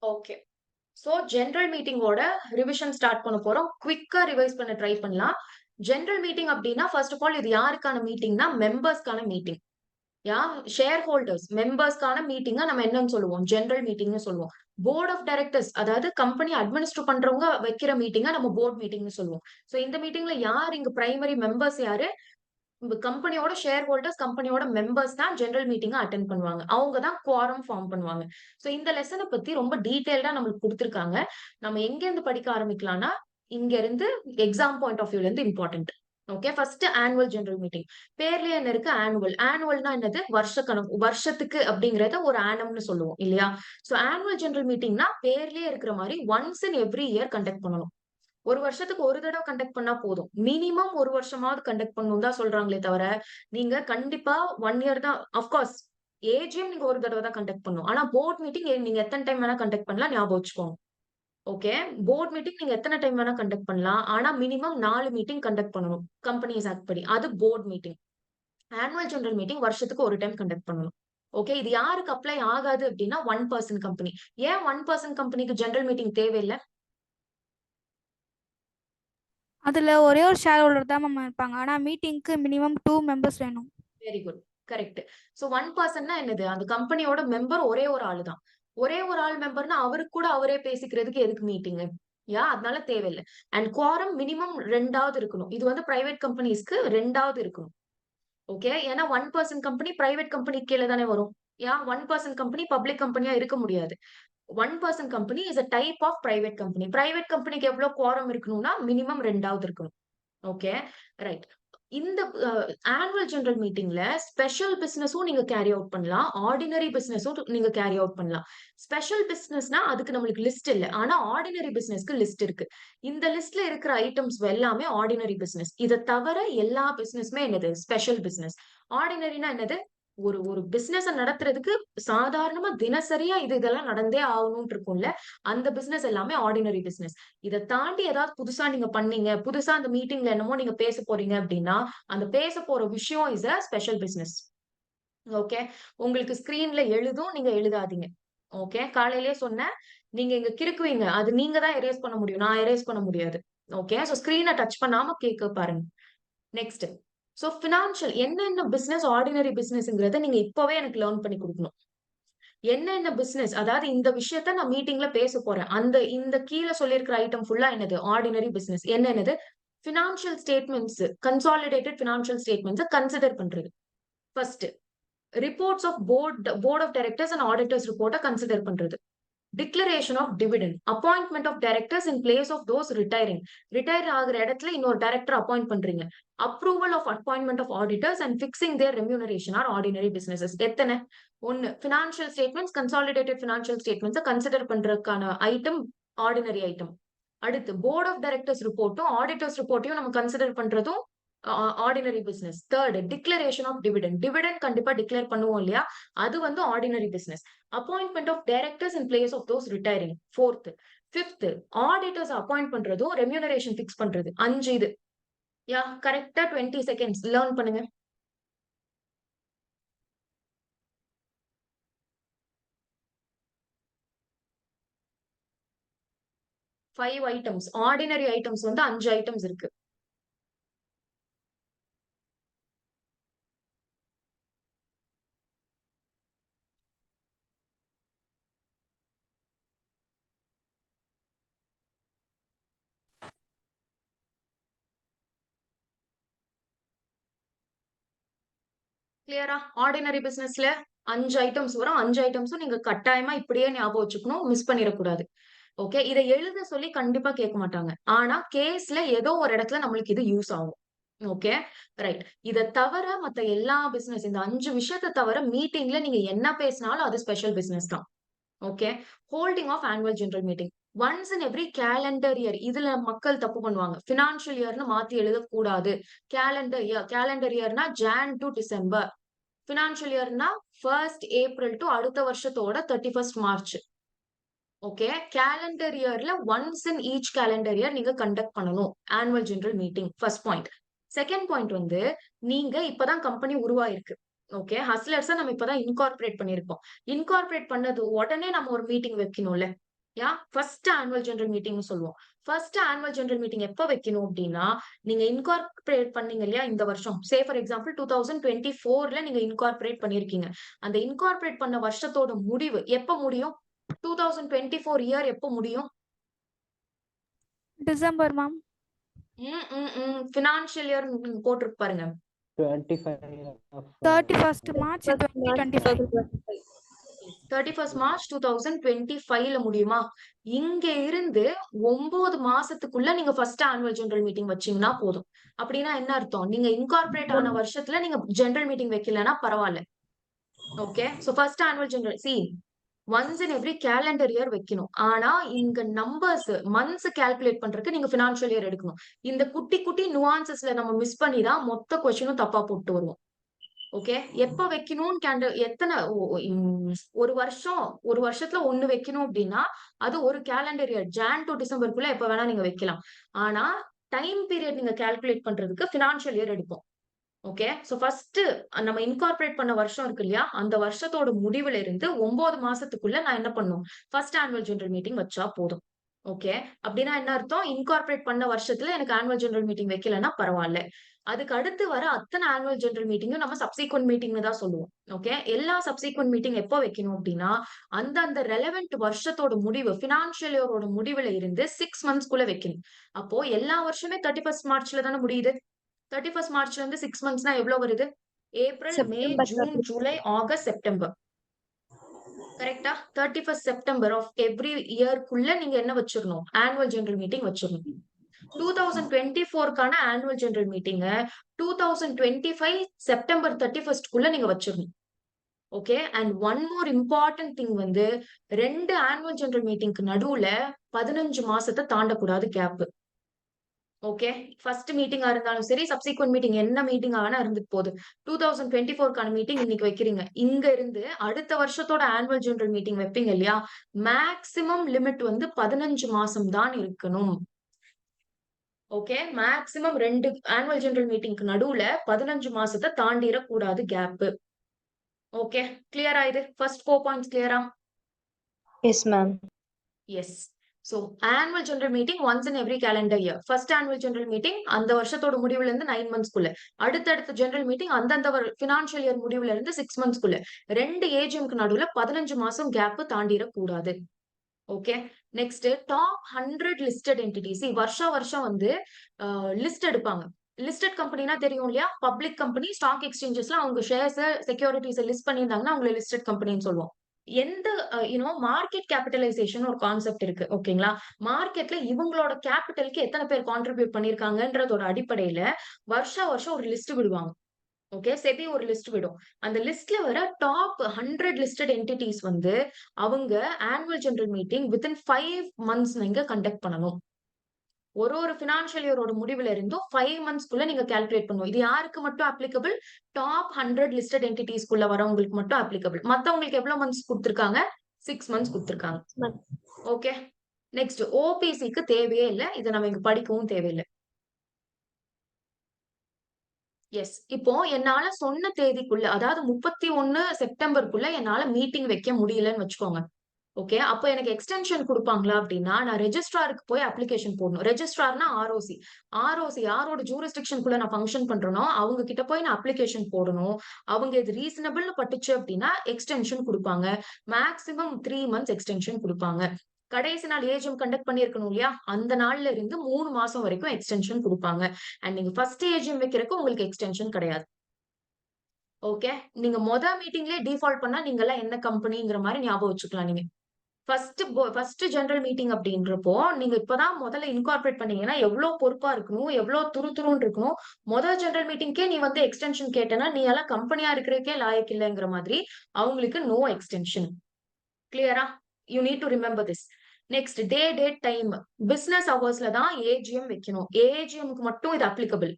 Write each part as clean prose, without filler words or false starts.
Okay. So general மீட்டிங்கோட revision start பண்ண போறோம். குயிக்கா ரிவைஸ் பண்ண ட்ரை பண்ணலாம். ஜெனரல் மீட்டிங் அப்டின்னா, ஃபர்ஸ்ட் ஆஃப் ஆல் இது யாருக்கான மீட்டிங்னா, மெம்பர்ஸ்க்கான மீட்டிங். யா ஷேர் ஹோல்டர்ஸ் மெம்பர்ஸ்க்கான மீட்டிங்கா நம்ம என்னன்னு சொல்லுவோம்? ஜெனரல் மீட்டிங்னு சொல்லுவோம். போர்ட் ஆஃப் டைரக்டர்ஸ் அதாவது கம்பெனி அட்மினிஸ்டர் பண்றவங்க வைக்கிற மீட்டிங்கா நம்ம போர்ட் மீட்டிங்னு சொல்லுவோம். சோ இந்த மீட்டிங்ல யார் இங்க பிரைமரி மெம்பர்ஸ் யாரு? இந்த கம்பெனியோட ஷேர் ஹோல்டர்ஸ், கம்பெனியோட மெம்பர்ஸ் தான் ஜெனரல் மீட்டிங்க அட்டெண்ட் பண்ணுவாங்க. அவங்க தான் குவாரம் ஃபார்ம் பண்ணுவாங்க. சோ இந்த லெசன பத்தி ரொம்ப டீடைல்டா நம்மளுக்கு குடுத்திருக்காங்க. நம்ம எங்க இருந்து படிக்க ஆரம்பிக்கலாம்னா, இங்க இருந்து எக்ஸாம் பாயிண்ட் ஆஃப் வியூல இருந்து important. Okay. First annual general meeting. பேர்லயே என்ன இருக்கு? ஆனுவல். ஆனுவல்னா என்னது? வருஷ கணக்கு. வருஷத்துக்கு அப்படிங்கிறத ஒரு ஆனம்னு சொல்லுவோம் இல்லையா? சோ ஆனுவல் ஜெனரல் மீட்டிங்னா பேர்லயே இருக்கிற மாரி once in every year conduct பண்ணணும். ஒரு வருஷத்துக்கு ஒரு தடவ கண்டக்ட் பண்ணா போதும். மினிமம் 1 வருஷமாவது கண்டக்ட் பண்ணணும்னு தான் சொல்றாங்களே தவிர, நீங்க கண்டிப்பா 1 இயர் தான் ஆஃப் கோர்ஸ் ஏஜிஎம் நீங்க ஒரு தடவ தான் கண்டக்ட் பண்ணணும். ஆனா போர்ட் மீட்டிங் நீங்க எத்தன டைம் வேணா கண்டக்ட் பண்ணலாம் ஞாபகம் வச்சுக்கோங்க. ஓகே. போர்ட் மீட்டிங் நீங்க எத்தன டைம் வேணா கண்டக்ட் பண்ணலாம். ஆனா மினிமம் 4 மீட்டிங் கண்டக்ட் பண்ணணும். கம்பெனிஸ் ஆக்ட் படி. அது board meeting. Annual general meeting வருஷத்துக்கு ஒரு டைம் கண்டக்ட் பண்ணணும். ஓகே. இது யாருக்கு அப்ளை ஆகாது அப்டின்னா, 1 பெர்சன் கம்பெனி. ஏன் 1 பெர்சன் கம்பெனிக்கு ஜெனரல் மீட்டிங் தேவையில்ல? அதுல ஒரே ஒரு ஷேர் ஹோல்டர் தான் மேம் இருப்பாங்க. ஆனா மீட்டிங்க்கு மினிமம் 2 மெம்பர்ஸ் வேணும். Very good. கரெக்ட். சோ 1 பெர்சன்னா என்னது? அந்த கம்பெனியோட மெம்பர் ஒரே ஒரு ஆளு தான். ஒரே ஒரு ஆள் மெம்பர்னா அவருக்கு கூட அவரே பேசிக்கிறதுக்கு எதுக்கு மீட்டிங்கு? அதனால தேவையில்ல. அண்ட் குவாரம் மினிமம் 2வது இருக்கணும். இது வந்து பிரைவேட் கம்பெனிஸ்க்கு 2வது இருக்கணும். ஓகே. ஏன்னா 1 பெர்சன் கம்பெனி பிரைவேட் கம்பெனிக்கு கீழ தானே வரும். 1 பெர்சன் கம்பெனி பப்ளிக் கம்பெனியா இருக்க முடியாது. 1 person company is a type of private company. Private கம்பெனிக்கு எவ்வளவு குவாரம் இருக்கணும்னா, மினிமம் 2வது இருக்கணும். ஓகே. ரைட். இந்த ஆனுவல் ஜெனரல் மீட்டிங்ல ஸ்பெஷல் பிசினஸும் நீங்க கேரி அவுட் பண்ணலாம். ஆர்டினரி பிசினஸும் நீங்க கேரி அவுட் பண்ணலாம். ஸ்பெஷல் பிசினஸ்னா அதுக்கு நம்மளுக்கு லிஸ்ட் இல்ல. ஆனா ஆர்டினரி பிசினஸ்க்கு லிஸ்ட் இருக்கு. இந்த லிஸ்ட்ல இருக்கிற ஐட்டம்ஸ் எல்லாமே ஆர்டினரி பிசினஸ். இத தவிர எல்லா பிசினஸுமே என்னது? Special business. ஆர்டினரினா என்னது? ஒரு ஒரு பிசினஸ நடத்துறதுக்கு சாதாரணமா தினசரியா இதெல்லாம் நடந்தே ஆகணும்னு இருக்கும்ல. அந்த பிசினஸ் எல்லாமே ஆர்டினரி பிசினஸ். இத தாண்டி ஏதாவது புதுசா நீங்க பண்ணீங்க. புதுசா அந்த மீட்டிங்ல என்னமோ நீங்க பேச போறீங்க அப்டின்னா, அந்த பேச போற விஷயம் is a special business. Okay. உங்களுக்கு ஸ்கிரீன்ல எழுதும். நீங்க எழுதாதீங்க. ஓகே. காலையிலேயே சொன்னேன். நீங்க இங்க கிறுக்குவீங்க. அது நீங்க தான் எரேஸ் பண்ண முடியும். நான் எரேஸ் பண்ண முடியாது. ஓகே. சோ ஸ்கிரீன டச் பண்ணாம கேட்க பாருங்க. நெக்ஸ்ட். சோ பினான்சியல் என்னென்ன பிசினஸ் ஆர்டினரி பிசினஸ்ங்கிறத நீங்க இப்பவே எனக்கு லேர்ன் பண்ணி குடுக்கணும். என்னென்ன பிசினஸ் அதாவது இந்த விஷயத்த நான் மீட்டிங்ல பேச போறேன். இந்த கீழ சொல்லியிருக்கிற ஐட்டம் ஃபுல்லா என்னது? Ordinary business. என்னென்னது? பினான்சியல் ஸ்டேட்மெண்ட்ஸ், கன்சாலிடேட்டட் பினான்சியல் ஸ்டேட்மெண்ட்ஸ கன்சிடர் பண்றது. First. Reports of board of directors and auditors ரிப்போர்ட்ட கன்சிடர் பண்றது. Declaration of dividend. Appointment of directors in place of those retiring. Retire ஆகுற இடத்துல இன்னொரு டைரக்டர் அப்பாயிண்ட் பண்றீங்க. Approval of appointment of auditors and fixing their remuneration are ordinary businesses. எத்தன? 1 financial statements, consolidated financial ஸ்டேட்மெண்ட்ஸ consider பண்றதுக்கான item ordinary item. அடுத்து board of directors ரிப்போர்ட்டும், auditors ரிப்போர்ட்டையும் நம்ம கன்சிடர் பண்றதும் ordinary business. Third declaration of dividend. Dividend கண்டிப்பா declare பண்ணுவோம் இல்லையா? அது வந்து ordinary business. Appointment of directors in place of those retiring. Fourth. Fifth auditors appoint பண்றதும் ரெம்யூனரேஷன் பிக்ஸ் பண்றது. 5 இது. கரெக்ட்டா 20 செகண்ட்ஸ் லேர்ன் பண்ணுங்க. 5 ஐட்டம்ஸ். ஆர்டினரி ஐட்டம்ஸ் வந்து 5 ஐட்டம்ஸ் இருக்கு. கிளியரா? ஆர்டினரி பிசினஸ்ல 5 ஐட்டம்ஸ் வரும். 5 ஐட்டம்ஸும் நீங்க கட்டாயமா இப்படியே ஞாபகம் வச்சுக்கணும். மிஸ் பண்ணிறக்கூடாது. ஓகே. இத எழுத சொல்லி கண்டிப்பா கேட்க மாட்டாங்க. ஆனா கேஸ்ல ஏதோ ஒரு இடத்துல நம்மளுக்கு இது யூஸ் ஆகும். ஓகே. ரைட். இத தவிர மத்த எல்லா பிசினஸ் இந்த 5 விஷயத்த தவிர மீட்டிங்ல நீங்க என்ன பேசினாலும் அது ஸ்பெஷல் பிசினஸ் தான். Okay. Holding of annual general meeting. Once in every calendar year. இதுல மக்கள் தப்பு பண்ணுவாங்க. பினான்சியல் இயர்ன்னு மாத்தி எழுதக்கூடாது. கேலண்டர் இயர்னா ஜான் டூ டிசம்பர். பினான்சியல் இயர்னா 1 ஏப்ரல் டூ அடுத்த வருஷத்தோட 31 மார்ச். ஓகே. கேலண்டர் இயர்ல once in each calendar year நீங்க கண்டக்ட் பண்ணணும். Annual general meeting. First point. Second point வந்து நீங்க இப்பதான் கம்பெனி உருவாயிருக்கு. ஓகே. ஹஸ்லர்ஸ நம்ம இப்பதான் இன்கார்ப்பரேட் பண்ணியிருக்கோம். இன்கார்ப்பரேட் பண்ணது உடனே நம்ம ஒரு மீட்டிங் வைக்கணும்ல. ஃபர்ஸ்ட் ஆனுவல் ஜெனரல் மீட்டிங்னு சொல்லுவோம். ஃபர்ஸ்ட் ஆனுவல் ஜெனரல் மீட்டிங் எப்ப வைக்கணும் அப்படின்னா, நீங்க இன்கார்ப்பரேட் பண்ணீங்க இல்லையா இந்த வருஷம். ஃபார் எக்ஸாம்பிள் 2024ல நீங்க இன்கார்ப்பரேட் பண்ணியிருக்கீங்க. அந்த இன்கார்ப்பரேட் பண்ண வருஷத்தோட முடிவு எப்ப முடியும்? 2024 இயர் எப்ப முடியும்? December ma'am. ஃபினான்ஷியல் இயர் போட்டிருக்கு பாருங்க. 25 of 31st March 2025. 31st March 2025ல முடியுமா? இங்க இருந்து 9 மாசத்துக்குள்ள நீங்க ஃபர்ஸ்ட் ஆனுவல் ஜெனரல் மீட்டிங் வச்சீங்கன்னா போதும். அப்படின்னா என்ன அர்த்தம்? நீங்க இன்கார்ப்பரேட் ஆன வருஷத்துல நீங்க ஜெனரல் மீட்டிங் வைக்கலன்னா பரவாயில்ல. Okay, so first annual general once in every calendar year வைக்கணும். ஆனா இங்க நம்பர்ஸ் மந்த்ஸ் கால்குலேட் பண்றதுக்கு நீங்க பினான்சியல் இயர் எடுக்கணும். இந்த குட்டி குட்டி நுவான்சஸ்ல நம்ம மிஸ் பண்ணி தான் மொத்த கொஸ்டினும் தப்பா போட்டு வருவோம். ஓகே, எப்ப வைக்கணும் எத்தனை ஒரு வருஷத்துல ஒண்ணு வைக்கணும் அப்படின்னா அது ஒரு கேலண்டர் இயர் ஜான் டு டிசம்பருக்குள்ள எப்ப வேணா நீங்க வைக்கலாம். ஆனா டைம் பீரியட் நீங்க கால்குலேட் பண்றதுக்கு பினான்சியல் இயர் எடுப்போம். ஓகே, சோ ஃபர்ஸ்ட் நம்ம இன்கார்ப்பரேட் பண்ண வருஷம் இருக்கு இல்லையா, அந்த வருஷத்தோட முடிவுல இருந்து 9 மாசத்துக்குள்ள நான் என்ன பண்ணும், ஃபர்ஸ்ட் ஆனுவல் ஜெனரல் மீட்டிங் வச்சா போதும். ஓகே, அப்படின்னா என்ன அர்த்தம்? இன்கார்ப்பரேட் பண்ண வருஷத்துல எனக்கு ஆனுவல் ஜெனரல் மீட்டிங் வைக்கலன்னா பரவாயில்ல. அதுக்கு அடுத்து வர அத்தனை ஆனுவல் ஜெனரல் மீட்டிங்கும் நம்ம சப்சீக்வெண்ட் மீட்டிங்னு தான் சொல்லுவோம். ஓகே, எல்லா சப்சீக்வெண்ட் மீட்டிங் எப்போ வைக்கணும் அப்படின்னா அந்த ரெலவெண்ட் வருஷத்தோட முடிவு பினான்சியல் இயரோட முடிவுல இருந்து 6 மந்த்ஸ்க்குள்ள வைக்கணும். அப்போ எல்லா வருஷமே 31st மார்ச்ல தானே முடியுது. 31st மார்ச்ல இருந்து 6 மந்த்ஸ்னா எவ்வளவு வருது? April, May, June, July, August, September. கரெக்டா? 31st செப்டம்பர் ஆஃப் எவ்ரி இயர்க்குள்ள நீங்க என்ன வச்சிரணும்? ஆனுவல் ஜெனரல் மீட்டிங் வச்சிரணும். 2024க்கான ஆனுவல் ஜெனரல் மீட்டிங்க 2025 செப்டம்பர் 31st நீங்க வச்சிரணும். Okay, and one more important thing வந்து 2 ஆனுவல் ஜெனரல் மீட்டிங்க்கு நடுவுல 15 மாசத்தை தாண்டக்கூடாது கேப். ஓகே, ஃபர்ஸ்ட் மீட்டிங்கா இருந்தாலும் சரி, சப்சிக்வெண்ட் மீட்டிங் என்ன மீட்டிங் ஆனா இருந்துட்டு போகுது. 2024க்கான மீட்டிங் இன்னைக்கு வைக்கிறீங்க. இங்க இருந்து அடுத்த வருஷத்தோட ஆனுவல் ஜெனரல் மீட்டிங் வைப்பீங்க இல்லையா, மேக்ஸிமம் லிமிட் வந்து 15 மாசம் தான் இருக்கணும். ஓகே, மேக்ஸிமம் 2 ஆனுவல் ஜெனரல் மீட்டிங்க்கு நடுவுல 15 மாசத்தை தாண்டிடக்கூடாது கேப். ஓகே, கிளியரா? இது ஃபர்ஸ்ட் 4 பாயிண்ட்ஸ் கிளியரா? Yes, ma'am. Yes. So annual general meeting once in every calendar year. First annual general meeting அந்த வருஷத்தோட முடிவுல இருந்து 9 மந்த்ஸ்க்குள்ள. அடுத்தடுத்த ஜெனரல் மீட்டிங் அந்தந்த பினான்சியல் இயர் முடிவுல இருந்து 6 மந்த்ஸ்க்குள்ள. 2 ஏஜிஎம்க்கு நடுவுல 15 மாசம் கேப் தாண்டிடக்கூடாது. Okay, next top 100 listed entities. வருஷம் வந்து லிஸ்ட் எடுப்பாங்க. லிஸ்டட் கம்பெனினா தெரியும் இல்லையா, பப்ளிக் கம்பெனி ஸ்டாக் எக்ஸ்சேஞ்சஸ்ல அவங்க ஷேர்ஸ் செக்யூரிட்டிஸ் லிஸ்ட் பண்ணியிருந்தாங்கன்னா அவங்களை லிஸ்டட் கம்பெனின்னு சொல்லுவோம். எந்த மார்க்கெட் கேபிட்டலைசேஷன் ஒரு கான்செப்ட் இருக்கு. ஓகேங்களா, மார்க்கெட்ல இவங்களோட கேபிட்டலுக்கு எத்தனை பேர் கான்ட்ரிபியூட் பண்ணிருக்காங்கன்றதோட அடிப்படையில வருஷம் ஒரு லிஸ்ட் விடுவாங்க. ஓகே, செபி ஒரு லிஸ்ட் விடும். அந்த லிஸ்ட்ல வர டாப் 100 லிஸ்டட் என்டிட்டிஸ் வந்து அவங்க annual general meeting within 5 months நீங்க கண்டக்ட் பண்ணணும். ஒரு பினான்சியல் இயரோட முடிவுல இருந்தும் 5 மந்த்ஸ்க்குள்ள நீங்க கால்குலேட் பண்ணுவோம். இது யாருக்கு மட்டும் அப்ளிகபிள்? டாப் 100 லிஸ்டட் என்டிட்டிஸ்க்குள்ள வரவங்களுக்கு மட்டும் அப்ளிகபிள். மத்தவங்களுக்கு எவ்வளவு மந்த்ஸ் கொடுத்திருக்காங்க? 6 மந்த்ஸ் கொடுத்திருக்காங்க. ஓகே, நெக்ஸ்ட் ஓபிசிக்கு தேவையே இல்லை. இதை நம்ம இங்க படிக்கவும் தேவையில்லை. எஸ், இப்போ என்னால சொன்ன தேதிக்குள்ள, அதாவது 31 செப்டம்பருக்குள்ள என்னால மீட்டிங் வைக்க முடியலன்னு வச்சுக்கோங்க. ஓகே, அப்போ எனக்கு எக்ஸ்டென்ஷன் குடுப்பாங்களா அப்படின்னா, நான் ரெஜிஸ்ட்ராருக்கு போய் அப்ளிகேஷன் போடணும். ரெஜிஸ்ட்ரார்னா ஆர்ஓசி. ஆர்ஓசி யாரோட ஜூரிஸ்டிக்ஷனுக்குள்ள நான் ஃபங்க்ஷன் பண்றேனோ அவங்க கிட்ட போய் நான் அப்ளிகேஷன் போடணும். அவங்க இது ரீசனபிள்னு பட்டுச்சு அப்படின்னா எக்ஸ்டென்ஷன் குடுப்பாங்க. மேக்ஸிமம் 3 மந்த்ஸ் எக்ஸ்டென்ஷன் குடுப்பாங்க. கடைசி நாள் ஏஜிஎம் கண்டக்ட் பண்ணியிருக்கணும் இல்லையா, அந்த நாள்ல இருந்து 3 மாசம் வரைக்கும் எக்ஸ்டென்ஷன் குடுப்பாங்க. அண்ட் நீங்க ஃபர்ஸ்ட் ஏஜிஎம் வைக்கிறதுக்கு உங்களுக்கு எக்ஸ்டென்ஷன் கிடையாது. ஓகே, நீங்க மீட்டிங்லயே டிஃபால்ட் பண்ணா நீங்க எல்லாம் என்ன கம்பெனிங்கிற மாதிரி ஞாபகம் வச்சுக்கலாம். நீங்க ஃபர்ஸ்ட் ஜெனரல் மீட்டிங் அப்படின்றப்போ நீங்க இப்பதான் முதல்ல இன்கார்பரேட் பண்ணீங்கன்னா எவ்வளவு பொறுப்பா இருக்கணும், எவ்வளவு துருன்னு இருக்கணும். ஜெனரல் மீட்டிங்கே நீ வந்து எக்ஸ்டென்ஷன் கேட்டனா நீ எல்லாம் கம்பெனியா இருக்கிறதுக்கே லாயக்கு இல்லைங்கிற மாதிரி அவங்களுக்கு நோ எக்ஸ்டென்ஷன். கிளியரா? You need to remember this. Next date time. Business ஹவர்ஸ்ல தான் ஏஜிஎம் வைக்கணும். ஏஜிஎம்க்கு மட்டும் இது அப்ளிகபிள்.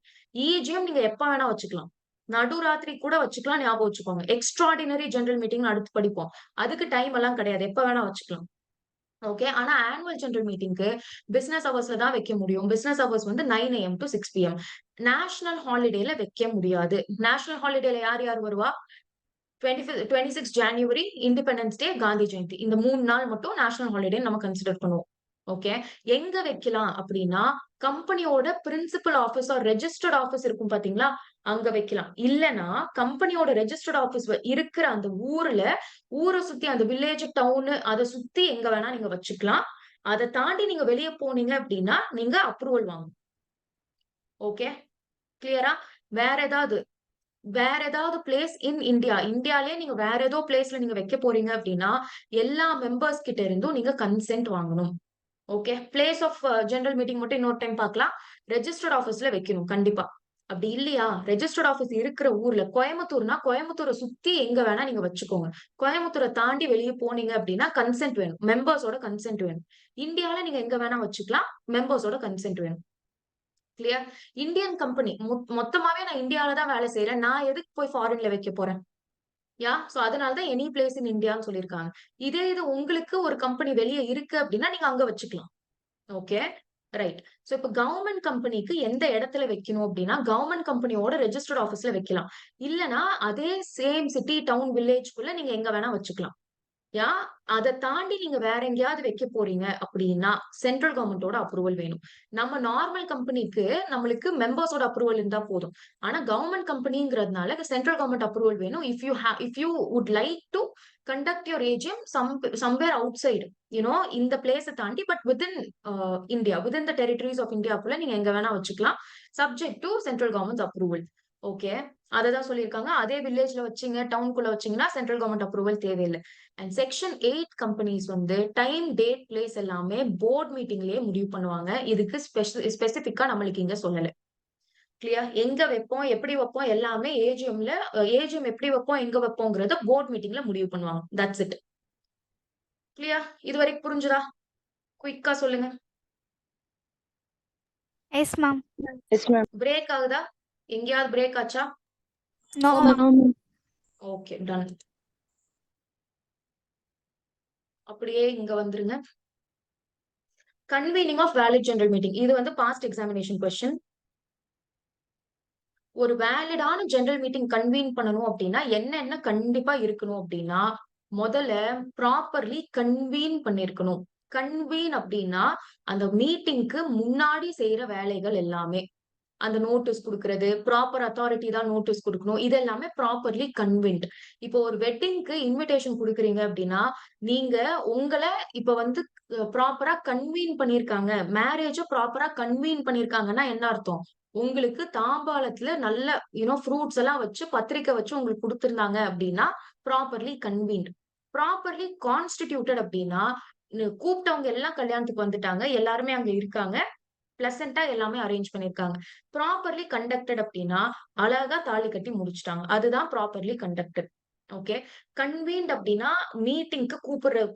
இஜிஎம் நீங்க எப்ப வேணா வச்சுக்கலாம். நடுராத்திரி கூட வச்சுக்கலாம், ஞாபகம் வச்சுக்கோங்க. எக்ஸ்ட்ராடினரி ஜெனரல் மீட்டிங் அடுத்து படிப்போம். அதுக்கு டைம் எல்லாம் கிடையாது, எப்ப வேணா வச்சுக்கலாம். ஓகே, ஆனா ஆனுவல் ஜெனரல் மீட்டிங்க்கு பிசினஸ் ஹவர்ஸ்ல தான் வைக்க முடியும். பிசினஸ் ஹவர்ஸ் வந்து 9 AM to 6 PM. நேஷனல் ஹாலிடேல வைக்க முடியாது. நேஷனல் ஹாலிடேல யார் வருவா? 26 ஜனவரி இண்டிபெண்டன்ஸ் டே, காந்தி ஜெயந்தி. இந்த 3 நாள் மட்டும் நேஷனல் ஹாலிடே நம்ம கன்சிடர் பண்ணுவோம். ஓகே. எங்க வைக்கலாம் அப்படின்னா, கம்பெனியோட principal office or registered office இருக்கும் பாத்தீங்களா, அங்க வைக்கலாம். இல்லனா கம்பெனியோட ரெஜிஸ்டர்ட் ஆபீஸ் இருக்கிற அந்த ஊரை சுத்தி அந்த வில்லேஜ், டவுன் அத சுத்தி எங்க வேணா நீங்க வச்சுக்கலாம். அதை தாண்டி நீங்க வெளிய போனீங்க அப்படின்னா நீங்க அப்ரூவல் வாங்கணும். ஓகே, கிளியரா? வேற ஏதாவது பிளேஸ் இன் இந்தியாலே நீங்க வேற ஏதோ பிளேஸ்ல நீங்க வைக்க போறீங்க அப்படின்னா எல்லா மெம்பர்ஸ் கிட்ட இருந்தும் நீங்க கன்சென்ட் வாங்கணும். Okay. Place of general meeting மட்டும் இன்னொரு டைம் பார்க்கலாம். ரெஜிஸ்டர்ட் ஆபீஸ்ல வைக்கணும் கண்டிப்பா. அப்படி இல்லையா, ரெஜிஸ்டர்ட் ஆபீஸ் இருக்கிற ஊர்ல, கோயம்புத்தூர்னா கோயம்புத்தூரை சுத்தி எங்க வேணா நீங்க வச்சுக்கோங்க. கோயம்புத்தூரை தாண்டி வெளியே போனீங்க அப்படின்னா கன்சென்ட் வேணும், மெம்பர்ஸோட கன்சென்ட் வேணும். இந்தியால நீங்க எங்க வேணா வச்சுக்கலாம், மெம்பர்ஸோட கன்சென்ட் வேணும். கிளியர்? இந்தியன் கம்பெனி மொத்தமாவே நான் இந்தியாவில தான் வேலை செய்யறேன், நான் எதுக்கு போய் ஃபாரின்ல வைக்க போறேன்? சோ அதனாலதான் எனி பிளேஸ் இன் இந்தியான்னு சொல்லியிருக்காங்க. இதே இது உங்களுக்கு ஒரு கம்பெனி வெளியே இருக்கு அப்படின்னா நீங்க அங்க வச்சுக்கலாம். Okay, right. சோ இப்ப கவர்மெண்ட் கம்பெனிக்கு எந்த இடத்துல வைக்கணும் அப்படின்னா, கவர்மெண்ட் கம்பெனியோட ரெஜிஸ்டர்ட் ஆபீஸ்ல வைக்கலாம். இல்லனா அதே சேம் சிட்டி, டவுன், வில்லேஜ்க்குள்ள நீங்க எங்க வேணா வச்சுக்கலாம். அதை தாண்டி நீங்க வேற எங்கேயாவது வைக்க போறீங்க அப்படின்னா சென்ட்ரல் கவர்மெண்டோட அப்ரூவல் வேணும். நம்ம நார்மல் கம்பெனிக்கு நம்மளுக்கு மெம்பர்ஸோட அப்ரூவல் இருந்தா போதும். ஆனா கவர்மெண்ட் கம்பெனிங்கிறதுனால சென்ட்ரல் கவர்மெண்ட் அப்ரூவல் வேணும். If you would like to conduct your AGM somewhere outside, இந்த பிளேஸை தாண்டி, but within India, within the territories of இந்தியாக்குள்ள நீங்க எங்க வேணா வச்சுக்கலாம், subject to central government approval. Okay, அததான் சொல்லியிருக்காங்க. அதே வில்லேஜ்ல வச்சீங்க, டவுனுக்குள்ள வச்சீங்கன்னா சென்ட்ரல் கவர்மெண்ட் அப்ரூவல் தேவையில்லை. அண்ட் செக்ஷன் 8 கம்பெனிஸ் வந்து டைம், டேட், பிளேஸ் எல்லாமே போர்ட் மீட்டிங்லயே முடிவு பண்ணுவாங்க. இதுக்கு ஸ்பெசிபிக்கா நம்மளுக்கு இங்க சொல்லல. கிளியர்? எங்க வைப்போம், எப்படி வைப்போம் எல்லாமே ஏஜிஎம் எப்படி வைப்போம், எங்க வைப்போங்கிறத போர்ட் மீட்டிங்ல முடிவு பண்ணுவாங்க. That's it. கிளியர்? இது வரைக்கும் புரிஞ்சுதா? குயிக்கா சொல்லுங்க. S ma'am. Yes, ma'am. Break ஆகுதா? எங்கேயாவது பிரேக் ஆச்சா? No ma'am. No, ma'am. Okay, done. அப்படியே இங்க வந்துருங்க. Convening of valid general meeting. இது வந்து பாஸ்ட் எக்ஸாமினேஷன் கொஸ்டின். ஒரு வேலிடான ஜெனரல் மீட்டிங் கன்வீன் பண்ணணும் அப்படின்னா என்ன கண்டிப்பா இருக்கணும் அப்படின்னா, முதல்ல ப்ராப்பர்லி கன்வீன் பண்ணிருக்கணும். கன்வீன் அப்படின்னா அந்த மீட்டிங்க்கு முன்னாடி செய்யற வேலைகள் எல்லாமே, அந்த நோட்டீஸ் கொடுக்கறது, ப்ராப்பர் அத்தாரிட்டி தான் நோட்டீஸ் கொடுக்கணும், இது எல்லாமே ப்ராப்பர்லி கன்வின்ட். இப்போ ஒரு வெட்டிங்க்கு இன்விடேஷன் கொடுக்குறீங்க அப்படின்னா நீங்க உங்களை இப்ப வந்து ப்ராப்பரா கன்வீன் பண்ணிருக்காங்க, மேரேஜ ப்ராப்பரா கன்வீன் பண்ணிருக்காங்கன்னா என்ன அர்த்தம்? உங்களுக்கு தாம்பாளத்துல நல்ல ஃப்ரூட்ஸ் எல்லாம் வச்சு, பத்திரிக்கை வச்சு உங்களுக்கு கொடுத்திருந்தாங்க அப்படின்னா ப்ராப்பர்லி கன்வீன்ட். ப்ராப்பர்லி கான்ஸ்டிடியூட்டட் அப்படின்னா கூப்பிட்டவங்க எல்லாம் கல்யாணத்துக்கு வந்துட்டாங்க, எல்லாருமே அங்க இருக்காங்க, பிளசண்டா எல்லாமே அரேஞ்ச் பண்ணிருக்காங்க. ப்ராப்பர்லி கண்டக்டட் அப்படின்னா அழகா தாலி கட்டி முடிச்சிட்டாங்க, அதுதான் ப்ராப்பர்லி கண்டக்டட். ஓகே. கன்வீன்ட் அப்படின்னா மீட்டிங்க்கு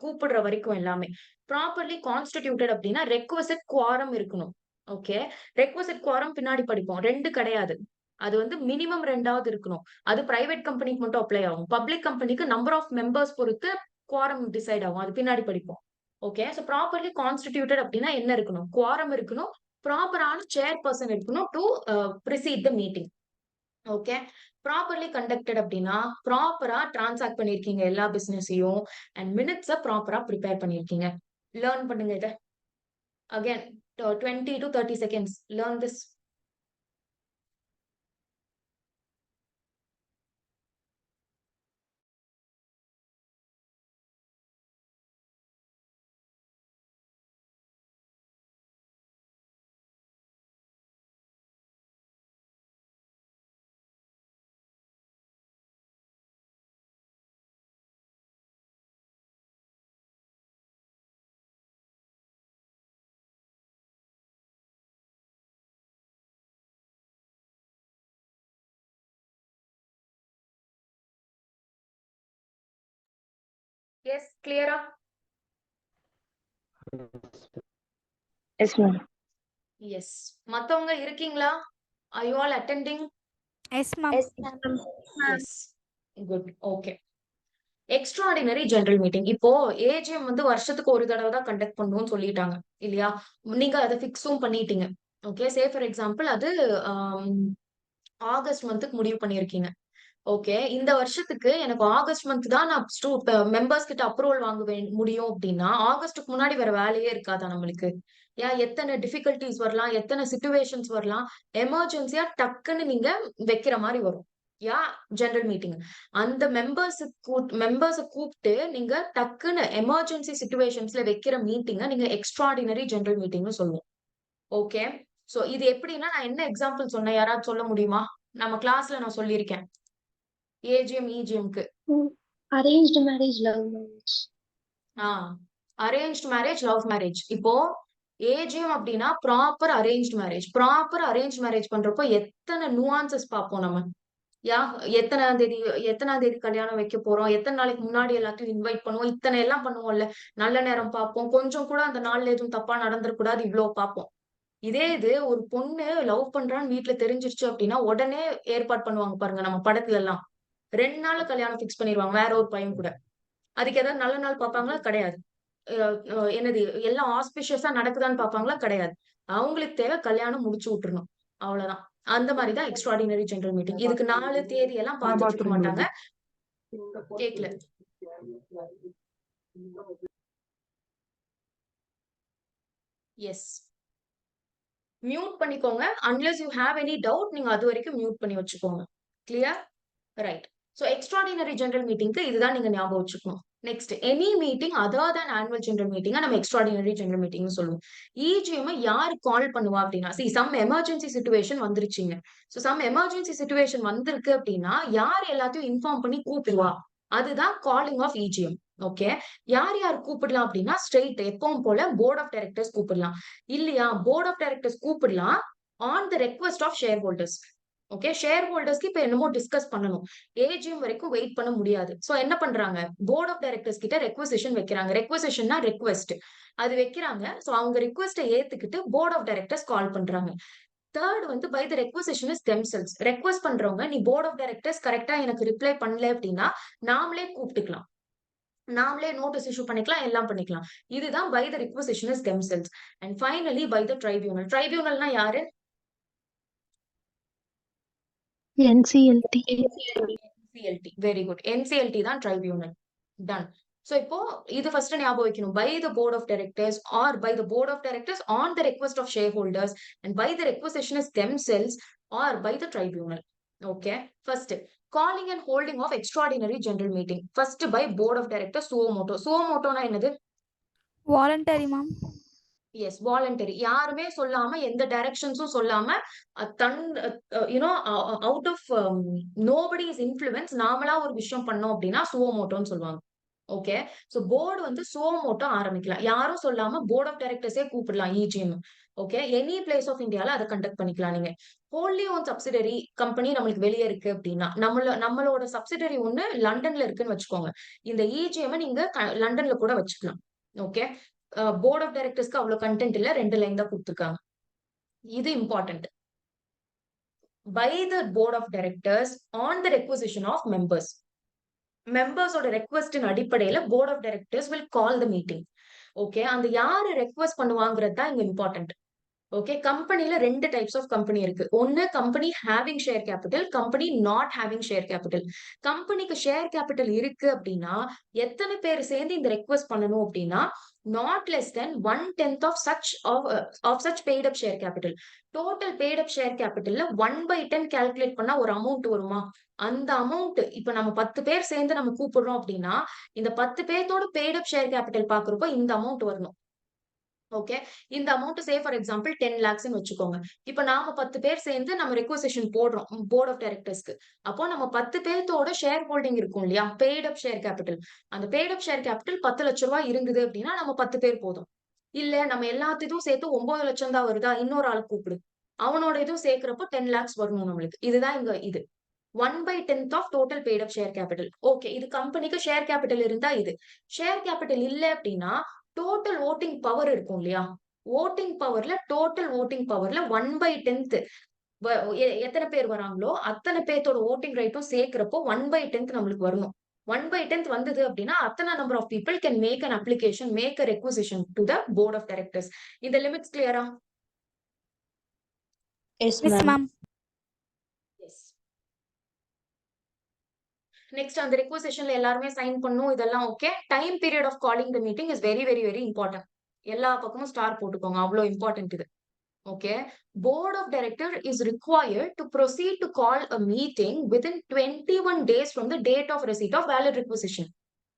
கூப்பிடுற வரைக்கும் எல்லாமே. ப்ராப்பர்லி கான்ஸ்டிடியூட்டட் அப்படின்னா ரெக்வசிட் குவாரம் இருக்கணும். ஓகே. ரெக்வசிட் குவாரம் பின்னாடி படிப்போம், 2 கிடையாது, அது வந்து மினிமம் 2ஆவது இருக்கணும். அது பிரைவேட் கம்பெனிக்கு மட்டும் அப்ளை ஆகும். பப்ளிக் கம்பெனிக்கு நம்பர் ஆஃப் மெம்பர்ஸ் பொறுத்து குவாரம் டிசைட் ஆகும், அது பின்னாடி படிப்போம். ஓகே. சோ ப்ராப்பர்லி கான்ஸ்டிடியூட்டட் அப்படின்னா என்ன இருக்கணும்? குவாரம் இருக்கணும், ப்ராப்பரான சேர் பர்சன் இருக்கணும் to precede the meeting. Okay. Properly conducted அப்படின்னா ப்ராப்பரா டிரான்சாக்ட் பண்ணிருக்கீங்க எல்லா பிசினஸையும், அண்ட் மினிட்ஸ ப்ராப்பரா ப்ரிப்பேர் பண்ணிருக்கீங்க. லேர்ன் பண்ணுங்க இத. Again 20 to 30 seconds. Learn this. Yes, clear? Yes, ma'am. Yes. மத்தவங்க இருக்கீங்களா? Are you all attending? S ma'am. Yes, ma'am. Yes. Good. Okay. Extraordinary general meeting. இப்போ ஏஜிஎம் வந்து வருஷத்துக்கு ஒரு தடவை தான் கண்டக்ட் பண்ணணும்னு சொல்லிட்டாங்க இல்லையா? நீங்க அதை பிக்ஸும் பண்ணிட்டீங்க. ஓகே. சே ஃபார் எக்ஸாம்பிள் அது ஆகஸ்ட் மந்த்துக்கு முடிவு பண்ணிருக்கீங்க. ஓகே. இந்த வருஷத்துக்கு எனக்கு ஆகஸ்ட் மந்த் தான் நான் மெம்பர்ஸ் கிட்ட அப்ரூவல் வாங்க முடியும் அப்படின்னா, ஆகஸ்ட்க்கு முன்னாடி வேற வேலையே இருக்காதா நம்மளுக்கு? எத்தன டிஃபிகல்டீஸ் வரலாம், எத்தன சிச்சுவேஷன்ஸ் வரலாம். எமர்ஜென்சியா டக்குன்னு நீங்க வைக்கிற மாரி வரும். General meeting. அந்த மெம்பர்ஸ கூப்ட்டு நீங்க டக்குன்னு எமர்ஜென்சி சிச்சுவேஷன்ஸ்ல வைக்கிற மீட்டிங்க நீங்க எக்ஸ்ட்ரார்டினரி ஜெனரல் மீட்டிங்னு சொல்லுவோம். ஓகே. சோ இது எப்படின்னா, நான் என்ன எக்ஸாம்பிள் சொன்னேன் யாராவது சொல்ல முடியுமா? நம்ம கிளாஸ்ல நான் சொல்லியிருக்கேன். ஏஜிஎம், இஜிஎம்க்கு. Arranged marriage, love marriage. Arranged marriage, love marriage. இப்போ ஏஜிஎம் அப்படின்னா proper arranged marriage. Proper arrange marriage பண்றப்போ எத்தனை நுவான்சஸ் பார்ப்போம் நம்ம. யா எத்தனாம் தேதி எத்தனாம் தேதி கல்யாணம் வைக்க போறோம், எத்தனை நாளைக்கு முன்னாடி எல்லாத்தையும் இன்வைட் பண்ணுவோம், இத்தனை எல்லாம் பண்ணுவோம்ல. நல்ல நேரம் பார்ப்போம், கொஞ்சம் கூட அந்த நாள்ல எதுவும் தப்பா நடந்துடக்கூடாது, இவ்வளவு பார்ப்போம். இதே இது ஒரு பொண்ணு லவ் பண்றான்னு வீட்டுல தெரிஞ்சிருச்சு அப்படின்னா உடனே ஏற்பாடு பண்ணுவாங்க பாருங்க நம்ம படத்துல எல்லாம். 2 நாள்ல கல்யாணம் பிக்ஸ் பண்ணிடுவாங்க வேற ஒரு பையன் கூட. அதுக்கு ஏதாவது நல்ல நாள் பார்ப்பாங்களா? கிடையாது. என்னது எல்லாம் ஆஸ்பிஷியஸா நடக்குதான்னு பார்ப்பாங்களா? கிடையாது. அவங்களுக்கு தேவை கல்யாணம் முடிச்சு விட்டுறணும். அவ்வளவுதான். அந்த மாதிரிதான் எக்ஸ்ட்ராடினரி ஜெனரல் மீட்டிங். இதுக்கு 4 தேதி எல்லாம் பார்த்துட்டு இருக்க மாட்டாங்க. கேக்கல. எஸ். மியூட் பண்ணிக்கோங்க. Unless you have any doubt நீங்க அது வரைக்கும் மியூட் பண்ணி வச்சுக்கோங்க. Clear? Right. So extraordinary general மீட்டிங்க்கு இதுதான் நீங்க ஞாபகம் வச்சுக்கணும். Next any meeting other than annual general மீட்டிங்கா நம்ம எக்ஸ்ட்ராடினரி ஜெனரல் மீட்டிங்னு சொல்லுவோம். இஜிஎம் யாரு கால் பண்ணுவா அப்படின்னா, சம் எமர்ஜென்சி சிச்சுவேஷன் வந்துருச்சுங்க. சம் எமர்ஜென்சி சிச்சுவேஷன் வந்திருக்கு அப்படின்னா யார் எல்லாத்தையும் இன்ஃபார்ம் பண்ணி கூப்பிடுவா? அதுதான் காலிங் ஆஃப் இஜிஎம். ஓகே. யார் யார் கூப்பிடலாம் அப்படின்னா ஸ்ட்ரெயிட் எப்பவும் போல போர்ட் ஆஃப் டைரக்டர்ஸ் கூப்பிடலாம். இல்லையா போர்ட் ஆஃப் டைரக்டர்ஸ் கூப்பிடலாம் on the request of share holders. Okay. Share ஹோல்டர்ஸ்க்கு இப்ப என்னமோ டிஸ்கஸ் பண்ணணும். ஏஜிஎம் வரைக்கும் வெயிட் பண்ண முடியாது. சோ என்ன பண்றாங்க? போர்ட் ஆஃப் டைரக்டர்ஸ் கிட்ட ரெக்வெசிஷன் வைக்கிறாங்க. ரெக்வெசிஷன்னா ரெக்வெஸ்ட். அது வைக்கிறாங்க. சோ அவங்க ரிக்வெஸ்ட ஏத்துக்கிட்டு போர்ட் ஆஃப் டைரக்டர்ஸ் கால் பண்றாங்க. தேர்ட் வந்து by the requisitionists themselves. Request பண்றவங்க நீ போர்ட் ஆஃப் டைரக்டர்ஸ் கரெக்டா எனக்கு ரிப்ளை பண்ணல அப்படின்னா நாமளே கூப்பிட்டுக்கலாம். நாமளே நோட்டீஸ் இஷ்யூ பண்ணிக்கலாம், எல்லாம் பண்ணிக்கலாம். இதுதான் by the requisitionists themselves. And finally by the tribunal. ட்ரைபியூனல்னா யாரு? NCLT. NCLT. Very good. NCLT தான் ட்ரைபியூனல். டன். சோ இப்போ இது ஃபர்ஸ்ட் ஞாபகம் வைக்கணும். By the board of directors or by the board of directors on the request of share holders and by the requisitionists themselves or by the tribunal. Okay. First calling and holding of extraordinary general meeting. First by board of directors suo motu. சுவோமோட்டோனா என்னது? Voluntary ma'am. Yes, voluntary. யாருமே சொல்லாம எந்த டைரக்ஷன்ஸும் சொல்லாம தன் you know out of nobody's influence நாமளா ஒரு விஷயம் பண்ணோம் அப்படின்னா சுவோமோட்டோன்னு சொல்லுவாங்க. ஓகே. சோ போர்டு வந்து சுவோமோட்டோ ஆரம்பிக்கலாம். யாரும் சொல்லாம போர்ட் ஆஃப் டைரக்டர்ஸே கூப்பிடலாம் EGM. Okay. Any place of இந்தியால அதை கண்டக்ட் பண்ணிக்கலாம் நீங்க. ஹோல்லி ஓன் சப்சிடரி கம்பெனி நம்மளுக்கு வெளியே இருக்கு அப்படின்னா நம்மளோட சப்சிடரி ஒண்ணு லண்டன்ல இருக்குன்னு வச்சுக்கோங்க. இந்த இஜிஎம் நீங்க லண்டன்ல கூட வச்சுக்கலாம். ஓகே. போர்ட் ஆஃப் டைரக்டர்ஸ்க்கு அவ்வளவு கண்டென்ட் இல்ல, 2 லைன் தான் கொடுத்திருக்காங்க. இது important. By the board of directors on the requisition of members. மெம்பர்ஸோட ரெக்வெஸ்டின் அடிப்படையில board of directors will call the meeting. Okay. அந்த யாரு ரெக்வெஸ்ட் பண்ணுவாங்கிறது தான் இங்க இம்பார்ட்டன்ட். ஓகே. கம்பெனில 2 டைப்ஸ் ஆஃப் கம்பெனி இருக்கு. ஒன்னு company having share capital, company not having share capital. கம்பெனிக்கு ஷேர் கேபிட்டல் இருக்கு அப்படின்னா எத்தனை பேர் சேர்ந்து இந்த ரெக்வெஸ்ட் பண்ணணும் அப்படின்னா not less than 1/10 of such paid up share capital. Total paid up share கேபிட்டல்ல 1/10 கால்குலேட் பண்ணா ஒரு அமௌண்ட் வருமா? அந்த அமௌண்ட் இப்ப நம்ம 10 பேர் சேர்ந்து நம்ம கூப்பிடுறோம் அப்படின்னா இந்த 10 பேர்த்தோட பெய்ட் அப் ஷேர் கேபிட்டல் பாக்குறப்போ இந்த அமௌண்ட் வரணும். ஓகே. இந்த amount say for example 10 lakhs வச்சுக்கோங்க. இப்ப நாம 10 பேர் சேர்ந்து நம்ம ரெக்வெசிஷன் போடுறோம் போர்ட் ஆஃப் டைரக்டர்ஸ்க்கு. அப்போ நம்ம 10 பேர்த்தோட ஷேர் ஹோல்டிங் இருக்கும் இல்லையா? Paid up share capital. அந்த பெய்ட் அப் ஷேர் கேபிட்டல் 10 லட்சம் ரூபாய் இருந்தது அப்படின்னா நம்ம 10 பேர் போதும். இல்ல நம்ம எல்லாத்தையும் சேர்த்து 9 லட்சம் தான் வருதா, இன்னொரு ஆள் கூப்பிடு. அவனோட இதுவும் சேர்க்கிறப்போ 10 lakhs வரணும் நம்மளுக்கு. இதுதான் இங்க இது 1/10 of total paid up share capital. Okay. இது கம்பெனிக்கு ஷேர் கேபிட்டல் இருந்தா இது. ஷேர் கேபிட்டல் இல்ல அப்படின்னா டோட்டல் ஓட்டிங் பவர் இருக்கும் இல்லையா? ஓட்டிங் பவர்ல டோட்டல் ஓட்டிங் பவர்ல 1/10 எத்தனை பேர் வராங்களோ அத்தனை பேர்த்தோட ஓட்டிங் ரைட்டும் சேர்க்கிறப்போ 1/10 நம்மளுக்கு வரணும். 1/10 வந்தது அப்படின்னா அத்தனை number of people can make an application, make a requisition to the board of directors. இந்த லிமிட்ஸ் கிளியரா? Yes, yes ma'am. Ma'am. Yes. Next அந்த ரெக்வசிஷன்ல எல்லாருமே சைன் பண்ணும், இதெல்லாம் okay. Time period of calling the meeting is very very very important. எல்லா பக்கமும் star போட்டுக்கோங்க, அவ்வளவு இம்பார்ட்டன்ட் இது. Okay. Board of director is required to proceed to call a meeting within 21 days from the date of receipt of valid requisition.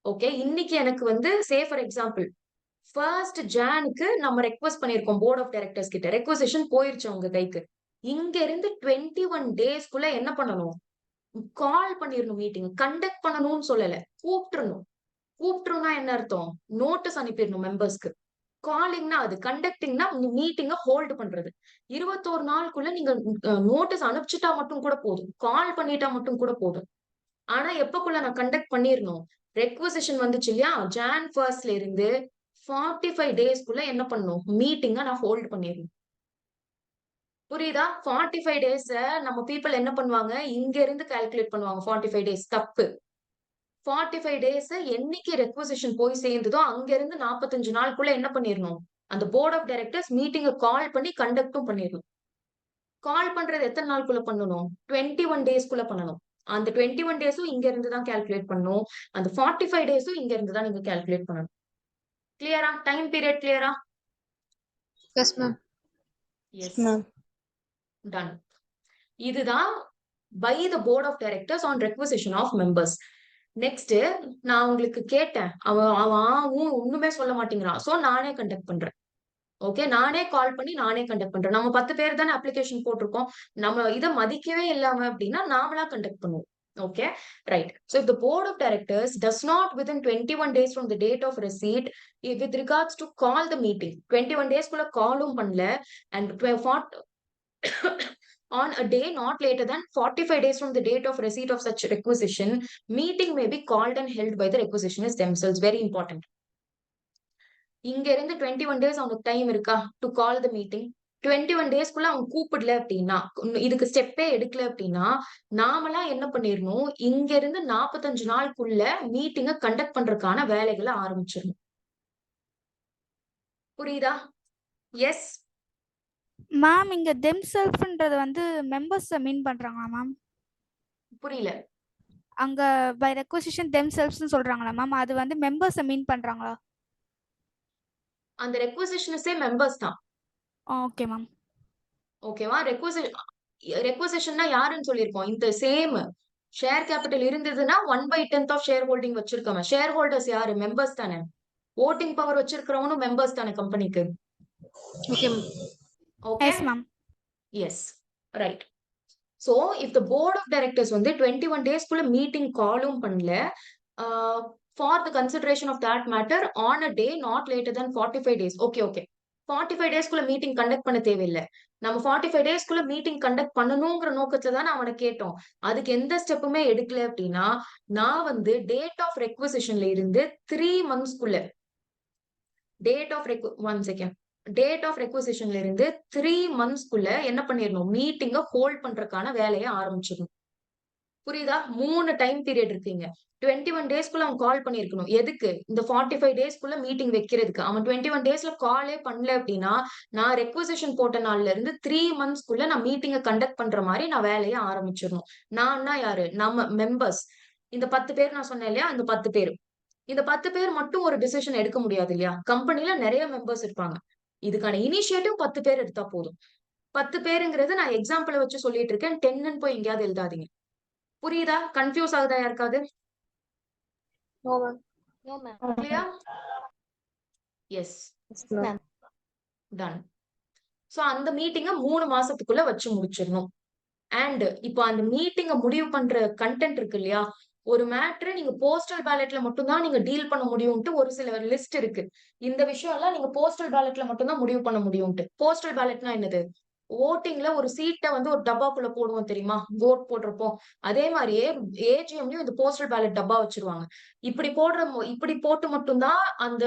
Okay. இன்னைக்கு எனக்கு வந்து சே for example 1st Janக்கு நம்ம request பண்ணிருக்கோம் போர்ட் ஆஃப் டைரக்டர்ஸ் கிட்ட, requisition போயிருச்சு உங்க கைக்கு. இங்க இருந்து 21 daysக்குள்ள என்ன பண்ணணும்? கால் பண்ணிரணும், மீட்டிங் கண்டக்ட் பண்ணணும்னு சொல்லல, கூப்பிட்டுறணும். கூப்பிட்டுருன்னா என்ன அர்த்தம்? நோட்டீஸ் அனுப்பிடணும் மெம்பர்ஸ்க்கு. காலிங்னா அது, கண்டக்டிங்னா மீட்டிங்க ஹோல்டு பண்றது. 21 நாளுக்குள்ள நீங்க நோட்டீஸ் அனுப்பிச்சுட்டா மட்டும் கூட போதும், கால் பண்ணிட்டா மட்டும் கூட போதும். ஆனா எப்பக்குள்ள நான் கண்டக்ட் பண்ணிரணும்? ரெக்வசிஷன் வந்துச்சு இல்லையா, Jan 1st இருந்து 45 daysக்குள்ள என்ன பண்ணணும்? மீட்டிங்க நான் ஹோல்டு பண்ணிரணும். புரியுதா? 45 days நம்ம பீப்பிள் என்ன பண்ணுவாங்க, இங்க இருந்து கால்குலேட் பண்ணுவாங்க. 45 days தப்பு. 45 days என்னைக்கு ரெக்வசிஷன் போய் சேர்ந்ததோ அங்க இருந்து 45 நாளுக்குள்ள என்ன பண்ணிரணும்? அந்த போர்ட் ஆஃப் டைரக்டர்ஸ் மீட்டிங்க கால் பண்ணி கண்டக்டும் பண்ணிரணும். கால் பண்றது எத்தனை நாளுக்குள்ள பண்ணணும்? 21 daysக்குள்ள பண்ணணும். அந்த 21 daysம் இங்க இருந்து தான் கால்குலேட் பண்ணணும். அந்த 45 daysம் இங்க இருந்து தான் நீங்க கால்குலேட் பண்ணணும். கிளியரா? டைம் பீரியட் கிளியரா? Yes, ma'am. Yes, done. இதுதான் by the board of directors on requisition of members. Next நான் உங்களுக்கு கேட்டேன், அவன் ஒண்ணுமே சொல்ல மாட்டேங்கிறான். சோ நானே கண்டக்ட் பண்றேன். ஓகே, நானே கால் பண்ணி நானே கண்டக்ட் பண்றேன். நம்ம 10 பேர் தானே அப்ளிகேஷன் போட்டிருக்கோம். நம்ம இதை மதிக்கவே இல்லாம அப்படின்னா நாமளா கண்டக்ட் பண்ணுவோம். Okay, right. So if the board of directors does not within 21 days from the date of receipt with regards to call the meeting, 21 days குள்ள காலும் பண்ணல, and on a day not later than 45 days from the date of receipt of such requisition, meeting may be called and held by the requisitioners themselves. Very important. இங்க இருந்து 21 days அவனுக்கு time இருக்கா to call the meeting? 21 daysக்குள்ள அவன் கூப்பிடல அப்படின்னா, இதுக்கு ஸ்டெப்பே எடுக்கல அப்படின்னா, நாமளா என்ன பண்ணிடணும்? இங்க இருந்து 45 நாளுக்குள்ள மீட்டிங்க கண்டக்ட் பண்றதுக்கான வேலைகளை ஆரம்பிச்சிடணும். புரியுதா? எஸ் மேம் இங்க தெம் செல்ஃப்ன்றது வந்து மெம்பர்ஸ் மீன் பண்றாங்களா மேம்? புரியல. அங்க பை ரெக்வசிஷன் தெம் செல்ஃப்ஸ்னு சொல்றாங்களா மேம், அது வந்து மெம்பர்ஸ் மீன் பண்றாங்களா? அந்த ரெக்வசிஷன்ஸே மெம்பர்ஸ் தான். Okay ma'am. ஓகேவா? ரெக்வசிஷன்னா யாருன்னு சொல்லியிருக்கோம்? இந்த சேம் ஷேர் கேபிட்டல் இருந்ததுன்னா 1/10 ஆஃப் ஷேர் ஹோல்டிங் வச்சிருக்கோம். ஷேர் ஹோல்டர்ஸ் யாரு? மெம்பர்ஸ் தானே. ஓட்டிங் பவர் வச்சிருக்கிறவனும் மெம்பர்ஸ் தானே கம்பெனிக்கு. Okay, ma'am. Okay, yes ma'am. Yes, right. So if the board of directors வந்து 21 daysக்குள்ள மீட்டிங் காலும் பண்ணல, for the consideration of that matter on a day not later than 45 days. Okay, okay. 45 daysக்குள்ள meeting conduct பண்ண தேவையில்லை. நம்ம 45 daysக்குள்ள meeting conduct பண்ணணுங்கிற நோக்கத்துல தான் அவனை கேட்டோம். அதுக்கு எந்த ஸ்டெப்புமே எடுக்கல அப்படின்னா, நான் வந்து டேட் ஆஃப் ரெக்வசிஷன்ல இருந்து 3 monthsக்குள்ள date of one second date of ரெக்வசிஷன்ல இருந்து 3 monthsக்குள்ள என்ன பண்ணிடணும்? மீட்டிங்க ஹோல்ட் பண்றதுக்கான வேலையை ஆரம்பிச்சிடணும். புரியுதா? 3 டைம் பீரியட் இருக்கீங்க. 21 daysக்குள்ள அவன் கால் பண்ணிருக்கணும். எதுக்கு? இந்த 45 daysக்குள்ள மீட்டிங் வைக்கிறதுக்கு. அவன் 21 daysல காலே பண்ணல அப்படின்னா, நான் ரெக்வசிஷன் போட்ட நாள்ல இருந்து 3 monthsக்குள்ள நான் மீட்டிங்க கண்டக்ட் பண்ற மாதிரி நான் வேலையை ஆரம்பிச்சிடணும். நான்னா யாரு? நம்ம மெம்பர்ஸ். இந்த 10 பேர் நான் சொன்னேன் இல்லையா, இந்த 10 பேர். இந்த 10 பேர் மட்டும் ஒரு டிசிஷன் எடுக்க முடியாது இல்லையா? கம்பெனில நிறைய மெம்பர்ஸ் இருப்பாங்க. இதுக்கான இனிஷியேட்டிவ் 10 பேர் எடுத்தா போதும். 10 பேருங்கிறது நான் எக்ஸாம்பிள் வச்சு சொல்லிட்டு இருக்கேன். 10ன்னு போய் எங்கேயாவது எழுதாதீங்க. புரியுதா? கன்ஃபியூஸ் ஆகுதா யாருக்காவது? No, ma'am. No, ma'am. Clear? Yes, Yes, ma'am. Done. So அந்த மீட்டிங்க 3 மாசத்துக்குள்ள வச்சு முடிச்சிடணும். அண்ட் இப்போ அந்த மீட்டிங்க முடிவு பண்ற கண்டென்ட் இருக்கு இல்லையா, ஒரு மேட்ரு நீங்க போஸ்டல் பேலட்ல மட்டும் தான் நீங்க டீல் பண்ண முடியும்ட்டு ஒரு சில லிஸ்ட் இருக்கு. இந்த விஷயம் எல்லாம் நீங்க போஸ்டல் பேலட்ல மட்டும் தான் முடிவு பண்ண முடியும்ட்டு. போஸ்டல் பேலட்னா என்னது? ஓட்டிங்ல ஒரு சீட்டை வந்து ஒரு டப்பாக்குள்ள போடுவோம் தெரியுமா, ஓட் போடுறப்போ. அதே மாதிரியே ஏஜிஎம்லயும் இந்த போஸ்டல் பேலட் டப்பா வச்சிருவாங்க. இப்படி போட்டு மட்டும்தான் அந்த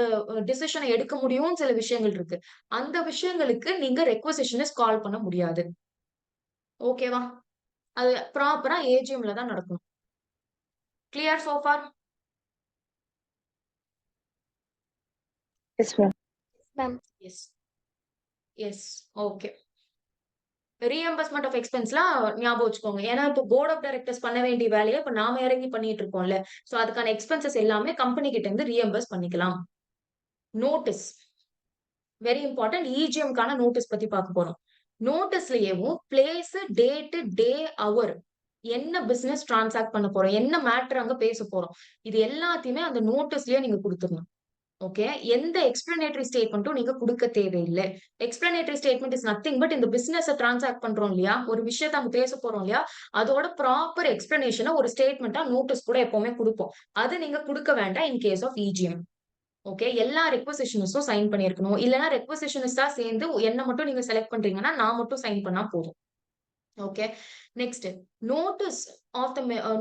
டிசிஷனை எடுக்க முடியும். சில விஷயங்கள் இருக்கு. அந்த விஷயங்களுக்கு நீங்க ரெக்வசிஷனிஸ்ட் கால் பண்ண முடியாது. ஓகேவா? அது ப்ராப்பரா ஏஜிஎம்ல தான் நடக்கும். Clear so far? Yes, ma'am. Ma'am. Yes, yes, okay, reimbursement of எக்ஸ்பென்ஸ்லாம் ஞாபகம் வச்சுக்கோங்க. ஏன்னா இப்போ போர்ட் ஆஃப் டைரக்டர்ஸ் பண்ண வேண்டிய வேலையை இப்ப நாம இறங்கி பண்ணிட்டு இருக்கோம்ல. சோ அதுக்கான எக்ஸ்பென்சஸ் எல்லாமே கம்பெனி கிட்ட இருந்து ரீஎம்பர்ஸ் பண்ணிக்கலாம். Notice very important. இஜிஎம்கான நோட்டீஸ் பத்தி பார்க்க போறோம். நோட்டீஸ்லயேவும் பிளேஸ், டேட், டே, அவர், என்ன பிசினஸ் டிரான்சாக்ட் பண்ண போறோம், என்ன மேட்டர் அங்க பேச போறோம், இது எல்லாத்தையுமே அந்த நோட்டீஸ்லயே நீங்க கொடுத்துடணும். ஓகே, எந்த எக்ஸ்பிளனேட்டரி ஸ்டேட்மெண்ட்டும் நீங்க கொடுக்க தேவையில்லை. Explanatory statement is nothing but இந்த பிசினஸ் டிரான்சாக்ட் பண்றோம் இல்லையா, ஒரு விஷயத்த அங்க பேச போறோம் இல்லையா, அதோட ப்ராப்பர் எக்ஸ்பிளனேஷனை ஒரு ஸ்டேட்மெண்டா நோட்டீஸ் கூட எப்பவுமே கொடுப்போம். அது நீங்க கொடுக்க வேண்டாம் in case of EGM. Okay, எல்லா ரெக்வசிஷனிஸ்டும் சைன் பண்ணிருக்கணும். இல்லைன்னா ரெக்வசிஷனிஸ்டா சேர்ந்து என்ன மட்டும் நீங்க செலக்ட் பண்றீங்கன்னா நான் மட்டும் சைன் பண்ணா போதும். Okay, next notice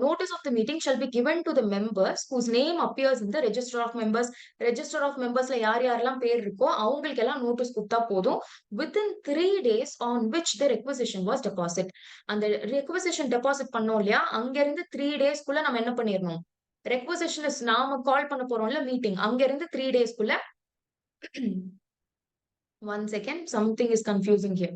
notice of the meeting shall be given to the members whose name appears in the register of members. register of members ல யார் யாரெல்லாம் பேர் இருக்கோ அவங்களுக்கு எல்லாம் நோட்டீஸ் கொடுத்தா போதும். within 3 days on which the requisition was deposit. அந்த requisition deposit பண்ணோம் இல்லையா, அங்க இருந்து 3 days குள்ள நம்ம என்ன பண்ணிரணும், ரெக்வசிஷனிஸ்ட் நாம கால் பண்ண போறோம்ல மீட்டிங், அங்க இருந்து 3 days குள்ள one second, something is confusing here.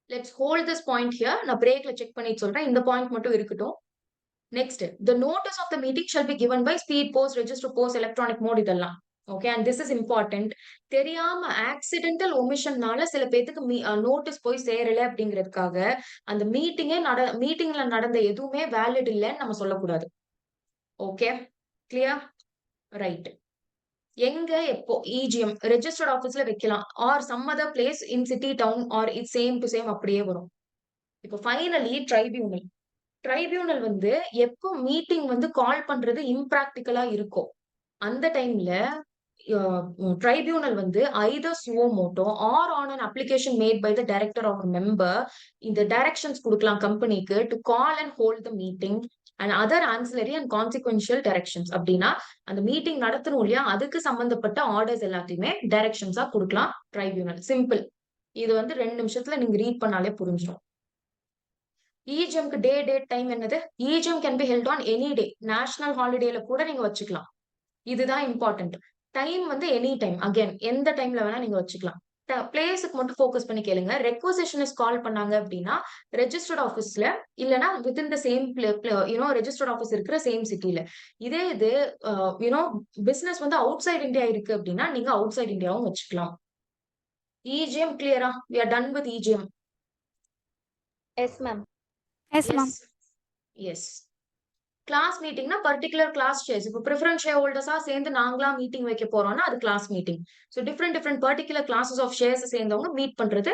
Let's hold this point here. நான் பிரேக்ல செக் பண்ணிட்டு சொல்றேன். இந்த பாயிண்ட் மட்டும் இருக்கட்டும். Next, the notice of the meeting shall be given by speed post, register post, electronic mode இதெல்லாம். Okay, and this is important. தெரியாம accidental ஒமிஷன்னால சில பேத்துக்கு நோட்டீஸ் போய் சேரல அப்படிங்கிறதுக்காக அந்த மீட்டிங்ல நடந்த எதுவுமே வேலிட் இல்லைன்னு நம்ம சொல்லக்கூடாது. Okay, clear? ரைட். எங்க எப்போ இஜிஎம் ரெஜிஸ்டர்ட் ஆபீஸ்ல வைக்கலாம் or some other place in city town or it same to same அப்படியே வரும். இப்போ ஃபைனலி ட்ரைபியூனல் வந்து எப்போ மீட்டிங் வந்து கால் பண்றது இம்ப்ராக்டிக்கலா இருக்கோ அந்த டைம்ல ட்ரைபியூனல் வந்து either suo moto or on an application made by the director or member இந்த டைரக்ஷன்ஸ் கொடுக்கலாம் கம்பெனிக்கு to call and hold the meeting and other ancillary and consequential directions. அப்படின்னா அந்த மீட்டிங் நடத்தணும் இல்லையா, அதுக்கு சம்பந்தப்பட்ட ஆர்டர்ஸ் எல்லாத்தையுமே டைரக்ஷன்ஸா கொடுக்கலாம் ட்ரைபியூனல். சிம்பிள். இது வந்து 2 நிமிஷத்துல நீங்க ரீட் பண்ணாலே புரிஞ்சிடும். இஜிஎம்க்கு டேட் டைம் என்னது, EGM can be held on any day, national ஹாலிடேல கூட நீங்க வச்சுக்கலாம். இதுதான் இம்பார்ட்டன்ட். டைம் வந்து எனி டைம், அகைன் எந்த டைம்ல வேணா நீங்க வச்சுக்கலாம். பிளேஸுக்கு மட்டும் ஃபோக்கஸ் பண்ணி கேளுங்க. ரெக்வசிஷனிஸ்ட் கால் பண்ணாங்க அப்படின்னா ரெஜிஸ்டர்ட் ஆஃபீஸ்ல இல்லைன்னா within the same registered office இருக்கிற சேம் சிட்டில. இதே இது பிசினஸ் வந்து அவுட் சைட் இந்தியா இருக்கு அப்படின்னா நீங்க அவுட் சைட் இந்தியாவும் வச்சுக்கலாம். இஜிஎம் கிளியரா? we are done with EGM. Yes, ma'am. Yes ma'am. Yes. Class மீட்டிங்னா பர்டிகுலர் கிளாஸ் ஷேர்ஸ், இப்போ ப்ரிஃபரன்ஸ் ஷேர் ஹோல்டர்ஸா சேர்ந்து நாங்களா மீட்டிங் வைக்க போறோம்னா அது class meeting. So different particular classes of shares சேர்ந்தவங்க மீட் பண்றது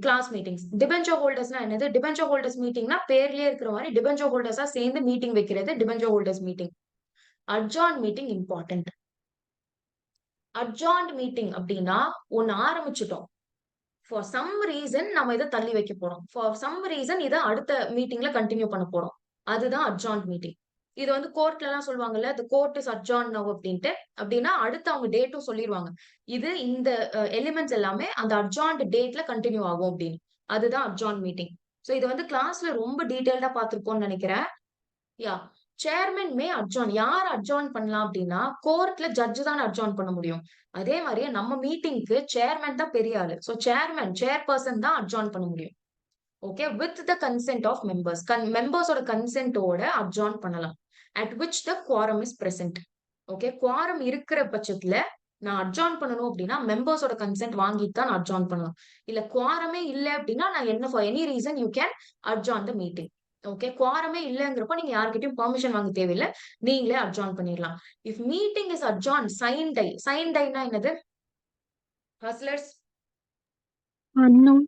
கிளாஸ் மீட்டிங்ஸ். டிபெஞ்சர் ஹோல்டர்ஸ்னா என்னது, டிபெஞ்சர் ஹோல்டர்ஸ் மீட்டிங்னா பேர்லயே இருக்கிற மாதிரி டிபெஞ்சர் ஹோல்டர்ஸா சேர்ந்து மீட்டிங் வைக்கிறது debenture holders meeting. Adjourn meeting important. Adjourn meeting அப்படின்னா ஒன்னு ஆரம்பிச்சுட்டோம், ஃபார் சம் ரீசன் நம்ம இதை தள்ளி வைக்க போறோம், ஃபார் சம் ரீசன் இதை அடுத்த மீட்டிங்ல கண்டினியூ பண்ண போறோம், அதுதான் அட்ஜார்ன் மீட்டிங். இது வந்து கோர்ட்ல எல்லாம் சொல்லுவாங்கல்ல, the court is adjourned now அப்படின்ட்டு. அப்படின்னா அடுத்து அவங்க டேட்டும் சொல்லிடுவாங்க, இது இந்த எலிமெண்ட்ஸ் எல்லாமே அந்த அட்ஜார்ன்ட் டேட்ல கண்டினியூ ஆகும் அப்படின்னு. அதுதான் அட்ஜார்ன் மீட்டிங். ஸோ இது வந்து கிளாஸ்ல ரொம்ப டீடைல்டா பார்த்திருப்போம்னு நினைக்கிறேன். யா, சேர்மன் மே அட்ஜார்ன். யார் அட்ஜார்ன் பண்ணலாம் அப்படின்னா கோர்ட்ல ஜட்ஜ் தான் அட்ஜார்ன் பண்ண முடியும். அதே மாதிரியே நம்ம மீட்டிங்க்கு சேர்மன் தான் பெரிய ஆளு. ஸோ சேர்பர்சன் தான் அட்ஜார்ன் பண்ண முடியும். Okay, with the consent of members, மெம்பர்ஸோட கன்சென்ட்டோட அட்ஜார்ன் பண்ணலாம். at which the quorum is present. Okay, quorum இருக்கிற பட்சத்துல நான் அட்ஜார்ன் பண்ணணும் அப்படின்னா மெம்பர்ஸோட கன்சென்ட் வாங்கிட்டு தான் நான் அட்ஜார்ன் பண்ணணும். இல்ல குவாரமே இல்லை அப்படின்னா நான் என்ன for any reason you can adjourn the meeting. Okay, குவாரமே இல்லைங்கிறப்ப நீங்க யார்கிட்டயும் பெர்மிஷன் வாங்க தேவையில்லை, நீங்களே அட்ஜார்ன் பண்ணிடலாம். If meeting is adjourn sine die, sine டைனா என்னது ஹஸ்லர்ஸ்? unknown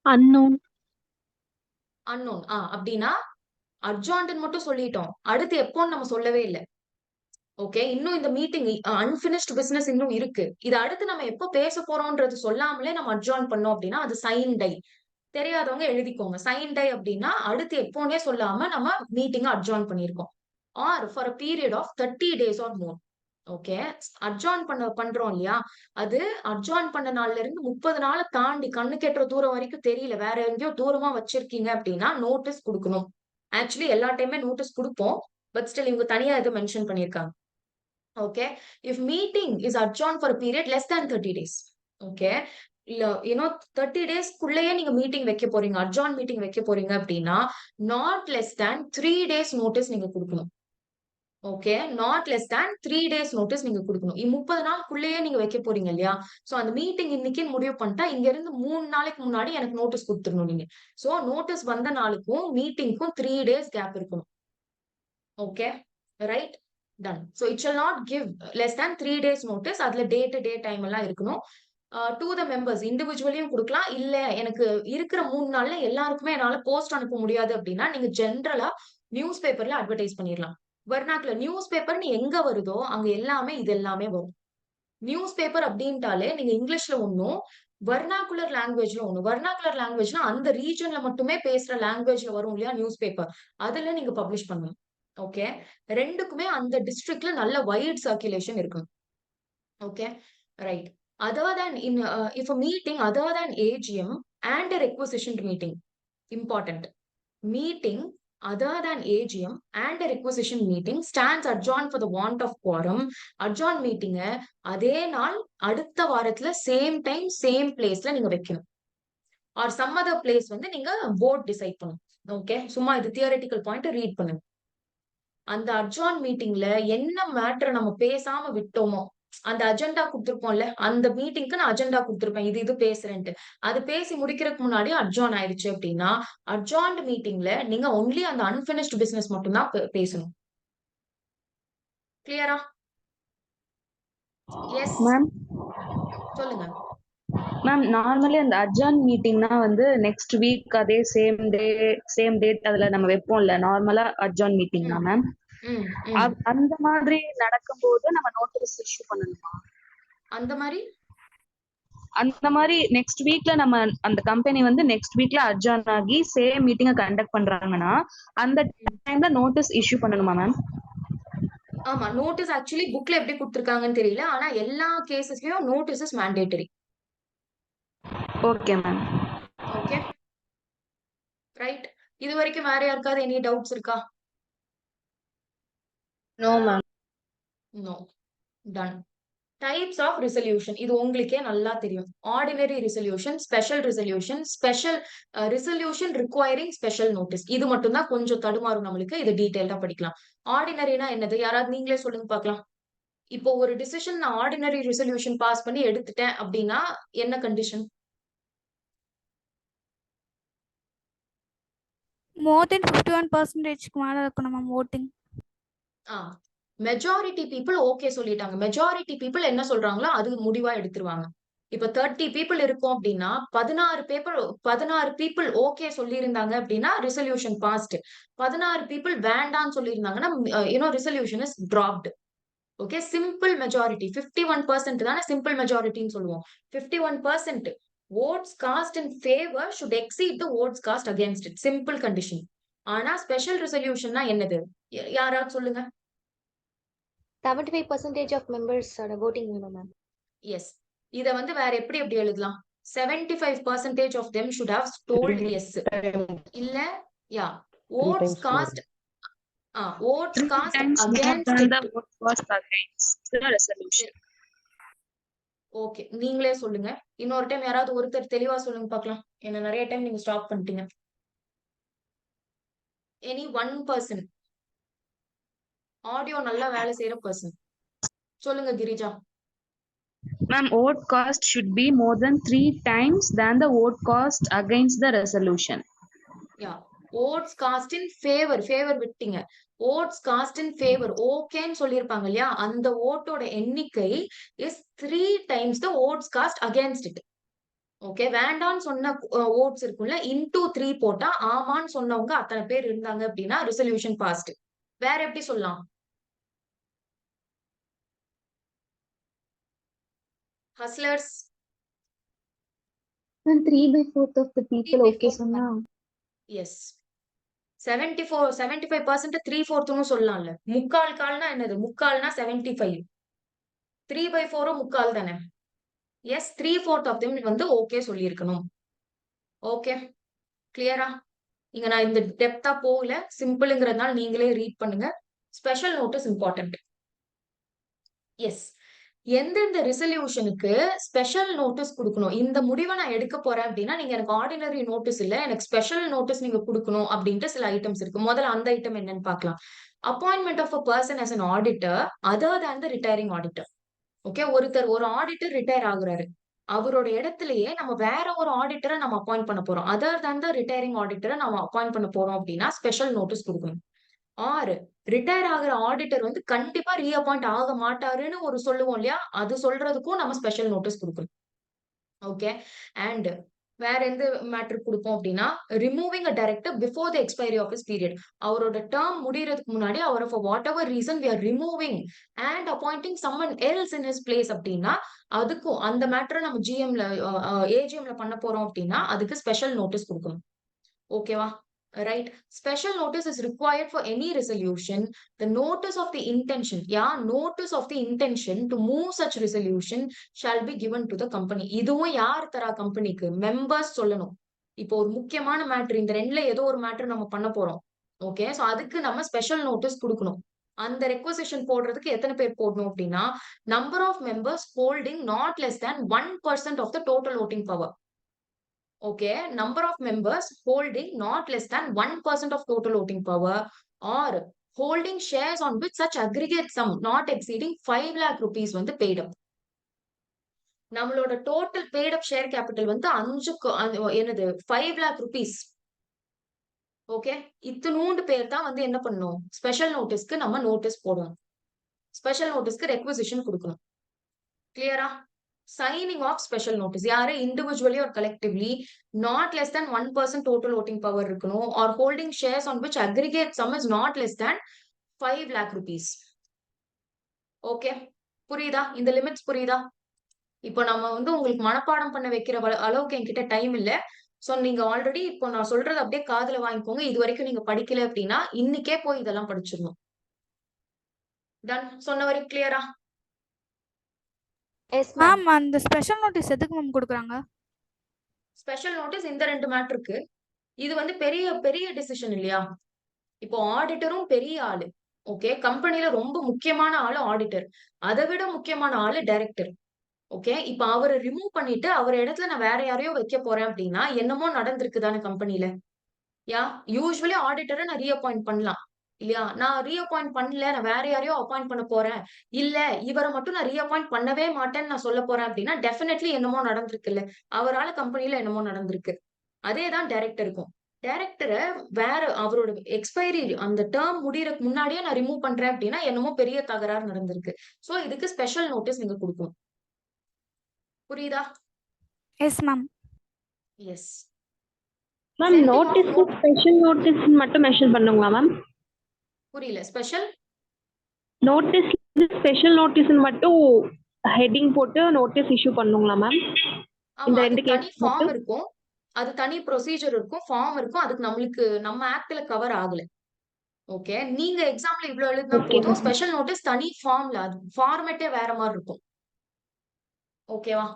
unknown unknown. அப்படின்னா அட்ஜார்ன்ட் மட்டும் சொல்லிட்டோம், அடுத்து எப்போன்னு நம்ம சொல்லவே இல்லை. ஓகே, இன்னும் இந்த மீட்டிங் அன்பினிஷ்ட் பிசினஸ் இன்னும் இருக்கு, இது அடுத்து நம்ம எப்போ பேச போறோம்ன்றது சொல்லாமலே நம்ம அட்ஜார்ன் பண்ணோம் அப்படின்னா அது சைன் டை. தெரியாதவங்க எழுதிக்கோங்க, சைன் டை அப்படின்னா அடுத்து எப்போனே சொல்லாம நம்ம மீட்டிங் அட்ஜார்ன் பண்ணிருக்கோம். Or for a period of 30 days or more. Okay, adjourn பண்றோம் இல்லையா, அது அட்ஜார்ன் பண்ண நாள்ல இருந்து 30 நாளை தாண்டி கண்ணு கெட்டுற தூரம் வரைக்கும் தெரியல, வேற எங்கேயோ தூரமா வச்சிருக்கீங்க அப்படின்னா நோட்டீஸ் கொடுக்கணும். ஆக்சுவலி எல்லா டைமே நோட்டீஸ் கொடுப்போம், பட் ஸ்டில் இவங்க தனியா இதை மென்ஷன் பண்ணிருக்காங்க. Okay, if meeting is adjourned for a period less than 30 days, okay, இல்ல 30 days குள்ளேயே நீங்க மீட்டிங் வைக்க போறீங்க, அட்ஜார்ன் மீட்டிங் வைக்க போறீங்க அப்படின்னா not less than 3 days notice நீங்க கொடுக்கணும். Okay, not less than 3 days notice நீங்க கொடுக்கணும். 30 நாளுக்குள்ளேயே நீங்க வைக்க போறீங்க இல்லையா? சோ அந்த மீட்டிங் இன்னைக்கு முடிவு பண்ணிட்டா இங்க இருந்து 3 நாளைக்கு முன்னாடி எனக்கு நோட்டீஸ் கொடுத்துடணும் நீங்க. சோ நோட்டீஸ் வந்த நாளுக்கும் மீட்டிங்க்கும் 3 days கேப் இருக்கணும். Okay, right, done. So it shall not give less than 3 days notice. அதுல டே டைம் எல்லாம் இருக்கணும். டு த மெம்பர்ஸ் இண்டிவிஜுவலியும் கொடுக்கலாம். இல்ல எனக்கு இருக்கிற 3 நாள்ல எல்லாருக்குமே என்னால போஸ்ட் அனுப்ப முடியாது அப்படின்னா நீங்க ஜென்ரலா நியூஸ் பேப்பர்ல அட்வர்டைஸ் பண்ணிடலாம். வர்ணாக்குலர் நியூஸ் பேப்பர்னு எங்க வருதோ அங்க எல்லாமே இது எல்லாமே வரும். நியூஸ் பேப்பர் அப்படின்ட்டாலே நீங்க இங்கிலீஷ்ல ஒண்ணும், வர்ணாக்குலர் லாங்குவேஜ்ல ஒண்ணு. வர்ணாக்குலர் லாங்குவேஜ்னா அந்த ரீஜன்ல மட்டுமே பேசுற லாங்குவேஜ்ல வரும் இல்லையா நியூஸ் பேப்பர், அதுல நீங்க பப்ளிஷ் பண்ணணும். ஓகே, ரெண்டுக்குமே அந்த டிஸ்ட்ரிக்ட்ல நல்ல வைட் சர்க்குலேஷன் இருக்கும். Okay, right. Other than if a meeting other than AGM and a requisition meeting, important. Meeting other than AGM and a requisition meeting stands adjourned for the want of quorum. Adjourn meeting அதே நாள் அடுத்த வாரத்துல same time same பிளேஸ்ல நீங்க வைக்கணும். R some other place வந்து நீங்க board decide பண்ணணும். ஓகே, சும்மா இது தியரட்டிக்கல் பாயிண்ட் ரீட் பண்ணுங்க. அந்த அட்ஜார்ன் மீட்டிங்ல என்ன மேட்டர் நம்ம பேசாம விட்டோமோ, அந்த அஜெண்டா கொடுத்திருப்போம்ல, அந்த மீட்டிங்க்கு நான் அஜெண்டா கொடுத்திருப்பேன், இது பேசுறேன்ட்டு. அது பேசி முடிக்கிறதுக்கு முன்னாடி அட்ஜார்ன் ஆயிடுச்சு அப்படின்னா அட்ஜார்ன்ட் மீட்டிங்ல நீங்க ஒன்லி அந்த அன்பினிஷ்ட் பிசினஸ் மட்டும் தான் பேசணும். கிளியரா? எஸ் மேம் சொல்லுங்க. மேம் நார்மலி அந்த அட்ஜார்ன் மீட்டிங்னா வந்து நெக்ஸ்ட் வீக் அதே சேம் டேட் அதுல நம்ம வைப்போம்ல நார்மலா அட்ஜார்ன் மீட்டிங்னா மேம், அந்த மாதிரி நடக்கும்போது நம்ம நோட்டீஸ் இஷ்யூ பண்ணணுமா? அந்த மாதிரி நெக்ஸ்ட் வீக்ல நம்ம அந்த கம்பெனி வந்து நெக்ஸ்ட் வீக்ல அட்ஜார்ன் ஆகி சேம் மீட்டிங்கை கண்டக்ட் பண்றாங்கன்னா அந்த டைம்ல நோட்டீஸ் இஷ்யூ பண்ணணுமா மேம்? ஆமா, நோட்டீஸ் ஆக்சுவலி புக்ல எப்படி கொடுத்திருக்காங்கன்னு தெரியல, ஆனா எல்லா கேசஸ்லயும் notice is mandatory. Okay ma'am. Okay, right. இது வரைக்கும் வேற யாருக்காவது எனி டவுட்ஸ் இருக்கா? No, ma'am. No, done. Types of resolution இது உங்களுக்கே நல்லா தெரியும். Ordinary resolution, special resolution, special resolution requiring special notice. இது மட்டும் தான் கொஞ்சம் தடுமாறும் நம்மளுக்கு. இது டீடைல்டா படிக்கலாம். ஆர்டினரினா என்னது, யாராவது நீங்களே சொல்லுங்க பார்க்கலாம். இப்போ ஒரு டிசிஷன் நான் ஆர்டினரி ரெசல்யூஷன் பாஸ் பண்ணி எடுத்துட்டேன் அப்படின்னா என்ன கண்டிஷன்? more than 51% மேல இருக்கணும் ma'am voting. Majority people okay சொல்லிட்டாங்க. மெஜாரிட்டி பீப்புள் என்ன சொல்றாங்களோ அது முடிவா எடுத்துருவாங்க. இப்ப 30 பீப்புள் இருக்கும் அப்படின்னா 16 பீப்புள் ஓகே சொல்லியிருந்தாங்க அப்படின்னா ரெசல்யூஷன் பாஸ்ட். 16 பீப்புள் வேண்டான்னு சொல்லியிருந்தாங்கன்னா resolution is dropped. Okay, simple majority 51% தானே சிம்பிள் மெஜாரிட்டின்னு சொல்லுவோம். 51% votes cast in favor should exceed the votes cast against it. Simple condition. ஆனா ஸ்பெஷல் ரெசல்யூஷன்னா என்னது, யாராவது சொல்லுங்க. 75% of members are voting, ma'am. Yes. இத வந்து வேற எப்படி எழுதலாம்? 75% of them should have told yes. இல்ல, yeah, votes cast against it. Okay, நீங்களே சொல்லுங்க. இன்னொரு டைம் யாராவது ஒருத்தர் தெளிவா சொல்லுங்க பார்க்கலாம். என்ன நிறைய டைம் நீங்க ஸ்டாப் பண்ணிட்டீங்க. எனி ஒன் பர்சன், ஆடியோ நல்லா வேலை செய்யற பர்சன் சொல்லுங்க. Girija. Ma'am, vote cost should be more than 3 times than the vote cost against the resolution. Yeah, votes cast in favor விட்டீங்க. votes cast in favor ஓகேன்னு சொல்லியிருப்பாங்க இல்லையா, அந்த ஓட்டோட எண்ணிக்கை is 3 times the votes cast against it. Okay, வேண்டான்னு சொன்ன oats இருக்கும்ல, into 3 போட்டா ஆமான்னு சொன்னவங்க அத்தனை பேர் இருந்தாங்க அப்படின்னா ரெசல்யூஷன் பாஸ்ட். வேற எப்படி சொல்லலாம்? Hustlers. 3/4 of the people okay சொன்னா. Yes. 75% 3/4 சொல்லலாம்ல. முக்கால் கால்னா என்னது, முக்கால்னா 75. 3/4 முக்கால் தானே. எஸ், 3/4 of them வந்து ஓகே சொல்லியிருக்கணும். ஓகே, கிளியரா? இங்க நான் இந்த டெப்தா போகல, சிம்பிள்ங்கிறதுனால நீங்களே ரீட் பண்ணுங்க. Special notice important. எஸ். எந்தெந்த ரிசல்யூஷனுக்கு ஸ்பெஷல் நோட்டீஸ் குடுக்கணும். இந்த முடிவ நான் எடுக்க போறேன் அப்டின்னா, நீங்க எனக்கு ஆர்டினரி நோட்டீஸ் இல்ல. எனக்கு ஸ்பெஷல் நோட்டீஸ் நீங்க குடுக்கணும் அப்டின்ட்டு சில ஐட்டம்ஸ் இருக்கு. முதல்ல அந்த ஐட்டம் என்னன்னு பார்க்கலாம். Appointment of a person as an auditor other than the retiring auditor. Okay. ஒரு ஆடிட்டர் ரிட்டயர் ஆகுறாரு. அவரோட இடத்திலேயே நம்ம வேற ஒரு ஆடிட்டர நம்ம அப்பாயிண்ட் பண்ண போறோம். அதர் தேன் த ரிடையரிங் ஆடிட்டர நம்ம அப்பாயிண்ட் பண்ண போறோம் அப்டின்னா, ஸ்பெஷல் நோட்டீஸ் குடுக்கணும். ஆர் ரிட்டயர் ஆகுற ஆடிட்டர் வந்து கண்டிப்பா ரீஅப்பாயிண்ட் ஆக மாட்டாருன்னு ஒரு சொல்லுவோம் இல்லையா? அது சொல்றதுக்கும் நம்ம ஸ்பெஷல் நோட்டீஸ் குடுக்கணும். ஓகே. அண்ட் வேற எந்த மேட்டர் குடுப்போம் அப்டின்னா, removing a director before the expiry of his period. அவரோட டெர்ம் முடியறதுக்கு முன்னாடி அவர for whatever reason we are removing and appointing someone else in his place அப்டின்னா, அதுக்கும் அந்த மேட்டர நம்ம ஜிஎம்ல ஏஜிஎம்ல பண்ண போறோம் அப்டின்னா, அதுக்கு ஸ்பெஷல் நோட்டீஸ் குடுக்கணும். ஓகேவா? Right. Special notice is required for any resolution. The notice of the intention, notice of the intention to move such resolution shall be given to the company. இதுவும் யார் தரா கம்பெனிக்கு? மெம்பர்ஸ் சொல்லணும். இப்போ ஒரு முக்கியமான மேட்டர் இந்த ரெண்டுல ஏதோ ஒரு மேட்டர் நம்ம பண்ண போறோம். ஓகே. சோ அதுக்கு நம்ம ஸ்பெஷல் நோட்டீஸ் குடுக்கணும். அந்த ரெக்வசிஷன் போடுறதுக்கு எத்தனை பேர் போடணும் அப்படின்னா, number of members holding not less than 1% of the total voting power. Okay, number of members holding not less than 1% of total voting power or holding shares on which such aggregate sum not exceeding 5 lakh rupees வந்து paid up. நம்மளோட total paid up share capital வந்து 5 lakh rupees. Okay. இத்தனூண்டு பேர் தான் வந்து என்ன பண்ணணும்? Special நோட்டீஸ்க்கு நம்ம notice போடணும். ஸ்பெஷல் நோட்டீஸ்க்கு ரெக்வசிஷன் கொடுக்கணும். கிளியரா? Signing off special notice. யாரு individually or collectively not less than 1% total voting power இருக்கணும் or holding shares on which aggregate sum is not less than 5 lakh rupees. Okay. புரியுதா? இந்த limits புரியுதா? இப்போ நம்ம வந்து உங்களுக்கு மனப்பாடம் பண்ண வைக்கிற அளவுக்கு என்கிட்ட டைம் இல்ல. சோ நீங்க ஆல்ரெடி இப்போ நான் சொல்றது அப்படியே காதுல வாங்கிக்கோங்க. இது வரைக்கும் நீங்க படிக்கல அப்படின்னா இன்னைக்கே போய் இதெல்லாம் படிச்சிடணும். டன். சொன்ன வரைக்கும் கிளியரா? Yes ma'am. மேம் அந்த ஸ்பெஷல் நோட்டீஸ் எதுக்கு மேம் கொடுக்குறாங்க? ஸ்பெஷல் நோட்டீஸ் இந்த 2 மேட்டருக்கு. இது வந்து பெரிய பெரிய டிசிஷன் இல்லையா? இப்போ ஆடிட்டரும் பெரிய ஆளு. ஓகே. கம்பெனில ரொம்ப முக்கியமான ஆளு ஆடிட்டர். அதை விட முக்கியமான ஆளு டைரக்டர். ஓகே. இப்ப அவரை ரிமூவ் பண்ணிட்டு அவர் இடத்துல நான் வேற யாரையோ வைக்க போறேன் அப்படின்னா என்னமோ நடந்திருக்கு தானே கம்பெனில. யூசுவலி ஆடிட்டரை நான் ரீஅப்பாயிண்ட் பண்ணலாம் இல்லையா? நான் ரீஅப்பாயிண்ட் பண்ணல, நான் வேற யாரையோ அப்பாயிண்ட் பண்ண போறேன். இல்ல இவரை மட்டும் நான் ரீஅப்பாயிண்ட் பண்ணவே மாட்டேன்னு நான் சொல்ல போறேன் அப்படின்னா டெஃபினெட்லி என்னமோ நடந்திருக்கு இல்ல. அவரால கம்பெனில என்னமோ நடந்திருக்கு. அதேதான் டைரக்டருக்கும். டைரக்டரை வேற அவரோட எக்ஸ்பைரி அந்த டேர்ம் முடியறதுக்கு முன்னாடியே நான் ரிமூவ் பண்றேன் அப்படின்னா என்னமோ பெரிய தகராறு நடந்திருக்கு. சோ இதுக்கு ஸ்பெஷல் நோட்டீஸ் நீங்க கொடுக்கணும். புரியுதா? Yes ma'am. Yes. Ma'am notice special notice மட்டும் மென்ஷன் பண்ணுங்களா மேம்? புரியல. ஸ்பெஷல் நோட்டீஸ் ஸ்பெஷல் நோட்டீஸ் மட்டும் ஹெட்டிங் போட்டு நோட்டீஸ் இஷ்யூ பண்ணுங்களா மேம்? இந்த ஆமா, அது ரெண்டு தனி கேஸ் ஃபார்ம் மட்டும். இருக்கும். அது தனி ப்ரொசீஜர் இருக்கும், ஃபார்ம் இருக்கும். அதுக்கு நம்மளுக்கு நம்ம ஆக்ட்ல கவர் ஆகல. ஓகே. நீங்க எக்ஸாம்ல இவ்ளோ எழுதினா ஓகே போதும். மேம். ஸ்பெஷல் நோட்டீஸ் தனி ஃபார்ம்ல அது ஃபார்மேட்டே வேற மாதிரி இருக்கும். ஓகேவா?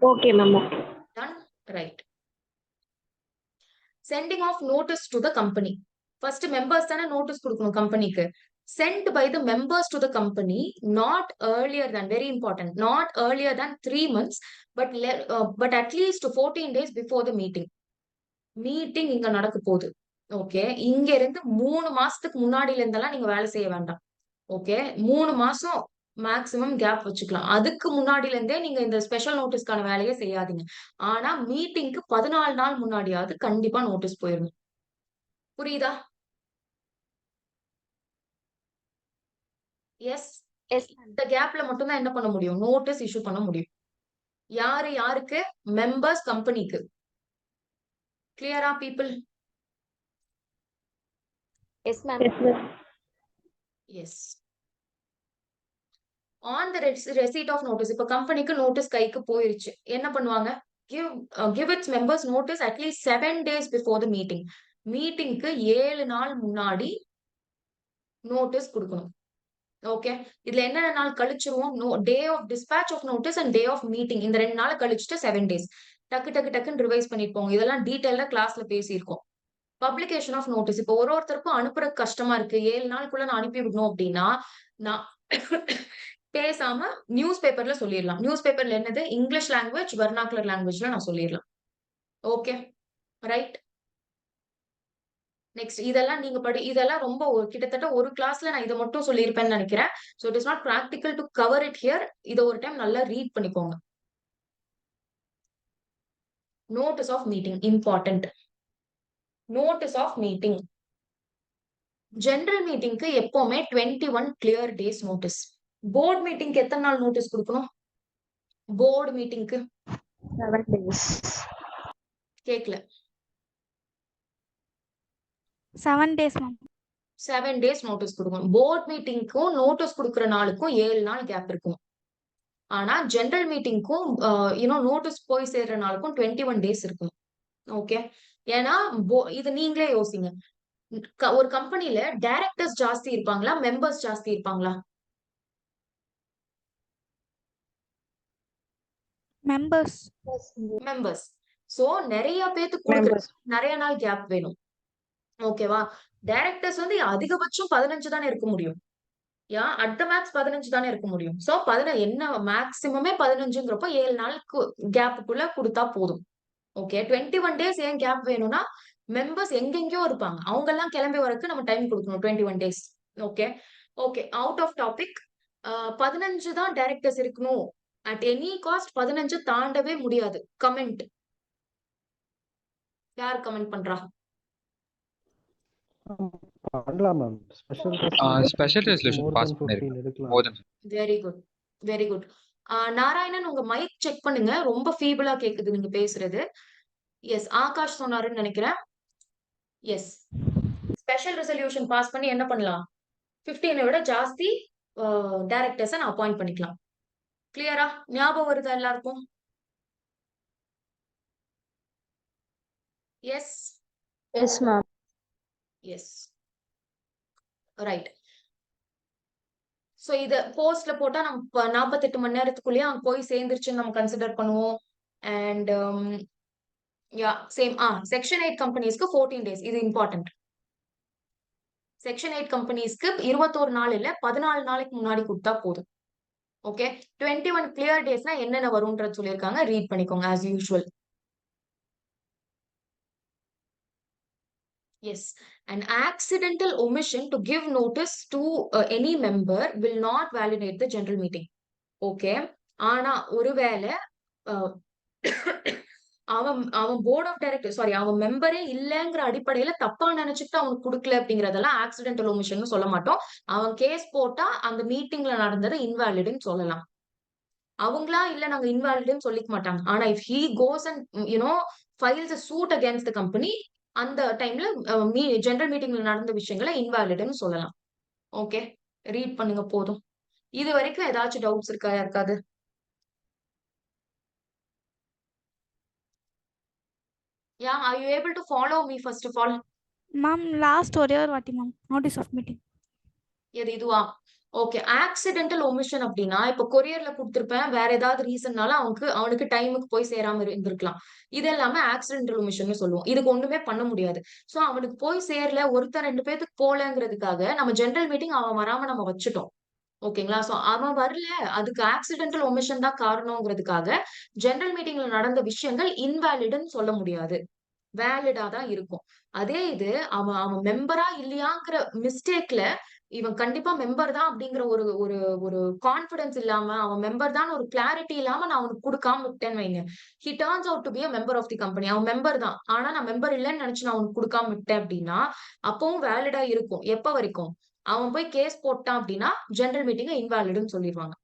Okay ma'am. Okay. Done. Right. Sending of notice to the company. First members தானே நோட்டீஸ் கொடுக்கணும் கம்பெனிக்கு. Sent by the members to the company not earlier than, very important, not earlier than 3 months but at least 14 days before the meeting. Meeting இங்க நடக்க போகுது. Okay. இங்க இருந்து 3 மாசத்துக்கு முன்னாடில இருந்தெல்லாம் நீங்க வேலை செய்ய வேண்டாம். ஓகே. 3 மாசம் மேக்ஸிமம் கேப் வச்சுக்கலாம். அதுக்கு முன்னாடில இருந்தே நீங்க இந்த ஸ்பெஷல் நோட்டீஸ்க்கான வேலையை செய்யாதீங்க. ஆனா மீட்டிங்க்கு 14 நாள் முன்னாடியாவது கண்டிப்பா நோட்டீஸ் போயிடணும். புரியுதா? எஸ். Yes ma'am. இந்த கேப்ல மட்டும் தான் என்ன பண்ண முடியும்? நோட்டீஸ் இஷ்யூ பண்ண முடியும். யாருக்கு? மெம்பர்ஸ் கம்பெனிக்கு. கிளியரா people? Yes ma'am. Yes ma'am. Yes. On the receipt of notice. இப்ப கம்பெனிக்கு நோட்டீஸ் கைக்கு போயிருச்சு. என்ன பண்ணுவாங்க? give its members notice at least 7 days before the meeting. மீட்டிங்க்கு 7 நாள் முன்னாடி நோட்டீஸ் கொடுக்கணும். ஓகே. இதுல என்னென்ன நாள் கழிச்சிருவோம்? Day of dispatch of notice and day of meeting. இந்த 2 நாள் கழிச்சுட்டு 7 days. டக்கு டக்கு டக்குன்னு ரிவைஸ் பண்ணிட்டு போங்க. இதெல்லாம் டீடைலா கிளாஸ்ல பேசியிருக்கோம். Publication of notice. இப்போ ஒருத்தருக்கும் அனுப்புற கஷ்டமா இருக்கு, 7 நாளுக்குள்ள நான் அனுப்பி விடணும் அப்படின்னா நான் பேசாம நியூஸ் பேப்பர்ல சொல்லிடலாம். நியூஸ் பேப்பர்ல என்னது, இங்கிலீஷ் லாங்குவேஜ், வெர்னாகுலர் லாங்குவேஜ்ல நான் சொல்லிடலாம். Okay, right. நெக்ஸ்ட் இதெல்லாம் நீங்க இதெல்லாம் ரொம்ப கிட்டத்தட்ட ஒரு கிளாஸ்ல நான் இதை மட்டும் சொல்லியிருப்பேன்னு நினைக்கிறேன். So it is not practical to cover it here. இதை ஒரு டைம் நல்லா ரீட் பண்ணிக்கோங்க. Notice of meeting important. Notice of meeting general மீட்டிங்க்கு எப்பவுமே 21 கிளியர் டேஸ் நோட்டீஸ். போர்டு மீட்டிங்க்கு எத்தனை நாள் நோட்டீஸ் கொடுக்கணும்? போர்டு மீட்டிங்க்கு 7 days. கேக்கல. 7 days மேம். 7 days நோட்டீஸ் கொடுக்கணும். போர்ட் மீட்டிங்க்கும் நோட்டீஸ் கொடுக்குற நாளுக்கும் 7 நாள் கேப் இருக்கும். ஆனா ஜெனரல் மீட்டிங்க்கும் நோட்டீஸ் போய் சேர்ற நாளுக்கும் 21 days இருக்கும். ஓகே, ஏன்னா இது நீங்களே யோசிங்க. ஒரு கம்பெனில டைரக்டர்ஸ் ஜாஸ்தி இருப்பாங்களா, மெம்பர்ஸ் ஜாஸ்தி இருப்பாங்களா? மெம்பர்ஸ். மெம்பர்ஸ். சோ நிறைய பேத்துக்கு கொடுக்கறது நிறைய நாள் கேப் வேணும். ஓகேவா? டைரக்டர்ஸ் வந்து அதிகபட்சம் 15 தானே இருக்க முடியும். அட் த மேக்ஸ் 15 தானே இருக்க முடியும். சோ என்ன மேக்சிமமே 15ங்கிறப்போ 7 நாளுக்கு கேப்புக்குள்ள கொடுத்தா போதும். ஓகே, 21 days ஏன் கேப் வேணும்னா மெம்பர்ஸ் எங்கெங்கயோ இருப்பாங்க, அவங்க எல்லாம் கிளம்பி வரக்கு நம்ம டைம் கொடுக்கணும். 21 days. Okay okay, out of topic. 15 தான் டைரக்டர்ஸ் இருக்கணும் அட் எனி காஸ்ட். 15 தாண்டவே முடியாது. கமெண்ட். யார் கமெண்ட் பண்றா? பண்ணலாம் மேம். ஸ்பெஷல் ரெசல்யூஷன் பாஸ் பண்ணிருக்கேன். Very good, very good. Narayanan, உங்க மைக் செக் பண்ணுங்க, ரொம்ப ஃபீபிளா கேக்குது நீங்க பேசுறது. எஸ், ஆகாஷ் சொன்னாருன்னு நினைக்கிறேன். எஸ், ஸ்பெஷல் ரெசல்யூஷன் பாஸ் பண்ணி என்ன பண்ணலாம்? 15 விட ஜாஸ்தி டைரக்டர்ஸை நான் அப்பாயிண்ட் பண்ணிக்கலாம். கிளியரா? ஞாபகம் வருதா எல்லாருக்கும்? Yes Yes, ma'am. Yes, right. So இத போஸ்ட்ல போட்டா நம்ம 48 மணி நேரத்துக்குள்ளேயே அங்க போய் சேர்ந்துருச்சுன்னு நம்ம கன்சிடர் பண்ணுவோம். And same section 8 கம்பெனிஸ்க்கு 14 days. இது இம்பார்ட்டன்ட். செக்ஷன் 8 கம்பெனிஸ்க்கு 21 நாள் இல்ல, 14 நாளைக்கு முன்னாடி கொடுத்தா போதும். ஓகே, 21 கிளியர் டேஸ்னா என்னென்ன வரும்ன்றது சொல்லியிருக்காங்க, ரீட் பண்ணிக்கோங்க as usual. Yes, an accidental omission to give notice to any member will not validate the general meeting. Okay, ஆனா ஒருவேளை அவன் போர்ட் ஆஃப் டைரக்டர் அவன் மெம்பரே இல்லங்கிற அடிப்படையில தப்பா நினைச்சுட்டு அவனுக்கு கொடுக்கல அப்படிங்கறதெல்லாம் ஆக்சிடென்டல் ஒமிஷன் சொல்ல மாட்டோம். அவன் கேஸ் போட்டா அந்த மீட்டிங்ல நடந்தது இன்வாலிட்னு சொல்லலாம். அவங்களா இல்ல நாங்க இன்வாலிட்னு சொல்லிக்க மாட்டாங்க. ஆனா if he goes and files a suit against the company, அந்த டைம்ல ஜெனரல் மீட்டிங்ல நடந்த விஷயங்களை இன்வாலிட்னு சொல்லலாம். ஓகே, ரீட் பண்ணுங்க போதும். இது வரைக்கும் ஏதாச்சும் டவுட்ஸ் இருக்கா யாருக்காவது? Are you able to follow me first of all? Ma'am last ஒரே ஒரு வாட்டி மேம். Notice of meeting. இதுவா? ஓகே, ஆக்சிடென்டல் ஒமிஷன் அப்படின்னா இப்ப கொரியர்ல கொடுத்திருப்பேன், வேற ஏதாவது ரீசன்னால அவனுக்கு டைமுக்கு போய் சேராம இருந்திருக்கலாம். இது எல்லாமே ஆக்சிடென்டல் ஒமிஷன் சொல்லுவோம். இதுக்கு ஒண்ணுமே பண்ண முடியாது. சோ அவனுக்கு போய் சேரல, ஒருத்தர் 2 பேத்துக்கு போலங்கிறதுக்காக நம்ம ஜெனரல் மீட்டிங் அவன் வராம நம்ம வச்சுட்டோம். ஓகேங்களா? சோ அவன் வரல, அதுக்கு ஆக்சிடென்டல் ஒமிஷன் தான் காரணங்கிறதுக்காக ஜெனரல் மீட்டிங்ல நடந்த விஷயங்கள் இன்வாலிட்னு சொல்ல முடியாது. வேலிடா தான் இருக்கும். அதே இது அவன் மெம்பரா இல்லையாங்கிற மிஸ்டேக்ல இவன் கண்டிப்பா மெம்பர் தான் அப்படிங்கிற ஒரு ஒரு ஒரு கான்பிடன்ஸ் இல்லாம, அவன் மெம்பர் தான் ஒரு கிளாரிட்டி இல்லாம நான் அவனுக்கு கொடுக்காம விட்டேன்னு வைங்க. He turns out to be a member of the company. அவன் மெம்பர் தான், ஆனா நான் மெம்பர் இல்லைன்னு நினைச்சு நான் அவனுக்கு கொடுக்காம விட்டேன் அப்படின்னா அப்பவும் வேலிடா இருக்கும். எப்ப வரைக்கும்? அவன் போய் கேஸ் போட்டான் அப்படின்னா ஜெனரல் மீட்டிங்க இன்வாலிட்னு சொல்லிடுவாங்க.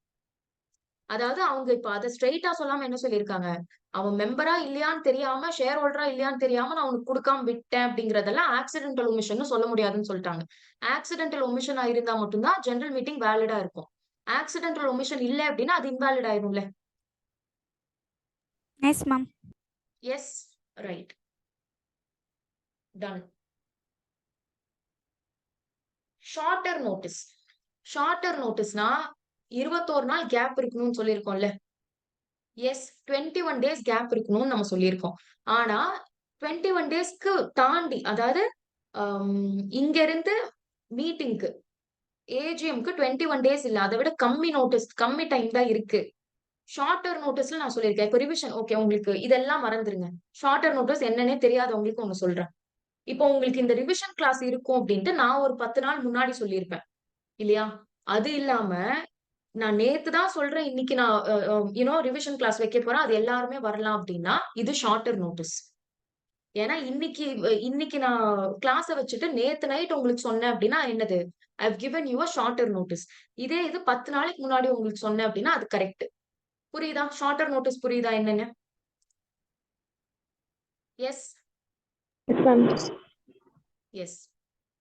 அதாவது அவங்க இப்ப அதை ஸ்ட்ரெயிட்டா சொல்லாம என்ன சொல்லியிருக்காங்க, அவன் மெம்பரா இல்லையான்னு தெரியாம, ஷேர் ஹோல்டரா இல்லையான்னு தெரியாம நான் அவனுக்கு கொடுக்காம விட்டேன் அப்படிங்கறதெல்லாம் ஆக்சிடென்டல் ஒமிஷன் சொல்ல முடியாதுன்னு சொல்லிட்டாங்க. ஆக்சிடென்டல் ஒமிஷனா இருந்தா மட்டும்தான் ஜெனரல் மீட்டிங் வேலிடா இருக்கும். ஆக்சிடென்டல் ஒமிஷன் இல்ல அப்படின்னா அது இன்வாலிட் ஆயிரும்ல. Yes ma'am. Yes, right, done. Shorter notice. Shorter நோட்டீஸ்னா 21 நாள் கேப் இருக்கணும்னு சொல்லியிருக்கோம்ல. எஸ், 21 days கேப் இருக்கணும்னு நம்ம சொல்லியிருக்கோம். ஆனா 21 டேஸ்க்கு தாண்டி, அதாவது இங்க இருந்து மீட்டிங்க்கு ஏஜிஎம்க்கு 21 டேஸ் இல்ல, அதை விட கம்மி நோட்டீஸ், கம்மி டைம் தான் இருக்கு. ஷார்ட்டர் நோட்டீஸ்ல நான் சொல்லியிருக்கேன். இப்போ ரிவிஷன் ஓகே, உங்களுக்கு இதெல்லாம் மறந்துருங்க. ஷார்ட்டர் நோட்டீஸ் என்னன்னே தெரியாதவங்களுக்கு ஒண்ணு சொல்றேன். இப்போ உங்களுக்கு இந்த ரிவிஷன் கிளாஸ் இருக்கும் அப்படின்ட்டு நான் ஒரு 10 நாள் முன்னாடி சொல்லியிருப்பேன் இல்லையா? அது இல்லாம நான் நேத்து தான் சொல்றேன், இன்னைக்கு நான் ரிவிஷன் கிளாஸ் வைக்க போறேன், அது எல்லாருமே வரலாம் அப்படின்னா இது ஷார்ட்டர் நோட்டீஸ். ஏன்னா இன்னைக்கு நான் கிளாஸ வச்சுட்டு நேத்து நைட் உங்களுக்கு சொன்னேன் அப்படின்னா என்னது, I've given you a shorter notice. இதே இது 10 நாளைக்கு முன்னாடி உங்களுக்கு சொன்னேன் அப்படின்னா அது கரெக்ட். புரியுதா? ஷார்ட்டர் நோட்டீஸ் புரியுதா என்னன்னு? S yes ma'am. எஸ்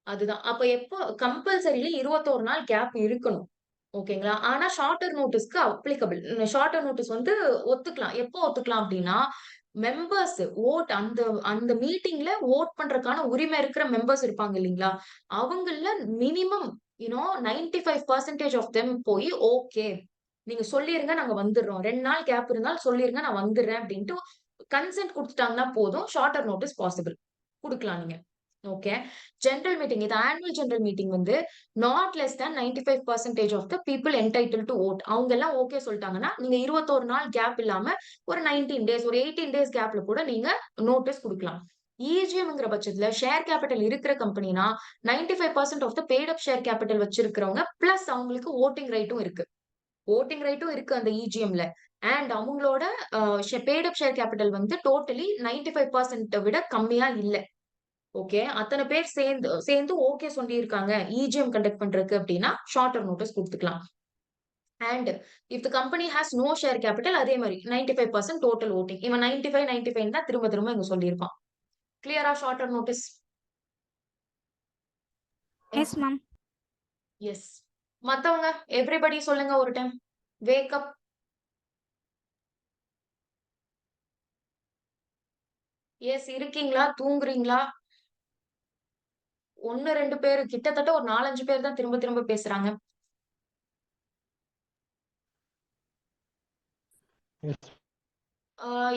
அதுதான். அப்ப எப்போ கம்பல்சரிலி 21 நாள் கேப் இருக்கணும். ஓகேங்களா? ஆனா ஷார்ட்டர் நோட்டீஸ்க்கு அப்ளிகபிள். ஷார்ட்டர் நோட்டீஸ் வந்து ஒத்துக்கலாம். எப்போ ஒத்துக்கலாம் அப்படின்னா, மெம்பர்ஸ் அந்த அந்த மீட்டிங்ல வோட் பண்றதுக்கான உரிமை இருக்கிற மெம்பர்ஸ் இருப்பாங்க இல்லீங்களா? அவங்கள்ல மினிமம் 95% ஆஃப் தெம் போய் ஓகே, நீங்க சொல்லிருங்க நாங்க வந்துடுறோம். 2 நாள் கேப் இருந்தாலும் சொல்லிருங்க நான் வந்துடுறேன் அப்படின்ட்டு கன்சென்ட் குடுத்துட்டாங்கன்னா போதும், ஷார்ட்டர் நோட்டீஸ் பாசிபிள். குடுக்கலாம் நீங்க. ஓகே. ஜெனரல் மீட்டிங், இது ஆனுவல் ஜெனரல் மீட்டிங் வந்து not less than 95% of the people entitled to vote. அவங்க எல்லாம் ஓகே சொல்லிட்டாங்கன்னா நீங்க 21 நாள் கேப் இல்லாம ஒரு 19 டேஸ், ஒரு 18 டேஸ் கேப்ல கூட நீங்க நோட்டீஸ் குடுக்கலாம். இஜிஎம்ங்கிற பட்சத்துல ஷேர் கேபிட்டல் இருக்கிற கம்பெனினா 95% of the paid up share capital வச்சிருக்கிறவங்க பிளஸ் அவங்களுக்கு ஓட்டிங் ரைட்டும் இருக்கு. ஓட்டிங் ரைட்டும் இருக்கு அந்த இஜிஎம்ல. அண்ட் அவங்களோட பெய்ட் அப் ஷேர் கேபிட்டல் வந்து டோட்டலி 95% விட கம்மியா இல்ல. ஓகே, அத்தனை பேர் சேர்ந்து ஓகே சொல்லியிருக்காங்க இஜிஎம் கண்டக்ட் பண்றதுக்கு அப்படின்னா ஷார்ட்டர் நோட்டீஸ் கொடுத்துக்கலாம். And if the company has no share capital, அதே மாதிரி 95% டோட்டல் ஓட்டிங், இவன் 95 தான் திரும்ப திரும்ப இங்க சொல்லியிருப்பான். கிளியரா shorter notice? Yes ma'am. Yes. மத்தவங்க எவ்ரிபடி சொல்லுங்க ஒரு டைம். Wake up. எஸ் இருக்கீங்களா? தூங்குறீங்களா? 1-2 பேரு, கிட்டத்தட்ட ஒரு 4-5 பேர் தான் திரும்ப திரும்ப பேசுறாங்க.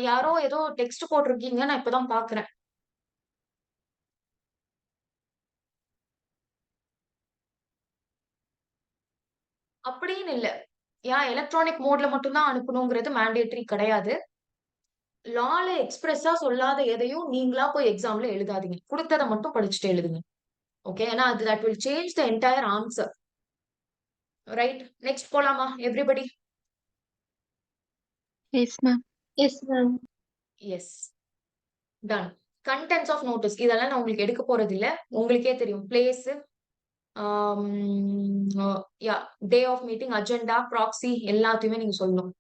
யாரோ ஏதோ டெக்ஸ்ட் போட்டிருக்கீங்க, நான் இப்பதான் பாக்குறேன். அப்படின்னு இல்ல. எலக்ட்ரானிக் மோட்ல மட்டும் தான் அனுப்பணுங்கிறது மேண்டேட்டரி கிடையாது. லால எக்ஸ்பிரஸா சொல்லாத எதையும் நீங்களா போய் எக்ஸாம்ல எழுதாதீங்க. கொடுத்ததை மட்டும் படிச்சுட்டு எழுதுங்க. ஓகே, ஏன்னா அது that will change the entire answer. Right, next போலாமா everybody? Yes, ma'am. Yes, ma'am. Yes, done. Contents of notice இதெல்லாம் நான் உங்களுக்கு எடுக்க போறது இல்ல. உங்களுக்கே தெரியும். Place, day of meeting, agenda, proxy எல்லாத்தையுமே நீங்க சொல்லணும்.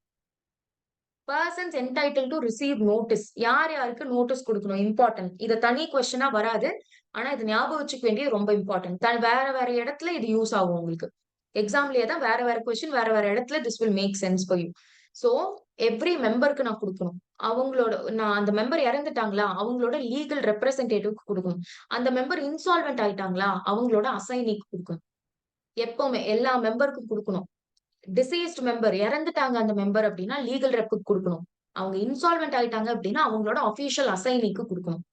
Persons entitled to receive notice, யார் யாருக்கு நோட்டீஸ் கொடுக்கணும் இம்பார்ட்டன்ட். இது தனி கொஸ்டினா வராது, ஆனா இது ஞாபகம் வச்சுக்க வேண்டியது ரொம்ப இம்பார்ட்டன்ட். வேற வேற இடத்துல இது யூஸ் ஆகும் உங்களுக்கு. எக்ஸாம்லயே தான் வேற வேற கொஸ்டின் வேற வேற இடத்துல this will make sense for you. So every மெம்பருக்கு நான் கொடுக்கணும். நான் அந்த மெம்பர் இறந்துட்டாங்களா அவங்களோட லீகல் ரெப்ரசன்டேட்டிவ்க்கு கொடுக்கணும். அந்த மெம்பர் இன்சால்வெண்ட் ஆயிட்டாங்களா அவங்களோட அசைனிக்கு கொடுக்கணும். எப்பவுமே எல்லா மெம்பருக்கும் கொடுக்கணும். டிசீஸ்ட் மெம்பர் இறந்துட்டாங்க அந்த மெம்பர் அப்படின்னா லீகல் ரெப்புக்கு கொடுக்கணும். அவங்க இன்சால்வெண்ட் ஆயிட்டாங்க அப்படின்னா அவங்களோட அபிஷியல் அசைனிக்கு கொடுக்கணும்.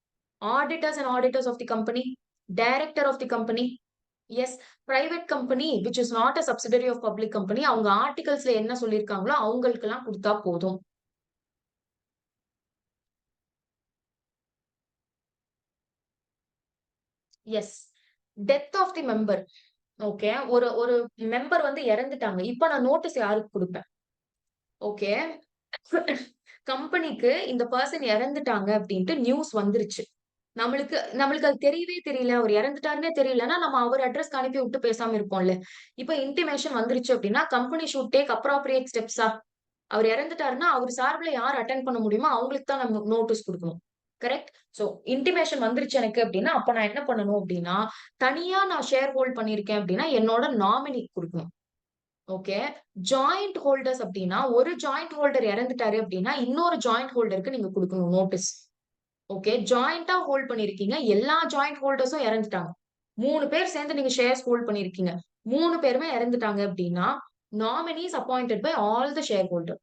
Auditors and auditors of the company, director of the company. Yes, private company which is not a subsidiary of public company, அவங்க ஆர்டிகல்ஸ்ல என்ன சொல்லியிருக்காங்களோ அவங்களுக்கு எல்லாம் கொடுத்தா போதும். Yes, death of the member. Okay, ஒரு மெம்பர் வந்து இறந்துட்டாங்க, இப்ப நான் நோட்டீஸ் யாருக்கு கொடுப்பேன்? ஓகே, கம்பெனிக்கு இந்த பர்சன் இறந்துட்டாங்க அப்படின்ட்டு நியூஸ் வந்துருச்சு. நம்மளுக்கு அது தெரியவே தெரியல, அவர் இறந்துட்டாருன்னே தெரியலன்னா நம்ம அவர் அட்ரஸ்க்கு அனுப்பி விட்டு பேசாம இருப்போம்ல. இப்ப இன்டிமேஷன் வந்துருச்சு அப்படின்னா கம்பெனி ஷுட் டேக் அப்ராப்ரியேட் ஸ்டெப்ஸா. அவர் இறந்துட்டாருன்னா அவர் சார்பில் யார் அட்டென்ட் பண்ண முடியுமோ அவங்களுக்கு தான் நம்ம நோட்டீஸ் கொடுக்கணும். கரெக்ட். சோ இன்டிமேஷன் வந்துருச்சு எனக்கு அப்படின்னா அப்ப நான் என்ன பண்ணணும் அப்படின்னா, தனியா நான் ஷேர் ஹோல்ட் பண்ணிருக்கேன் அப்படின்னா என்னோட நாமினி கொடுக்கணும். ஓகே, ஜாயிண்ட் ஹோல்டர்ஸ் அப்படின்னா ஒரு ஜாயிண்ட் ஹோல்டர் இறந்துட்டாரு அப்படின்னா இன்னொரு ஜாயிண்ட் ஹோல்டருக்கு நீங்க கொடுக்கணும் நோட்டீஸ். ஓகே, ஜாயிண்டா ஹோல்ட் பண்ணிருக்கீங்க, எல்லா ஜாயிண்ட் ஹோல்டர்ஸும் இறந்துட்டாங்க, 3 பேர் சேர்ந்து நீங்க ஷேர்ஸ் ஹோல்ட் பண்ணிருக்கீங்க, 3 பேருமே இறந்துட்டாங்க அப்படின்னா nominees appointed by all the shareholder.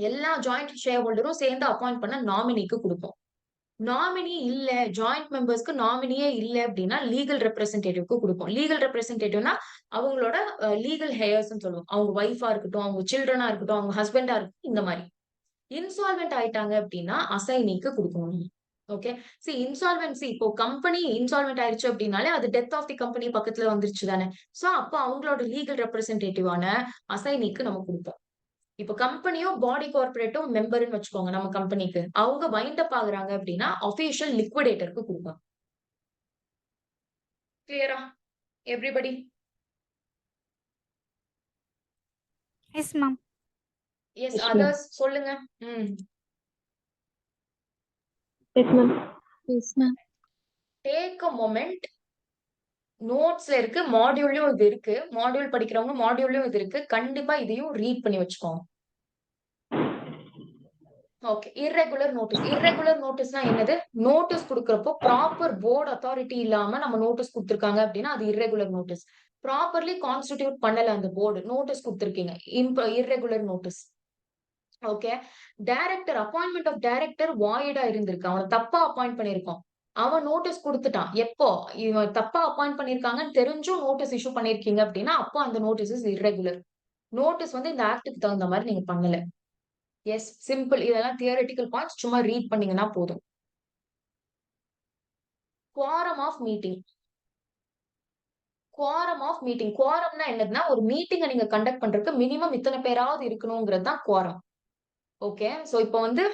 எல்லா ஜாயிண்ட் ஷேர் ஹோல்டரும் சேர்ந்து அப்பாயிண்ட் பண்ண நாமினிக்கு கொடுப்போம். நாமினி இல்ல, ஜாயிண்ட் மெம்பர்ஸ்க்கு நாமினியே இல்ல அப்படின்னா லீகல் ரெப்ரசன்டேட்டிவ்க்கு கொடுப்போம். லீகல் ரெப்ரசன்டேட்டிவ்னா அவங்களோட லீகல் ஹேயர்ஸ் சொல்லுவோம். அவங்க ஒய்ஃபா இருக்கட்டும், அவங்க சில்ட்ரனா இருக்கட்டும், அவங்க ஹஸ்பண்டா இருக்கட்டும், இந்த மாதிரி. இன்சால்வெண்ட் ஆயிட்டாங்க அப்படின்னா அசைனிக்கு கொடுக்கணும். ஓகே. சி இன்சால்வென்சி இப்போ கம்பெனி இன்சால்வெண்ட் ஆயிருச்சு அப்படின்னாலே அது டெத் ஆஃப் தி கம்பெனி பக்கத்துல வந்துருச்சு தானே. சோ அப்போ அவங்களோட லீகல் ரெப்ரசன்டேட்டிவான அசைனிக்கு நம்ம கொடுப்போம். இப்ப கம்பெனியும் பாடி கார்பரேட்டும் மெம்பர்னு வச்சுக்கோங்க. நம்ம கம்பெனிக்கு அவங்க வைண்ட் அப் ஆகுறாங்க அப்படின்னா அபிஷியல் லிக்விடேட்டருக்கு கொடுப்போம். கிளியரா everybody? Yes ma'am. Yes Yes, ma'am. Others சொல்லுங்க. Yes, ma'am. Yes, ma'am. Take a moment. நோட்ஸ்ல இருக்கு, மாடியூல்லயும் இது இருக்கு. மாடியூல் படிக்கிறவங்க மாடியூல்லயும் இது இருக்கு. கண்டிப்பா இதையும் ரீட் பண்ணி வச்சுக்கோங்க. ஓகே. Irregular notice. இர்ரெகுலர் நோட்டீஸ்னா என்னது? நோட்டீஸ் கொடுக்கறப்போ ப்ராப்பர் போர்டு அத்தாரிட்டி இல்லாம நம்ம நோட்டீஸ் கொடுத்திருக்காங்க அப்படின்னா அது இர்ரெகுலர் நோட்டீஸ். ப்ராப்பர்லி கான்ஸ்டிடியூட் பண்ணல அந்த போர்டு, நோட்டீஸ் கொடுத்திருக்கீங்க, irregular notice. Okay. Director appointment of director வாய்டா இருந்திருக்கு, அவனை தப்பா அப்பாயிண்ட் பண்ணிருக்கோம். அவன் நோட்டீஸ் கொடுத்துட்டான். எப்போ இவன் தப்பா அப்பாயிண்ட் பண்ணிருக்காங்கன்னு தெரிஞ்சும் நோட்டீஸ் இஷ்யூ பண்ணிருக்கீங்க அப்படின்னா அப்போ அந்த நோட்டீஸ் இஸ் இர்ரெகுலர். நோட்டீஸ் வந்து இந்த ஆக்டுக்கு தகுந்த மாதிரி நீங்க பண்ணல. Yes, simple. இதெல்லாம் தியரிட்டிக்கல் பாயிண்ட்ஸ், சும்மா ரீட் பண்ணீங்கன்னா போதும். Quorum of meeting. Quorum of meeting. குவாரம்னா என்னதுன்னா ஒரு மீட்டிங்கை நீங்க கண்டக்ட் பண்றதுக்கு மினிமம் இத்தனை பேராவது இருக்கணுங்கிறது தான் குவாரம். ஓகே. சோ இப்போ வந்து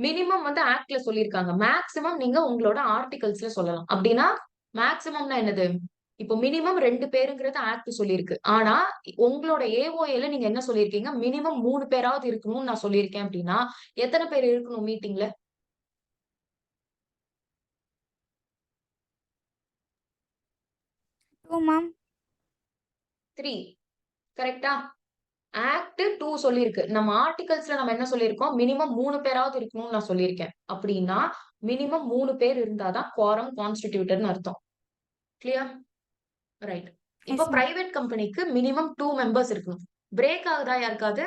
மினிமம் வந்து ஆக்ட்ல சொல்லியிருக்காங்க. மேக்ஸிமம் நீங்க உங்களோட ஆர்டிகல்ஸ்ல சொல்லலாம். அப்படின்னா மேக்ஸிமம்னா என்னது? இப்போ மினிமம் 2 பேருங்கிறது ஆக்ட் சொல்லியிருக்கு. ஆனா உங்களோட ஏஓஏல நீங்க என்ன சொல்லியிருக்கீங்க? மினிமம் 3 பேராவது இருக்கணும்னு நான் சொல்லியிருக்கேன் அப்படின்னா எத்தனை பேர் இருக்கணும் மீட்டிங்ல? 2 மேம். 3. கரெக்டா? ஆக்ட் 2 சொல்லியிருக்கு. நம்ம ஆர்டிகல்ஸ்ல நம்ம என்ன சொல்லியிருக்கோம்? மினிமம் 3 பேராவது இருக்கணும்னு நான் சொல்லியிருக்கேன். அப்படின்னா மினிமம் 3 பேர் இருந்தாதான் குவாரம் கான்ஸ்டிடியூட்டட்னு அர்த்தம். கிளியர்? ரைட். இப்போ எஸ் மேம். பிரைவேட் கம்பெனிக்கு மினிமம் 2 மெம்பர்ஸ் இருக்கணும். பிரேக் ஆகுதா யாருக்காவது?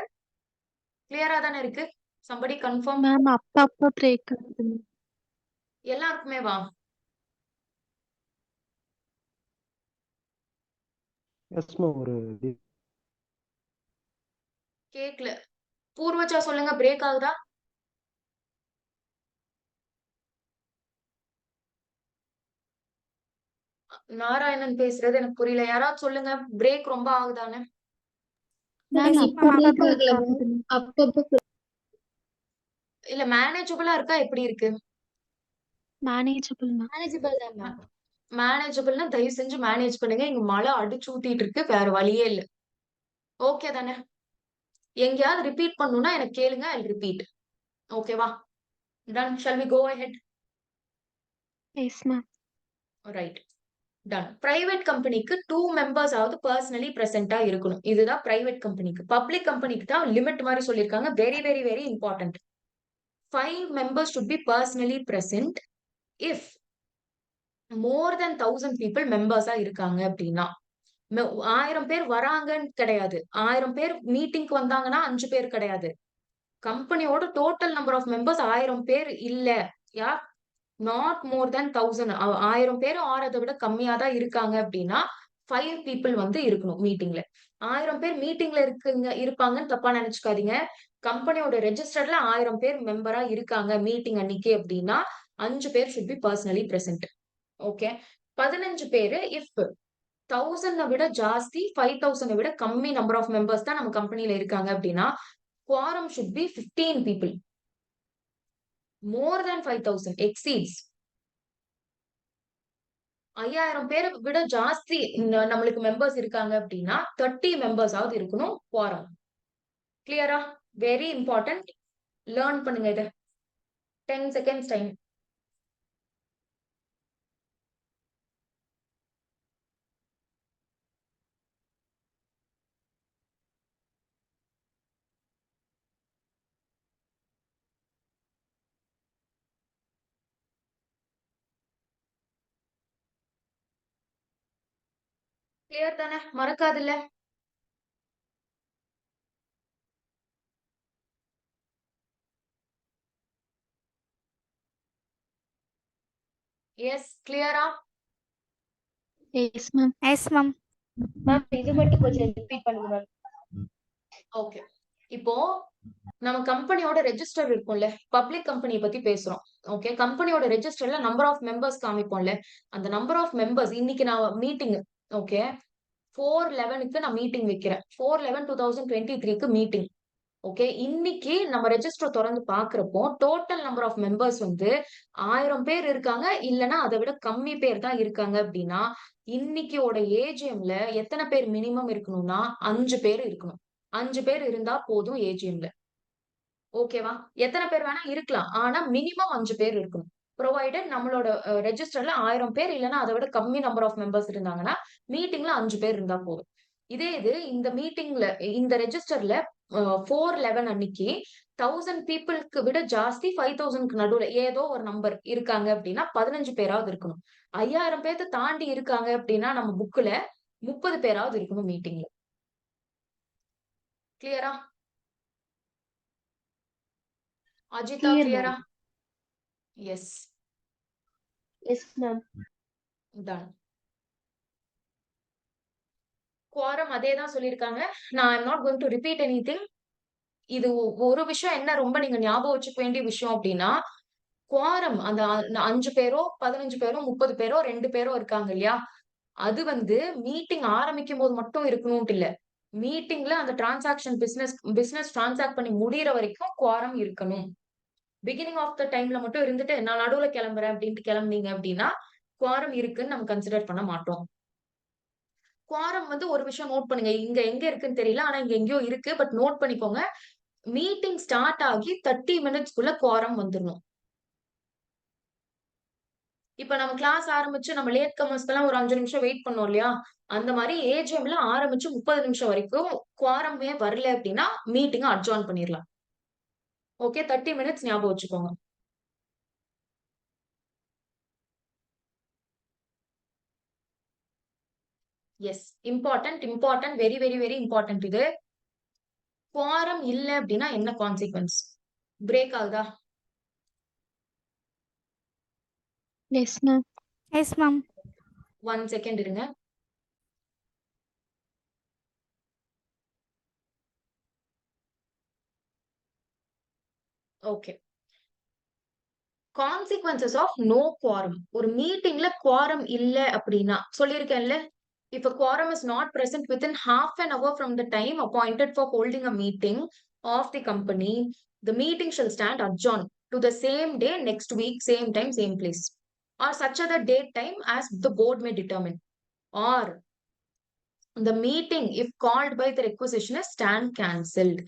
கிளியரா தானே இருக்கு? Somebody confirm? Ma'am, அப்பப்ப பிரேக் ஆகுது ma'am. எல்லாருக்குமே வா. Yes ma'am. ஒரு கேக்கல. பூர்வஜா சொல்லுங்க, பிரேக் ஆகுதா? நாராயணன் பேசுறது எனக்கு புரியல. யாராவது சொல்லுங்க, பிரேக் ரொம்ப ஆகுதான்னு. Ma'am, Yes, அப்ப ma'am. பிரேக் ஆகல ma'am. அப்பப்ப இல்ல மேனேஜபிளா இருக்கா, எப்படி இருக்கு? Manageable ma'am. மேனேஜபிள் தான் ma'am. மேனேஜபிள்னா தயவு செஞ்சு மேனேஜ் பண்ணுங்க. இங்க மழை அடிச்சு ஊத்திட்டு இருக்கு, வேற வழியே இல்ல. ஓகே தானே? எங்கேயாவது ரிப்பீட் பண்ணணும்னா எனக்கு கேளுங்க, ஐ ரிப்பீட். ஓகேவா? Done. Shall we go ahead? Yes ma'am. Right. Done. Private கம்பெனிக்கு 2 மெம்பர்ஸ் ஆவது பர்சனலி பிரசன்டா இருக்கணும். இதுதான் பிரைவேட் கம்பெனிக்கு. பப்ளிக் கம்பெனிக்கு தான் லிமிட் மாதிரி சொல்லியிருக்காங்க. Very very very important. 5 members should be personally present if more than 1000 people மெம்பர்ஸா இருக்காங்க அப்படின்னா. 1000 பேர் வராங்கன்னு கிடையாது. 1000 பேர் மீட்டிங்க்கு வந்தாங்கன்னா 5 பேர் கிடையாது. கம்பெனியோட டோட்டல் நம்பர் ஆஃப் மெம்பர்ஸ் 1000 பேர் இல்ல. யா நாட் மோர் தென் 1000. 1000 பேர் ஆர் அதை விட கம்மியா தான் இருக்காங்க அப்படின்னா 5 people வந்து இருக்கணும் மீட்டிங்ல. 1000 பேர் மீட்டிங்ல இருப்பாங்கன்னு தப்பா நினைச்சுக்காதீங்க. கம்பெனியோட ரெஜிஸ்டர்ல 1000 பேர் மெம்பரா இருக்காங்க மீட்டிங் அன்னைக்கு அப்படின்னா 5 பேர் should be personally present. Okay. 15 பேரு இஃப் 1000 விட ஜாஸ்தி 5000 விட கம்மி நம்பர் ஆஃப் மெம்பர்ஸ் தான் நம்ம கம்பெனில இருக்காங்க அப்படின்னா quorum should be 15 people. More than 5000 exceeds 5000 பேரை விட ஜாஸ்தி நம்மளுக்கு மெம்பர்ஸ் இருக்காங்க அப்படின்னா 30 மெம்பர்ஸ் ஆவது இருக்கணும் quorum. கிளியரா? Very important. லேர்ன் பண்ணுங்க இத. 10 செகண்ட்ஸ் டைம். கிளியர் தானே? மறக்காதுல்ல? எஸ் கிளியரா? Yes ma'am. Yes ma'am. Ma'am இது மட்டும் கொஞ்சம் ரிப்பீட் பண்ணுங்க மேம். ஓகே. இப்போ நம்ம கம்பெனியோட ரெஜிஸ்டர் இருக்கும்ல, பப்ளிக் கம்பெனியை பத்தி பேசுறோம். ஓகே, கம்பெனியோட ரெஜிஸ்டர்ல நம்பர் ஆஃப் மெம்பர்ஸ் காமிப்போம்ல, அந்த நம்பர் ஆஃப் மெம்பர்ஸ் இன்னைக்கு நான் மீட்டிங் ஓகே 4/11க்கு நான் மீட்டிங் வைக்கிறேன். 4/11/2023க்கு மீட்டிங். ஓகே, இன்னைக்கு நம்ம ரெஜிஸ்டர் திறந்து பாக்குறப்போ டோட்டல் நம்பர் ஆஃப் மெம்பர்ஸ் வந்து 1000 பேர் இருக்காங்க, இல்லைன்னா அதை விட கம்மி பேர் தான் இருக்காங்க அப்படின்னா இன்னைக்கோட ஏஜிஎம்ல எத்தனை பேர் மினிமம் இருக்கணும்னா 5 பேர் இருக்கணும். 5 பேர் இருந்தா போதும் ஏஜிஎம்ல. ஓகேவா? எத்தனை பேர் வேணா இருக்கலாம், ஆனா மினிமம் 5 பேர் இருக்கணும். ப்ரொவைடட் நம்மளோட ரெஜிஸ்டர்ல 1000 பேர் இல்லைன்னா அதை விட கம்மி நம்பர் ஆஃப் மெம்பர்ஸ் இருந்தாங்கன்னா மீட்டிங்ல 5 பேர் இருந்தா போதும். இதே இது இந்த மீட்டிங்ல இந்த ரெஜிஸ்டர்ல 4/11 அன்னைக்கு 1000 பீப்புளுக்கு விட ஜாஸ்தி 5000க்கு நடுவுல ஏதோ ஒரு நம்பர் இருக்காங்க அப்படின்னா 15 பேராவது இருக்கணும். 5000 பேர்த்த தாண்டி இருக்காங்க அப்படின்னா நம்ம புக்ல 30 பேராவது இருக்கணும் மீட்டிங்ல. கிளியரா? அஜிதா Clear, கிளியரா? ma'am. S, Yes ma'am. Ton. Quorum அதே தான் சொல்லியிருக்காங்க. நான் I'm not going to repeat anything. இது ஒரு விஷயம் என்ன ரொம்ப நீங்க ஞாபகம் வச்சுக்க வேண்டிய விஷயம் அப்படின்னா, குவாரம் அந்த 5 பேரோ 15 பேரோ 30 பேரோ 2 பேரோ இருக்காங்க இல்லையா, அது வந்து மீட்டிங் ஆரம்பிக்கும் போது மட்டும் இருக்கணும்ட்டு இல்ல. மீட்டிங்ல அந்த டிரான்சாக்ஷன் பிசினஸ் டிரான்சாக்ட் பண்ணி முடியற வரைக்கும் குவாரம் இருக்கணும். பிகினிங் ஆஃப் த டைம்ல மட்டும் இருந்துட்டு நான் நடுவுல கிளம்புறேன் அப்படின்ட்டு கிளம்புனீங்க அப்படின்னா குவாரம் இருக்குன்னு நம்ம கன்சிடர் பண்ண மாட்டோம். குவாரம் வந்து ஒரு விஷயம் நோட் பண்ணுங்க, இங்க எங்க இருக்குன்னு தெரியல, ஆனா இங்க எங்கேயோ இருக்கு, பட் நோட் பண்ணிக்கோங்க. மீட்டிங் ஸ்டார்ட் ஆகி 30 மினிட்ஸ்க்குள்ள குவாரம் வந்துடணும். இப்ப நம்ம கிளாஸ் ஆரம்பிச்சு நம்ம லேட் கமர்ஸ்க்கெல்லாம் ஒரு 5 நிமிஷம் வெயிட் பண்ணோம் இல்லையா, அந்த மாதிரி ஏஜிஎம்ல ஆரம்பிச்சு 30 நிமிஷம் வரைக்கும் குவாரமே வரல அப்படின்னா மீட்டிங் அட்ஜார்ன் பண்ணிடலாம். ஓகே, 30 மினிட்ஸ் ஞாபகம் வச்சுக்கோங்க. Yes, important very very very important. இது குவாரம் இல்ல அப்படின்னா என்ன கான்சிக்வன்ஸ்? பிரேக் ஆகுதா? Yes ma'am. Yes ma'am. 1 second இருங்க. Okay, consequences of no quorum. ஒரு மீட்டிங்ல குவாரம் இல்ல அப்படின்னா சொல்லியிருக்கேன்ல, if a quorum is not present within half an hour from the time appointed for holding a meeting of the company, the meeting shall stand adjourned to the same day next week, same time, same place, or such other date time as the board may determine, or the meeting if called by the requisitionist stand cancelled.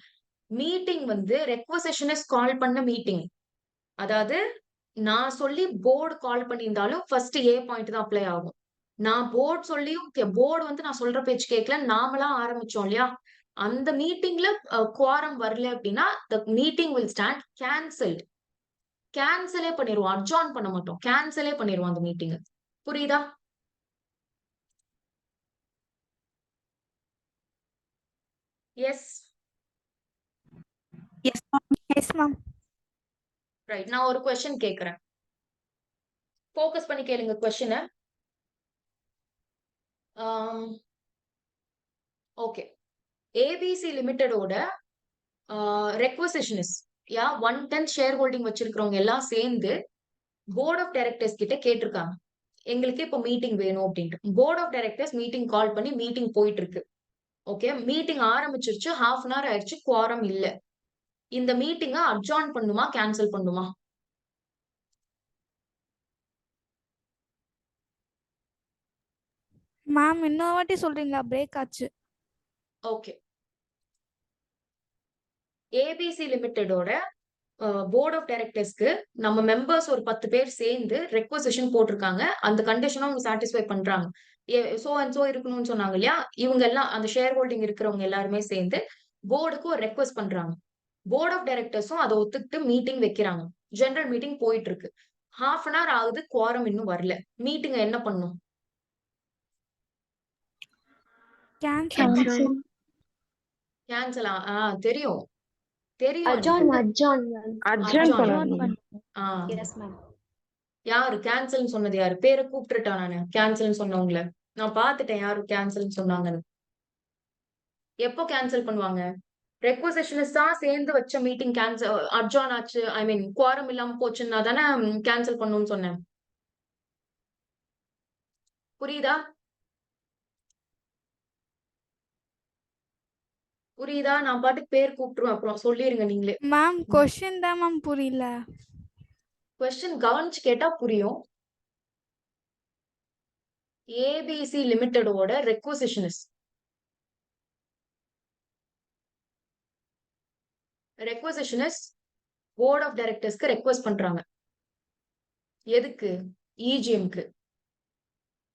Meeting வந்து ரெக்வசிஷனிஸ்ட் கால் பண்ண meeting, அதாவது நான் சொல்லி board கால் பண்ணியிருந்தாலும் first ஏ point தான் apply ஆகும். நான் board சொல்லியும் போர்டு வந்து நான் சொல்ற பேச்சு கேட்கல, நாமளா ஆரம்பிச்சோம் இல்லையா, அந்த மீட்டிங்ல குவாரம் வரல அப்படின்னா the meeting will stand cancelled. கேன்சலே பண்ணிடுவோம், அட்ஜார்ன் பண்ண மாட்டோம், கேன்சலே பண்ணிடுவோம் அந்த மீட்டிங். புரியுதா? Yes yes ma'am. Yes ma'am. Right, நான் ஒரு கொஸ்டின் கேக்குறேன், ஃபோக்கஸ் பண்ணி கேளுங்க கொஸ்டினை. ஓகே, ஏபிசி லிமிடெடோட ரெக்வசிஷனிஸ்ட் யா 1/10 ஷேர் ஹோல்டிங் வச்சிருக்கிறவங்க எல்லாம் சேர்ந்து போர்ட் ஆஃப் டைரக்டர்ஸ் கிட்ட கேட்டிருக்காங்க, எங்களுக்கு இப்போ மீட்டிங் வேணும் அப்படின்ட்டு. Board of directors meeting call பண்ணி மீட்டிங் போயிட்டு இருக்கு. ஓகே, மீட்டிங் ஆரம்பிச்சிருச்சு, ஹாஃப் அன் ஹவர் ஆயிடுச்சு, குவாரம் இல்ல. இந்த மீட்டிங்க அட்ஜார்ன் பண்ணுமா கேன்சல் பண்ணுமா? மேம் இன்னொரு வாட்டி சொல்றீங்களா? பிரேக் ஆச்சு. ஓகே, ஏபிசி லிமிடெடோட போர்ட் ஆஃப் டைரக்டர்ஸ்க்கு நம்ம மெம்பர்ஸ் ஒரு 10 பேர் சேர்ந்து ரெக்வசிஷன் போட்டிருக்காங்க, அந்த கண்டிஷனும் அவங்க சாட்டிஸ்ஃபை பண்றாங்க. சோ அண்ட் சோ இருக்கணும்னு சொன்னாங்க இல்லையா, இவங்க எல்லாம் அந்த ஷேர் ஹோல்டிங் இருக்கிறவங்க எல்லாருமே சேர்ந்து போர்டுக்கு ஒரு ரெக்வஸ்ட் பண்றாங்க. போர்ட் ஆஃப் டைரக்டர்ஸும் அதை ஒத்துக்கிட்டு மீட்டிங் வைக்கிறாங்க. ஜெனரல் மீட்டிங் போயிட்டு இருக்கு, ஹாஃப் அன் ஹவர் ஆகுது, குவாரம் இன்னும் வரல. மீட்டிங் என்ன பண்ணும்? கேன்சல். கேன்சலா? தெரியும் தெரியும் Adjourn, adjourn ma'am. அட்ஜார்ன் Adjourn. பண்ணணும். ஆ Yes ma'am. யாரு கேன்சல்னு சொன்னது? யாரு பேரை கூப்பிட்டுட்டா? நானு கேன்சல்னு சொன்னவங்கள நான் பாத்துட்டேன் யாரு கேன்சல்னு சொன்னாங்கன்னு. எப்போ கேன்சல் பண்ணுவாங்க? ரெக்வசிஷனிஸ்ட் தான் சேர்ந்து வச்ச மீட்டிங் கேன்சல் அட்ஜான் ஆச்சு, ஐ மீன் குவாரம் இல்லாம போச்சுன்னா தானே கேன்சல் பண்ணணும்னு சொன்னேன். புரியுதா? புரியுதா? நான் பாட்டுக்கு பேர் கூப்பிட்டுருவேன், அப்புறம் சொல்லிருங்க நீங்களே. மேம் கொஸ்டின் தான் மேம் புரியல. கொஸ்டின் கவனிச்சு கேட்டா புரியும். ஏபிசி லிமிடெடோட ரெக்வசிஷனிஸ்ட் போர்ட் ஆஃப் டைரக்டர்ஸ்க்கு ரெக்வஸ்ட் பண்றாங்க. எதுக்கு? இஜிஎம்க்கு.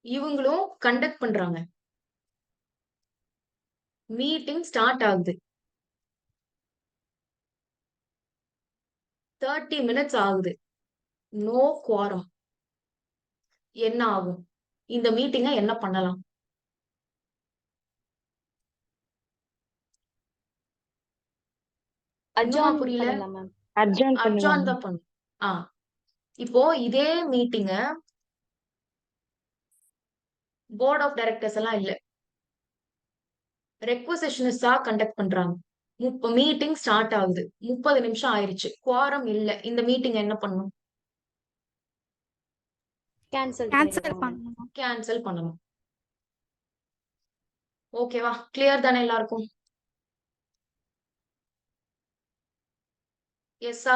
இவங்களும் கண்டக்ட் பண்றாங்க. மீட்டிங் ஸ்டார்ட் ஆகுது. 30 மினிட்ஸ் ஆகுது. No quorum. என்ன ஆகும்? இந்த மீட்டிங்க என்ன பண்ணலாம்? இன்னுமா புரியல? அட்ஜான் தான் பண்ணும். இப்போ இதே மீட்டிங்க போர்ட் ஆஃப் டைரக்டர்ஸ் எல்லாம் இல்ல, ரெக்வசிஷனிஸ்டா கண்டக்ட் பண்றாங்க. மீட்டிங் ஸ்டார்ட் ஆகுது, 30 நிமிஷம் ஆயிருச்சு, குவாரம் இல்ல. இந்த மீட்டிங் என்ன பண்ணும்? கேன்சல் பண்ணணும். ஓகேவா? கிளியர் தானே எல்லாருக்கும்? எஸ்ஸா?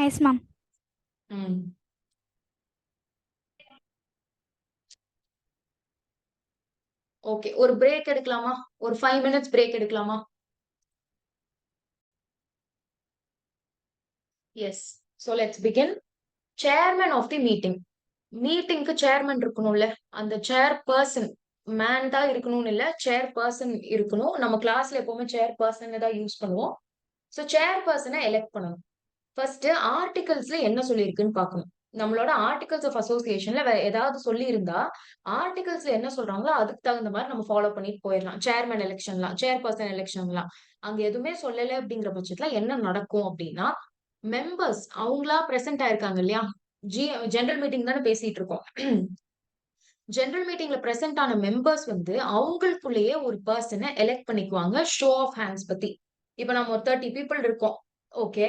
Yes ma'am. ஓகே, ஒரு பிரேக் எடுக்கலாமா? ஒரு 5 மினிட்ஸ் பிரேக் எடுக்கலாமா? Yes. So let's begin. Chairman of the meeting. மீட்டிங்க்கு சேர்மன் இருக்கணும்ல, அந்த சேர் பர்சன் மேன் தான் இருக்கணும்னு இல்ல, சேர் பர்சன் இருக்கணும். நம்ம கிளாஸ்ல எப்பவுமே சேர் பர்சன் தான் யூஸ் பண்ணுவோம். சோ சேர் பர்சனை எலெக்ட் பண்ணணும். ஃபர்ஸ்ட் ஆர்டிகல்ஸ்ல என்ன சொல்லியிருக்குன்னு பார்க்கணும். நம்மளோட ஆர்டிகல்ஸ் ஆஃப் அசோசியேஷன்ல வேற ஏதாவது சொல்லி இருந்தா ஆர்டிகல்ஸ்ல என்ன சொல்றாங்களோ அதுக்கு தகுந்த மாதிரி நம்ம ஃபாலோ பண்ணிட்டு போயிடலாம். சேர்மன் எலெக்ஷன்லாம், சேர் பர்சன் எலெக்ஷன்லாம் அங்க எதுவுமே சொல்லல அப்படிங்கிற பட்சத்துல என்ன நடக்கும் அப்படின்னா, மெம்பர்ஸ் அவங்களா பிரசன்ட் ஆயிருக்காங்க இல்லையா, ஜெனரல் மீட்டிங் தானே பேசிட்டு இருக்கோம். ஜெனரல் மீட்டிங்ல பிரசன்ட் ஆன மெம்பர்ஸ் வந்து அவங்களுக்குள்ளேயே ஒரு பர்சனை எலெக்ட் பண்ணிக்குவாங்க. ஷோ ஆஃப் ஹேண்ட்ஸ் பத்தி. இப்ப நம்ம ஒரு 30 பீப்புள் இருக்கோம். ஓகே,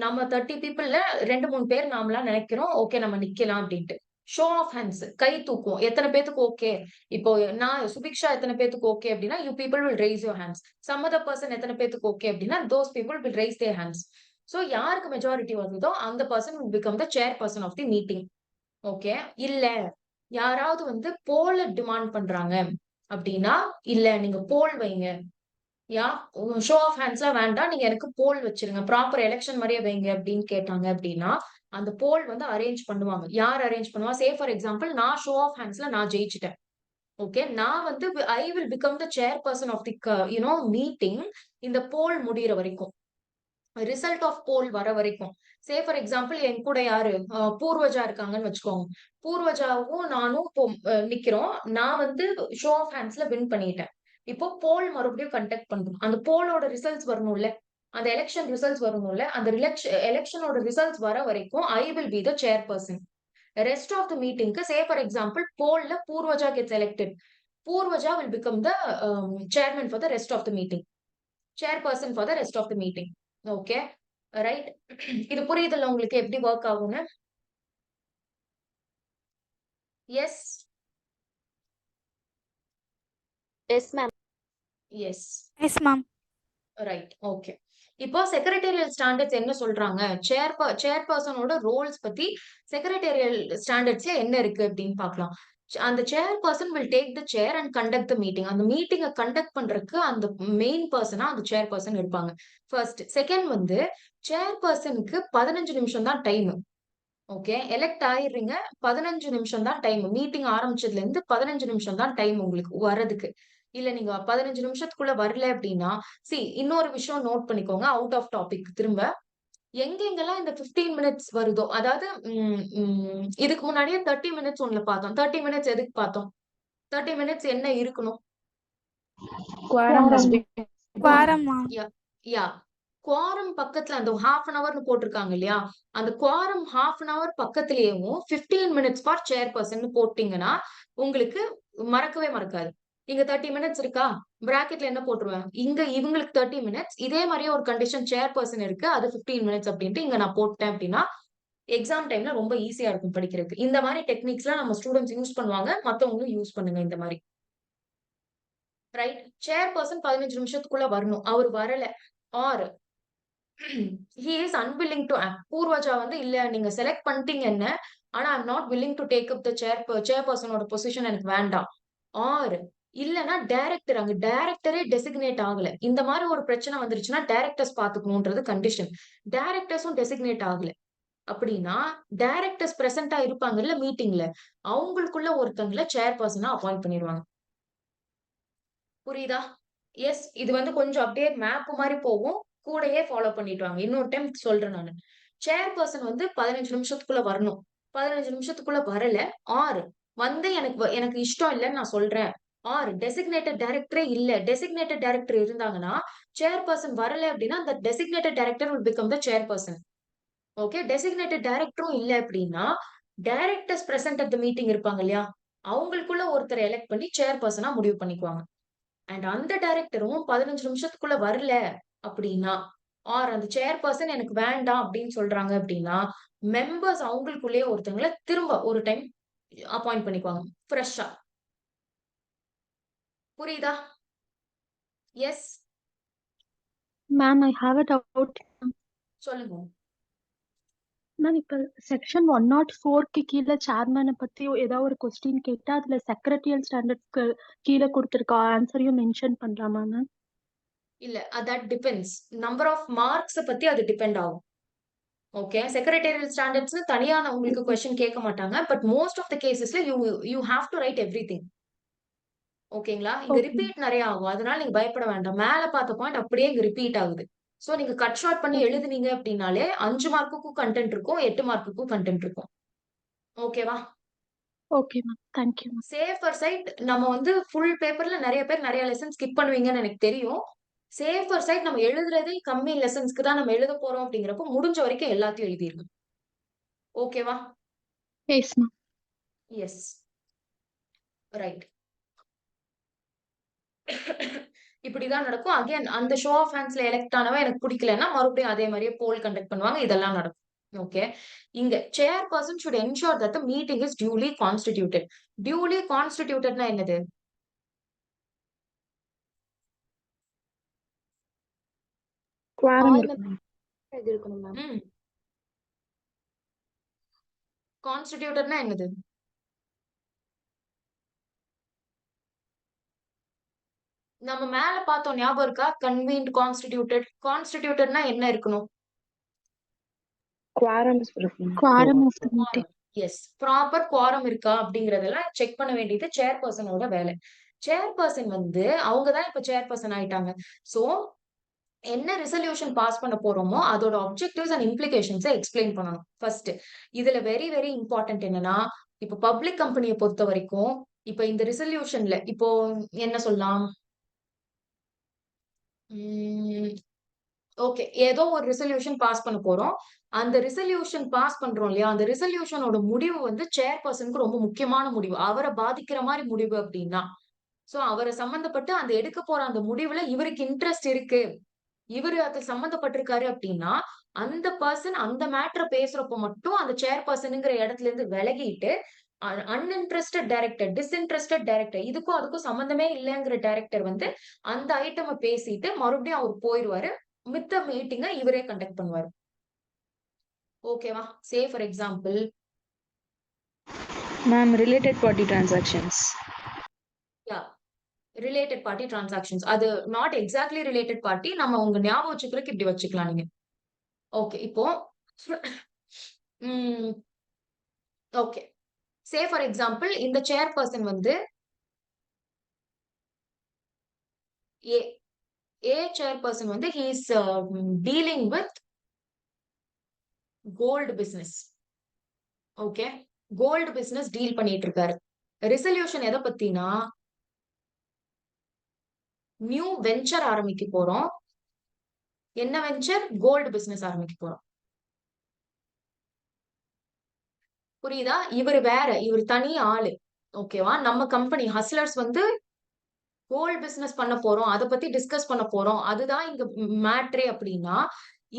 நம்ம 30 பீப்புள்ல 2-3 பேர் நாமளா நினைக்கிறோம் ஓகே நம்ம நிக்கலாம் அப்படின்ட்டு. ஷோ ஆஃப் ஹேண்ட்ஸ், கை தூக்குவோம். எத்தனை பேத்துக்கு ஓகே? இப்போ நான் சுபிக்ஷா எத்தனை பேத்துக்கு ஓகே அப்படின்னா you people will raise your hands. Some other person எத்தனை பேத்துக்கு ஓகே அப்படின்னா those people will raise their hands. So யாருக்கு மெஜாரிட்டி வருதோ அந்த person will become the chairperson of the meeting. Okay, இல்ல யாராவது வந்து போல டிமாண்ட் பண்றாங்க அப்படின்னா, இல்ல நீங்க போல் வைங்க, யா ஷோ ஆஃப் ஹேண்ட்ஸ்லாம் வேண்டாம், நீங்க எனக்கு போல் வச்சிருங்க, ப்ராப்பர் எலெக்ஷன் மாதிரியே வைங்க அப்படின்னு கேட்டாங்க அப்படின்னா அந்த போல் வந்து அரேஞ்ச் பண்ணுவாங்க. யார் அரேஞ்ச் பண்ணுவா? சே ஃபார் எக்ஸாம்பிள் நான் ஷோ ஆஃப் ஹேண்ட்ஸ்ல நான் ஜெயிச்சிட்டேன். ஓகே, நான் வந்து I will become the chairperson of the meeting. இந்த போல் முடியிற வரைக்கும், ரிசல்ட் ஆஃப் போல் வர வரைக்கும். சே ஃபார் எக்ஸாம்பிள் என் கூட யாரு பூர்வஜா இருக்காங்கன்னு வச்சுக்கோங்க. பூர்வஜாவும் நானும் நிக்கிறோம். நான் வந்து ஷோ ஆஃப் ஹேண்ட்ஸ்ல வின் பண்ணிட்டேன். இப்போ போல் மறுபடியும் கண்டக்ட் பண்றோம். அந்த போலோட ரிசல்ட்ஸ் வரணும்ல, அந்த எலெக்ஷன் ரிசல்ட்ஸ் வரணும்ல, அந்த எலெக்ஷனோட ரிசல்ட்ஸ் வர வரைக்கும் I will be the chairperson. Rest of the மீட்டிங்க்கு சே ஃபார் எக்ஸாம்பிள் போல்ல Purvaja gets elected. Purvaja will become the chairman for the rest of the meeting, chairperson for the rest of the meeting. Okay right. இது புரியுதுல்ல உங்களுக்கு எப்படி work ஆகும்னு? Yes yes ma'am. Yes yes ma'am. Right. Okay, இப்போ secretarial standards என்ன சொல்றாங்க, சேர்பர்சனோட Rolle's பத்தி secretarial ஸ்டாண்டர்ட்ஸ்ல என்ன இருக்கு அப்படின்னு பார்க்கலாம். அந்த chairperson will take the chair and conduct the meeting. அந்த மீட்டிங்கை கண்டக்ட் பண்றதுக்கு அந்த மெயின் பர்சனா அந்த சேர்பர்சன் இருப்பாங்க. ஃபர்ஸ்ட். செகண்ட் வந்து சேர்பர்சனுக்கு 15 நிமிஷம் தான் டைம். ஓகே, எலெக்ட் ஆயிடுறீங்க, 15 நிமிஷம் தான் டைம். மீட்டிங் ஆரம்பிச்சதுல இருந்து 15 நிமிஷம் தான் டைம் உங்களுக்கு வர்றதுக்கு. இல்ல நீங்க 15 நிமிஷத்துக்குள்ள வரல அப்படின்னா, இன்னொரு விஷயம் நோட் பண்ணிக்கோங்க, அவுட் ஆஃப் டாபிக் திரும்ப. எங்கெங்கெல்லாம் இந்த 15 மினிட்ஸ் வருதோ, அதாவது இதுக்கு முன்னாடியே 30 மினிட்ஸ் ஒண்ணுல பார்த்தோம். 30 மினிட்ஸ் எதுக்கு பார்த்தோம்? 30 மினிட்ஸ் என்ன இருக்கணும்? குவாரம். யா குவாரம் பக்கத்துல அந்த half an hourன்னு போட்டிருக்காங்க இல்லையா, அந்த quorum half an hour பக்கத்திலேயேவும் 15 minutes for chairperson போட்டீங்கன்னா உங்களுக்கு மறக்கவே மறக்காது. இங்க 30 minutes இருக்கா, பிராக்கெட்ல என்ன போட்டுருவேன், இங்க இவங்களுக்கு 30 minutes, இதே மாதிரியே ஒரு கண்டிஷன் chairperson இருக்கு, அது 15 minutes அப்படின்ட்டு இங்க நான் போட்டேன் அப்படின்னா எக்ஸாம் டைம்ல ரொம்ப ஈஸியா இருக்கும் படிக்கிறதுக்கு. இந்த மாதிரி டெக்னிக்ஸ்லாம் நம்ம ஸ்டூடெண்ட்ஸ் யூஸ் பண்ணுவாங்க, மத்தவங்களும் யூஸ் பண்ணுங்க இந்த மாதிரி. ரைட், chairperson 15 நிமிஷத்துக்குள்ள வரணும், அவர் வரல or he is unwilling to act. Poorvaja வந்து இல்ல நீங்க செலக்ட் பண்ணிட்டீங்க என்ன, ஆனா I'm not willing to take up the chairpersonோட பொசிஷன் எனக்கு வேண்டாம். ஆர் இல்லனா டைரக்டர், அங்க டைரக்டரே டெசிக்னேட் ஆகல. இந்த மாதிரி ஒரு பிரச்சனை வந்துருச்சுன்னா டைரக்டர்ஸ் பாத்துக்கணும்ன்றது கண்டிஷன். டைரக்டர்ஸும் டெசிக்னேட் ஆகல அப்படின்னா டைரக்டர்ஸ் பிரசன்டா இருப்பாங்கல்ல மீட்டிங்ல, அவங்களுக்குள்ள ஒருத்தங்கள சேர்பர்சனா அப்பாயிண்ட் பண்ணிடுவாங்க. புரியுதா? எஸ், இது வந்து கொஞ்சம் அப்படியே மேப் மாதிரி போகும், கூடயே ஃபாலோ பண்ணிட்டு வாங்க. இன்னொரு டைம் சொல்றேன் நானு. சேர்பர்சன் வந்து 15 நிமிஷத்துக்குள்ள வரணும். 15 நிமிஷத்துக்குள்ள வரல ஆர் வந்து எனக்கு இஷ்டம் இல்லைன்னு நான் சொல்றேன். ஆர் டெசிக்னேட்டட் டைரக்டரே இல்ல. டெசிக்னேட்டட் டைரக்டர் இருந்தாங்கன்னா சேர்பர்சன் வரல அப்படின்னா அந்த designated director will become the chairperson. Okay, designated டைரக்டரும் இல்ல அப்படின்னா directors present at the meeting இருப்பாங்க இல்லையா, அவங்களுக்குள்ள ஒருத்தரை எலெக்ட் பண்ணி சேர்பர்சனா முடிவு பண்ணிக்குவாங்க. அண்ட் அந்த டைரக்டரும் 15 நிமிஷத்துக்குள்ள வரல அப்படின்னா ஆர் அந்த சேர்பர்சன் எனக்கு வேண்டாம் அப்படின்னு சொல்றாங்க அப்படின்னா மெம்பர்ஸ் அவங்களுக்குள்ளேயே ஒருத்தவங்களை திரும்ப ஒரு டைம் அப்பாயிண்ட் பண்ணிக்குவாங்க ஃப்ரெஷ்ஷா. புரியுதா? Yes ma'am, I have a doubt. சொல்லுங்க. மேம், இப்போ செக்ஷன் 104க்கு கீழே சேர்மேனை பத்தி ஏதாவது ஒரு கொஸ்டின் கேட்டா அதுல செக்ரட்டரியல் ஸ்டாண்டர்ட்ஸ்க்கு கீழே கொடுத்துருக்க ஆன்சரையும் மென்ஷன் பண்றாமா மேம்? இல்ல, that depends. Number of marks பத்தி அது டிபெண்ட் ஆகும். ஓகே, செக்ரட்டரியல் ஸ்டாண்டர்ட்ஸ் தனியான உங்களுக்கு கொஸ்டின் கேட்க மாட்டாங்க, பட் மோஸ்ட் ஆஃப் த கேசஸ்ல you have to write everything. ஓகேங்களா? இங்க Okay. ரிப்பீட் நிறைய ஆகும், அதனால நீங்க பயப்பட வேண்டாம். மேல பார்த்த பாயிண்ட் அப்படியே இங்க ரிப்பீட் ஆகுது. சோ நீங்க கட் ஷார்ட் பண்ணி Okay. எழுதுனீங்க அப்படின்னாலே 5 மார்க்குக்கும் கண்டென்ட் இருக்கும், 8 மார்க்குக்கும் கண்டென்ட் இருக்கும். ஓகேவா? Okay ma'am, thank you ma'am. Safer side நம்ம வந்து ஃபுல் பேப்பர்ல நிறைய பேர் நிறைய லெசன் ஸ்கிப் பண்ணுவீங்கன்னு எனக்கு தெரியும். சேஃபர் சைட் நம்ம எழுதுறதே கம்மி லெசன்ஸ்க்கு தான் நம்ம எழுத போறோம் அப்படிங்கிறப்போ முடிஞ்ச வரைக்கும் எல்லாத்தையும் எழுதிருங்க. ஓகேவா? Yes ma'am. Yes, right. இப்படிதான் நடக்கும். அகைன் அந்த ஷோ ஆஃப் ஹேண்ட்ஸ்ல எலெக்ட் ஆனவன் எனக்கு பிடிக்கலன்னா மறுபடியும் அதே மாதிரியே போல் கண்டக்ட் பண்ணுவாங்க. இதெல்லாம் நடக்கும். ஓகே, இங்க chairperson should ensure that the meeting is duly constituted. Duly constitutedனா என்னது? குவாரம் இருக்கணும். இது இருக்கணும் மேம். கான்ஸ்டிடியூட்டட்னா என்னது? நம்ம மேல பார்த்தோம், ஞாபகம் இருக்கா? Convenient, constituted. கான்ஸ்டிடியூட்டட்னா என்ன இருக்கணும்? குவாரம் இருக்கணும். Quorum of the meeting. Yes, proper quorum இருக்கா அப்படிங்கறதெல்லாம் செக் பண்ண வேண்டியது சேர்பர்சனோட வேலை. சேர்பர்சன் வந்து அவங்க தான் இப்ப சேர்பர்சன் ஆயிட்டாங்க. சோ என்ன ரெசல்யூஷன் பாஸ் பண்ண போறோமோ அதோட ஆப்ஜெக்டிவ்ஸ் அண்ட் இம்ப்ளிகேஷன்ஸை எக்ஸ்பிளைன் பண்ணணும் ஃபர்ஸ்ட். இதுல வெரி வெரி இம்பார்ட்டன்ட் என்னன்னா, இப்போ பப்ளிக் கம்பெனியை பொறுத்த வரைக்கும் இப்ப இந்த ரெசல்யூஷன்ல இப்போ என்ன சொல்லலாம், ஓகே, ஏதோ ஒரு ரெசல்யூஷன் பாஸ் பண்ண போறோம். அந்த ரெசல்யூஷன் பாஸ் பண்றோம் இல்லையா, அந்த ரெசல்யூஷனோட முடிவு வந்து சேர்பர்சனுக்கு ரொம்ப முக்கியமான முடிவு, அவரை பாதிக்கிற மாதிரி முடிவு அப்படின்னா, சோ அவரை சம்பந்தப்பட்டு அந்த எடுக்க போற அந்த முடிவுல இவருக்கு இன்ட்ரெஸ்ட் இருக்கு, இவரு அது சம்பந்தப்பட்டிருக்காரு அப்படின்னா அந்த பர்சன் அந்த மேட்டரை பேசுறப்போ மட்டும் அந்த சேர்பர்சனுங்கிற இடத்துல இருந்து விலகிட்டு அன்இன்ட்ரெஸ்டட் டைரக்டர், டிஸ்இன்ட்ரெஸ்டட் டைரக்டர், இதுக்கும் அதுக்கும் சம்பந்தமே இல்லைங்கிற டைரக்டர் வந்து அந்த ஐட்டமை பேசிட்டு மறுபடியும் அவர் போயிடுவாரு. மித்த மீட்டிங்கை இவரே கண்டக்ட் பண்ணுவாரு. ஓகேவா? Say for example ma'am, related party transactions. Yeah, related party transactions, அது நாட் எக்ஸாக்ட்லி ரிலேட்டட் பார்ட்டி, நம்ம உங்க ஞாபகம் வச்சுக்கிறதுக்கு இப்படி வச்சுக்கலாம் நீங்க. ஓகே, இப்போ ஓகே, சே ஃபார் எக்ஸாம்பிள் இந்த சேர்பர்சன் வந்து ஏ சேர்பர்சன் வந்து he is dealing with gold business. Okay, gold business deal பண்ணிட்டு இருக்காரு. ரெசல்யூஷன் எதை பத்தினா, நியூ வெஞ்சர் ஆரம்பிக்க போறோம், என்ன வெஞ்சர்? கோல்டு பிசினஸ் ஆரம்பிக்க போறோம். புரியுதா? இவர் வேற, இவர் தனி ஆளு. ஓகேவா? நம்ம கம்பெனி ஹஸ்லர்ஸ் வந்து கோல்டு பிசினஸ் பண்ண போறோம், அதை பத்தி டிஸ்கஸ் பண்ண போறோம், அதுதான் இங்க மேட்ரே. அப்படின்னா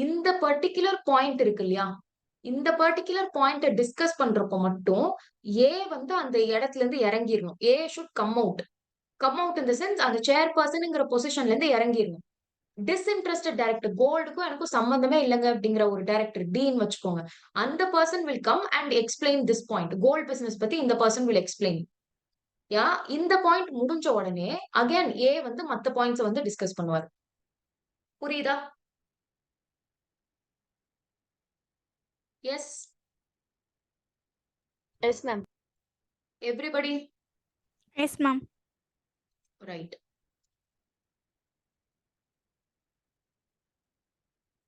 இந்த பர்டிகுலர் பாயிண்ட் இருக்கு இல்லையா, இந்த பர்டிகுலர் பாயிண்ட டிஸ்கஸ் பண்றப்ப மட்டும் ஏ வந்து அந்த இடத்துல இருந்து இறங்கிடணும். A should come out. Come out in the sense அந்த சேர்பர்சன்ங்கிற பொசிஷன்ல இருந்து இறங்கிடணும். டிஸ்இன்ட்ரெஸ்டட் டைரக்டர், கோல்டுக்கும் எனக்கும் சம்பந்தமே இல்லைங்க அப்படிங்கிற ஒரு டைரக்டர் டீன் வச்சுக்கோங்க. அந்த person will come and explain this point. Gold business பத்தி இந்த பர்சன் வில் எக்ஸ்பிளைன். யா, இந்த பாயிண்ட் முடிஞ்ச உடனே அகைன் ஏ வந்து மத்த பாயிண்ட்ஸ் வந்து டிஸ்கஸ் பண்ணுவார். புரியுதா? Yes Yes, ma'am. Everybody? Yes ma'am. Right.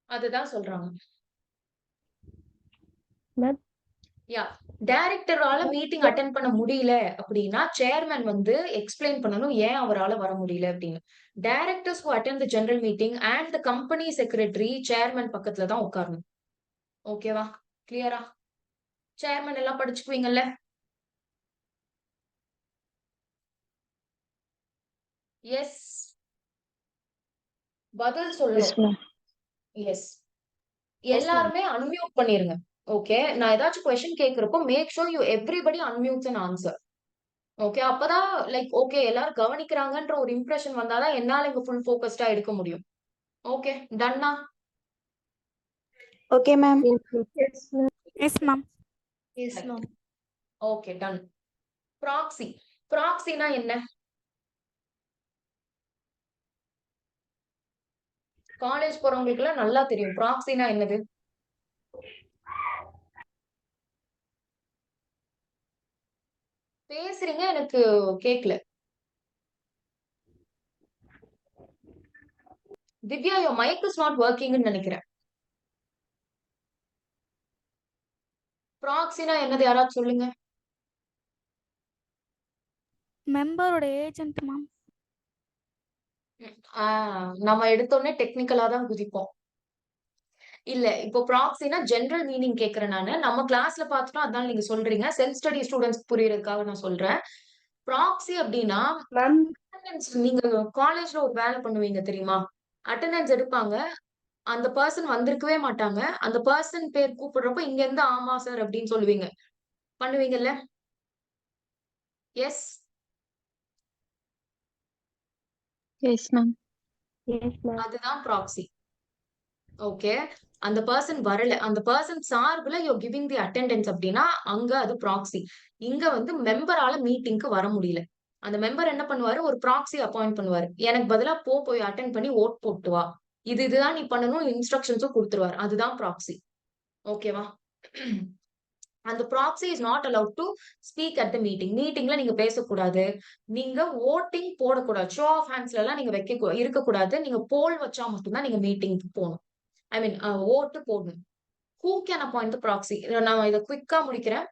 அதுதான் சொல்றாங்க. Ma'am. யா, டைரக்டரால மீட்டிங் அட்டென்ட் பண்ண முடியல அப்படின்னா சேர்மன் வந்து எக்ஸ்பிளைன் பண்ணணும் ஏன் அவரால வர முடியல அப்படின்னு. Directors who attend the general meeting and the company secretary chairman பக்கத்துல தான் உட்காரணும். ஓகேவா? கிளியரா? சேர்மன் எல்லாம் படிச்சுக்குவீங்கல்ல? எஸ், பதில் சொல்லணும். எஸ், எல்லாருமே அன்மியூட் பண்ணிருங்க. ஓகே, நான் ஏதாச்சும் கொஸ்டின் கேக்குறப்போ make sure you everybody unmutes and answer. Okay, அப்பதான் லைக் ஓகே எல்லாரும் கவனிக்கிறாங்கன்ற ஒரு இம்ப்ரெஷன் வந்தாதான் என்னால இங்க ஃபுல் ஃபோக்கஸ்டா எடுக்க முடியும். ஓகே, டன்னா? Okay, ma'am. Yes ma'am. Yes, ma'am. Okay, done. Proxy. ப்ராக்ஸினா என்ன? காலேஜ் போறவங்களுக்கு எல்லாம் நல்லா தெரியும். ப்ராக்ஸினா என்னது? பேசுறீங்க, எனக்கு கேக்கல. Divya, your mic is not working ன்னு நினைக்கிறேன். ப்ராக்ஸினா என்னது யாராவது சொல்லுங்க. மெம்பரோட ஏஜென்ட் மேம். நம்ம எடுத்தோடனே டெக்னிக்கலா தான் குதிப்போம். இல்ல, இப்போ ப்ராக்ஸினா ஜெனரல் மீனிங் கேக்குறேன் நானு. நம்ம கிளாஸ்ல பார்த்துட்டோம், அதனால நீங்க சொல்றீங்க. செல்ஃப் ஸ்டடி ஸ்டூடெண்ட்ஸ் புரியறதுக்காக நான் சொல்றேன். ப்ராக்ஸி அப்படின்னா நீங்க காலேஜ்ல ஒரு வேலை பண்ணுவீங்க தெரியுமா? அட்டெண்டன்ஸ் எடுப்பாங்க, அந்த பர்சன் வந்திருக்கவே மாட்டாங்க. அந்த பர்சன் பேர் கூப்பிடுறப்ப இங்க இருந்து ஆமா சார் அப்படின்னு சொல்லுவீங்க. பண்ணுவீங்கல்ல? எஸ். Yes, ma'am. அதுதான் ப்ராக்ஸி. ஓகே, அந்த பர்சன் வரல, அந்த பர்சன் சார்புல யூ கிவிங் தி அட்டெண்டன்ஸ் அப்படின்னா அங்க அது ப்ராக்ஸி. இங்க வந்து மெம்பரால மீட்டிங்க்கு வர முடியல. அந்த மெம்பர் என்ன பண்ணுவாரு? ஒரு ப்ராக்ஸி அப்பாயிண்ட் பண்ணுவாரு. எனக்கு பதிலா போய் அட்டென்ட் பண்ணி ஓட் போட்டு வா, இதுதான் நீ பண்ணணும் இன்ஸ்ட்ரக்ஷன்ஸும் கொடுத்துருவாரு. அதுதான் ப்ராக்ஸி. ஓகேவா? அந்த proxy is not allowed to speak at the meeting. மீட்டிங்ல நீங்க பேசக்கூடாது, நீங்க ஓட்டிங் போடக்கூடாது, ஷோ ஆஃப் ஹேண்ட்ஸ்ல எல்லாம் நீங்க இருக்கக்கூடாது. நீங்க போல் வச்சா மட்டும்தான் நீங்க மீட்டிங்க்கு போகணும். ஐ மீன் ஓட்டு போடணும். Who can appoint the proxy? நான் இதை குவிக்கா முடிக்கிறேன்.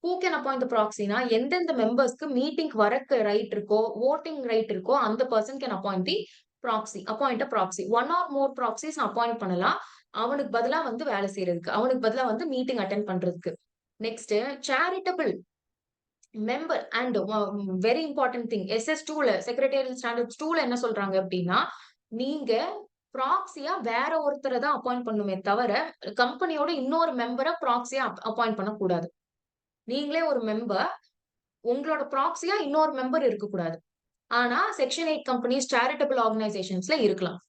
ஹூ கேன் அப்பாயிண்ட் த ப்ராக்ஸினா எந்தெந்த மெம்பர்ஸ்க்கு மீட்டிங் வரக்கு ரைட் இருக்கோ, ஓட்டிங் ரைட் இருக்கோ, அந்த person can appoint the proxy. Appoint proxy. One or more proxies appoint பண்ணலாம், அவனுக்கு பதிலா வந்து வேலை செய்யறதுக்கு, அவனுக்கு பதிலா வந்து மீட்டிங் அட்டென்ட் பண்றதுக்கு. Next, charitable member and very important thing, SS2ல செக்ரட்டரியல் ஸ்டாண்டர்ட்ஸ் 2ல என்ன சொல்றாங்க அப்படின்னா, நீங்க ப்ராக்ஸியா வேற ஒருத்தரை தான் அப்பாயிண்ட் பண்ணுமே தவிர கம்பெனியோட இன்னொரு மெம்பரை ப்ராக்ஸியா அப்பாயிண்ட் பண்ணக்கூடாது. நீங்களே ஒரு மெம்பர், உங்களோட ப்ராக்ஸியா இன்னொரு மெம்பர் இருக்கக்கூடாது. ஆனா செக்ஷன் 8 கம்பெனிஸ் சேரிட்டபிள் ஆர்கனைசேஷன்ஸ்ல இருக்கலாம்.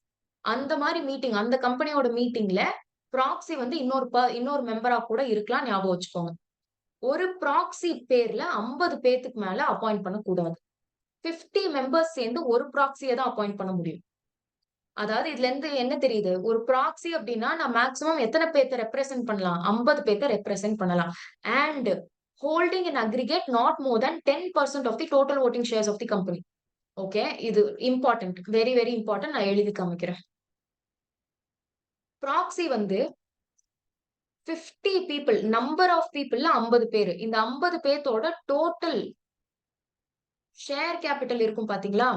அந்த மாதிரி மீட்டிங், அந்த கம்பெனியோட மீட்டிங்ல ப்ராக்ஸி வந்து இன்னொரு மெம்பரா கூட இருக்கலாம். ஞாபகம் வச்சுக்கோங்க. ஒரு ப்ராக்ஸி பேர்ல 50 பேத்துக்கு மேல அப்பாயிண்ட் பண்ணக்கூடாது. 50 மெம்பர்ஸ் சேர்ந்து ஒரு ப்ராக்ஸியை தான் அப்பாயிண்ட் பண்ண முடியும். அதாவது இதுல இருந்து என்ன தெரியுது? ஒரு ப்ராக்ஸி அப்படின்னா நான் மேக்ஸிமம் எத்தனை பேர்த்த ரெப்ரசென்ட் பண்ணலாம்? 50 பேர்த்த ரெப்ரசென்ட் பண்ணலாம். And holding in aggregate not more than 10% of the total voting shares of the company. Okay, இது இம்பார்ட்டன்ட், வெரி வெரி இம்பார்ட்டன்ட். நான் எழுதி காமிக்கிறேன். ப்ராக்ஸி வந்து 50 people, நம்பர் ஆஃப் பீப்புள்ல 50 பேரு. இந்த 50 பேத்தோட டோட்டல் ஷேர் கேபிட்டல் இருக்கும் பாத்தீங்களா,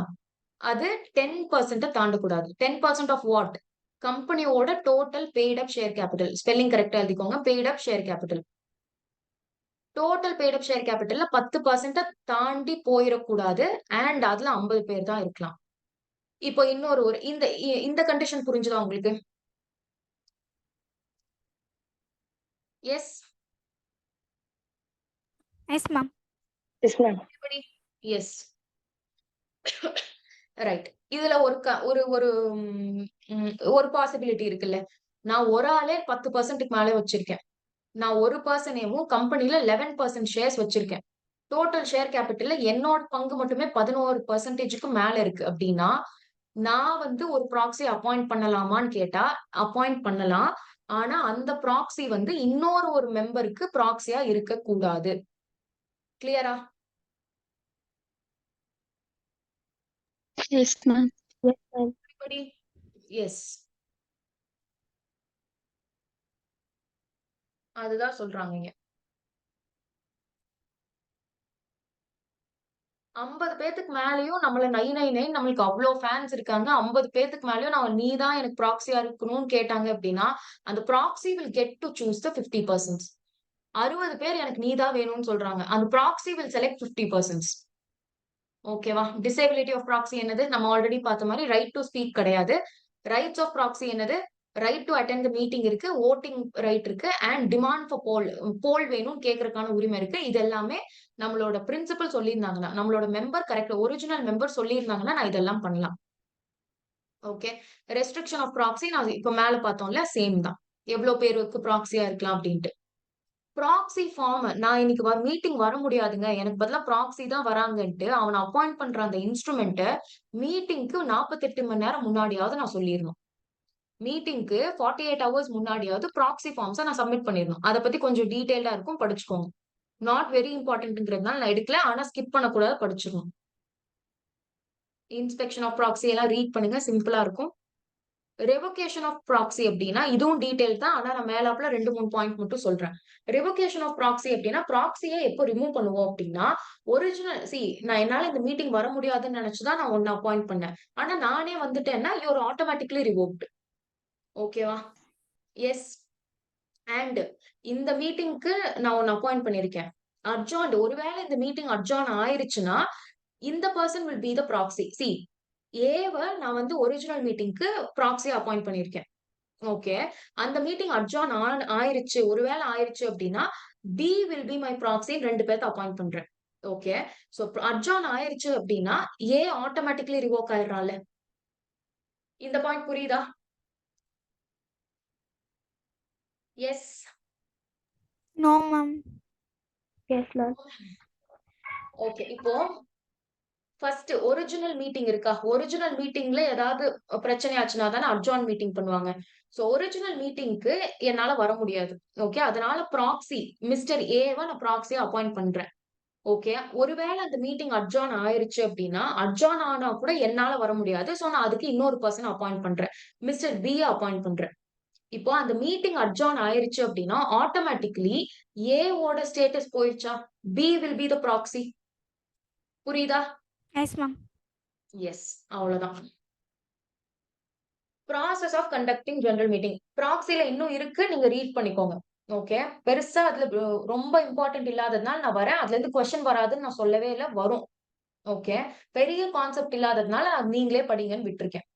அது 10% தாண்டக்கூடாது. 10% ஆஃப் வாட்? கம்பெனியோட total paid up share capital, spelling கரெக்டா எழுதிக்கோங்க, paid up share capital. Total paid up share கேபிட்டல்ல 10% தாண்டி போயிடக்கூடாது. அண்ட் அதுல 50 பேர் தான் இருக்கலாம். இப்போ இன்னொரு ஒரு இந்த கண்டிஷன் புரிஞ்சுதா உங்களுக்கு? Yes yes ma'am. Yes ma'am. Yes right. இதுல ஒரு பாசிபிலிட்டி இருக்குல்ல. நான் ஒரு ஆளே 10%க்கு மேலே வச்சிருக்கேன். நான் ஒரு பர்சனேவும் கம்பெனில 11% ஷேர்ஸ் வச்சிருக்கேன். டோட்டல் ஷேர் கேபிட்டல்ல என்னோட பங்கு மட்டுமே 11%க்கு மேல இருக்கு அப்படின்னா, நான் வந்து ஒரு ப்ராக்ஸி அப்பாயிண்ட் பண்ணலாமான்னு கேட்டா அப்பாயிண்ட் பண்ணலாம். ஆனா அந்த ப்ராக்ஸி வந்து இன்னொரு ஒரு மெம்பருக்கு ப்ராக்ஸியா இருக்க கூடாது. கிளியரா? Yes ma'am. எஸ். அதுதான் சொல்றாங்க இங்க. 50 பேத்துக்கு மேலயும் நம்மள நை நம்மளுக்கு அவ்வளவு ஃபேன்ஸ் இருக்காங்க. 50 பேத்துக்கு மேலயும் நீ தான் எனக்கு ப்ராக்ஸியா இருக்கணும்னு கேட்டாங்க அப்படின்னா, அந்த proxy will get to choose the 50%. 60 பேர் எனக்கு நீ தான் வேணும்னு சொல்றாங்க. அந்த ப்ராக்ஸி வில் செலக்ட் 50%. ஓகேவா? டிசேபிலிட்டி ஆஃப் ப்ராக்ஸி என்னது? நம்ம ஆல்ரெடி பார்த்த மாதிரி ரைட் டு ஸ்பீக் கிடையாது. ரைட்ஸ் ஆஃப் ப்ராக்ஸி என்னது? Right to attend the meeting இருக்கு, வோட்டிங் ரைட் இருக்கு, அண்ட் டிமாண்ட் ஃபார் போல் வேணும் கேட்கறதுக்கான உரிமை இருக்கு. இது எல்லாமே நம்மளோட பிரின்சிபல் சொல்லியிருந்தாங்கன்னா, நம்மளோட மெம்பர் கரெக்ட் ஒரிஜினல் மெம்பர் சொல்லியிருந்தாங்கன்னா நான் இதெல்லாம் பண்ணலாம். ஓகே. ரெஸ்ட்ரிக்ஷன் ஆஃப் ப்ராக்ஸி நான் இப்ப மேல பார்த்தோம்ல சேம் தான். எவ்வளவு பேருக்கு ப்ராக்ஸியா இருக்கலாம் அப்படின்ட்டு. ப்ராக்ஸி ஃபார்ம் நான் இன்னைக்கு மீட்டிங் வர முடியாதுங்க, எனக்கு பதிலா ப்ராக்ஸி தான் வராங்கன்ட்டு அவனை அப்பாயிண்ட் பண்ற அந்த இன்ஸ்ட்ருமெண்ட்டை மீட்டிங்க்கு 48 மணி நேரம் முன்னாடியாவது நான் சொல்லிடணும். மீட்டிங்க்கு 48 ஹவர்ஸ் முன்னாடியாவது ப்ராக்ஸி ஃபார்ம்ஸை நான் சப்மிட் பண்ணிடணும். அதை பத்தி கொஞ்சம் டீடைல்டா இருக்கும், படிச்சுக்கோங்க. நாட் வெரி இம்பார்ட்டன்ட்ங்கிறதுனால நான் எடுக்கல, ஆனா ஸ்கிப் பண்ணக்கூடாது, படிச்சிடணும். இன்ஸ்பெக்ஷன் ஆஃப் ப்ராக்ஸி எல்லாம் ரீட் பண்ணுங்க, சிம்பிளா இருக்கும். ரெவோகேஷன் ஆஃப் ப்ராக்ஸி அப்படின்னா இதுவும் டீடைல் தான், ஆனா நான் மேலாப்ல 2-3 பாயிண்ட் மட்டும் சொல்றேன். ரெவோகேஷன் ஆஃப் ப்ராக்ஸி அப்படின்னா ப்ராக்ஸியை எப்போ ரிமூவ் பண்ணுவோம் அப்படின்னா, ஒரிஜினல் நான் என்னால இந்த மீட்டிங் வர முடியாதுன்னு நினைச்சுதான் நான் ஒன்னு அப்பாயிண்ட் பண்ணேன். ஆனா நானே வந்துட்டேன்னா யூஆர் ஆட்டோமேட்டிக்லி ரிவோக்ட். ஓகேவா? எஸ். அண்ட் இந்த மீட்டிங்க்கு நான் ஒன்னு அப்பாயிண்ட் பண்ணிருக்கேன், அட்ஜார்ன்ட். ஒருவேளை இந்த மீட்டிங் அட்ஜார்ன் ஆயிருச்சுன்னா இந்த person will be the proxy. சி ஏவ நான் வந்து ஒரிஜினல் மீட்டிங்க்கு ப்ராக்ஸியா அப்பாயிண்ட் பண்ணிருக்கேன். ஓகே. அந்த மீட்டிங் அட்ஜார்ன் ஆயிருச்சு, ஒருவேளை ஆயிருச்சு அப்படின்னா B will be my proxy 2 பேர்த்த அப்பாயிண்ட் பண்றேன். ஓகே. சோ அட்ஜார்ன் ஆயிருச்சு அப்படின்னா ஏ ஆட்டோமேட்டிக்லி ரிவோக் ஆயிடுறான்ல. இந்த பாயிண்ட் புரியுதா? Yes. No ma'am. Yes ma'am. Okay. இப்போ ஃபர்ஸ்ட் ஒரிஜினல் மீட்டிங் இருக்கா? ஒரிஜினல் மீட்டிங்ல ஏதாவது பிரச்சனை ஆச்சுன்னா தானே அட்ஜார்ன் மீட்டிங் பண்ணுவாங்க. சோ ஒரிஜினல் மீட்டிங்க்கு என்னால வர முடியாது. ஓகே. அதனால ப்ராக்ஸி மிஸ்டர் ஏவ நான் ப்ராக்ஸியா அப்பாயிண்ட் பண்றேன். ஓகே. ஒருவேளை அந்த மீட்டிங் அட்ஜார்ன் ஆயிருச்சு அப்படின்னா அட்ஜார்ன் ஆனா கூட என்னால வர முடியாது. சோ நான் அதுக்கு இன்னொரு பர்சன் அப்பாயிண்ட் பண்றேன், மிஸ்டர் பி அப்பாயிண்ட் பண்றேன். இப்போ அந்த மீட்டிங் அட்ஜார்ன் ஆயிருச்சு அப்படின்னா ஆட்டோமேட்டிக்கலி ஏ ஓட ஸ்டேட்டஸ் போயிருச்சா? B will be the proxy. புரியுதா? Yes ma'am. எஸ். அவ்வளவுதான். Process of conducting general meeting ப்ராக்ஸில இன்னும் இருக்கு, நீங்க ரீட் பண்ணிக்கோங்க. ஓகே. பெருசா அதுல ரொம்ப இம்பார்ட்டன்ட் இல்லாததுனால நான் வரேன், அதுல இருந்து கொஸ்டின் வராதுன்னு நான் சொல்லவே இல்லை, வரும். ஓகே. பெரிய கான்செப்ட் இல்லாததுனால நீங்களே படிங்கன்னு விட்டுருக்கேன்.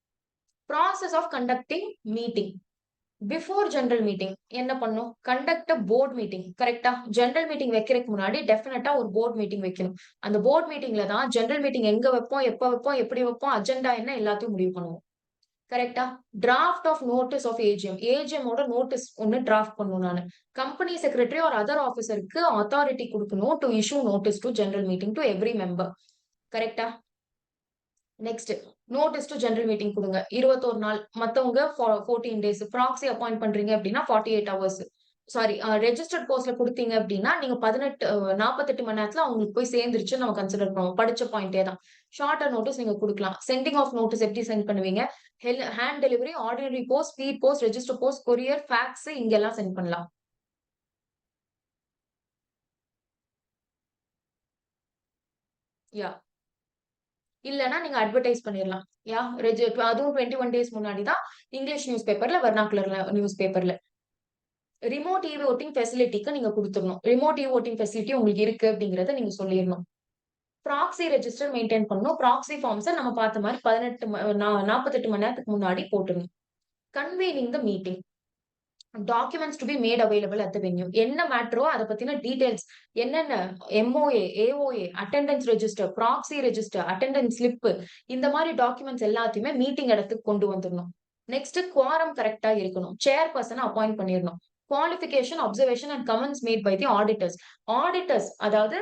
Process of conducting meeting before general meeting என்ன பண்ணும்? Conduct a board meeting. கரெக்டா? ஜெனரல் மீட்டிங் வைக்கிறதுக்கு முன்னாடி டெஃபினட்டா ஒரு போர்ட் மீட்டிங் வைக்கணும். அந்த போர்ட் மீட்டிங்ல தான் ஜெனரல் மீட்டிங் எங்க வைப்போம், எப்ப வைப்போம், எப்படி வைப்போம், அஜெண்டா என்ன எல்லாத்தையும் முடிவு பண்ணுவோம். கரெக்டா? Draft of notice of AGM. AGM ஓட நோட்டீஸ் ஒன்னு டிராஃப்ட் பண்ணணும். நான் கம்பெனி செக்ரட்டரி ஆர் அதர் ஆபீசருக்கு அத்தாரிட்டி கொடுக்கணும் to issue notice to general meeting to every member. கரெக்டா? Next notice to general meeting கொடுங்க 21 நாள், மத்தவங்க 14 டேஸ். ப்ராக்ஸி அப்பாயிண்ட் பண்றீங்க அப்படின்னா 48 ஹவர்ஸ். சாரி, ரெஜிஸ்டர்ட் போஸ்ட்ல கொடுத்தீங்க அப்படின்னா நீங்க 48 மணி நேரத்துல அவங்களுக்கு போய் சேர்ந்துருச்சு நம்ம கன்சிடர் பண்ணுவோம். படிச்ச பாயிண்டே தான். ஷார்ட்டர் நோட்டீஸ் நீங்க கொடுக்கலாம். சென்டிங் ஆஃப் நோட்டீஸ் எப்படி சென்ட் பண்ணுவீங்க? Hand delivery, ordinary post, speed post, register post, courier, fax இங்கெல்லாம் சென்ட் பண்ணலாம். யா இல்லைன்னா நீங்க அட்வர்டைஸ் பண்ணிடலாம். அதுவும் 21 days முன்னாடி தான் இங்கிலீஷ் நியூஸ் பேப்பர்ல, வெர்னாகுலர் நியூஸ் பேப்பர்ல. ரிமோட் இ ஓட்டிங் ஃபெசிலிட்டிக்கு நீங்க கொடுத்துடணும். ரிமோட் இ ஓட்டிங் ஃபெசிலிட்டி உங்களுக்கு இருக்கு அப்படிங்கறத நீங்க சொல்லிடணும். ப்ராக்ஸி ரெஜிஸ்டர் மெயின்டைன் பண்ணணும். ப்ராக்ஸி ஃபார்ம்ஸை நம்ம பார்த்த மாதிரி 48 மணி நேரத்துக்கு முன்னாடி போட்டுடணும். Convening the meeting. Documents to be made available at the venue. என்ன மேட்டரோ அதை பத்தின டீடைல்ஸ், என்னென்ன MOA, AOA, attendance register, proxy register, attendance slip, இந்த மாதிரி டாக்குமெண்ட்ஸ் எல்லாத்தையுமே மீட்டிங் இடத்துக்கு கொண்டு வந்துடணும். நெக்ஸ்ட் குவாரம் கரெக்டா இருக்கணும். சேர்பர்சனை அப்பாயிண்ட் பண்ணிடணும். Qualification, observation and comments made by the auditors. Auditors அதாவது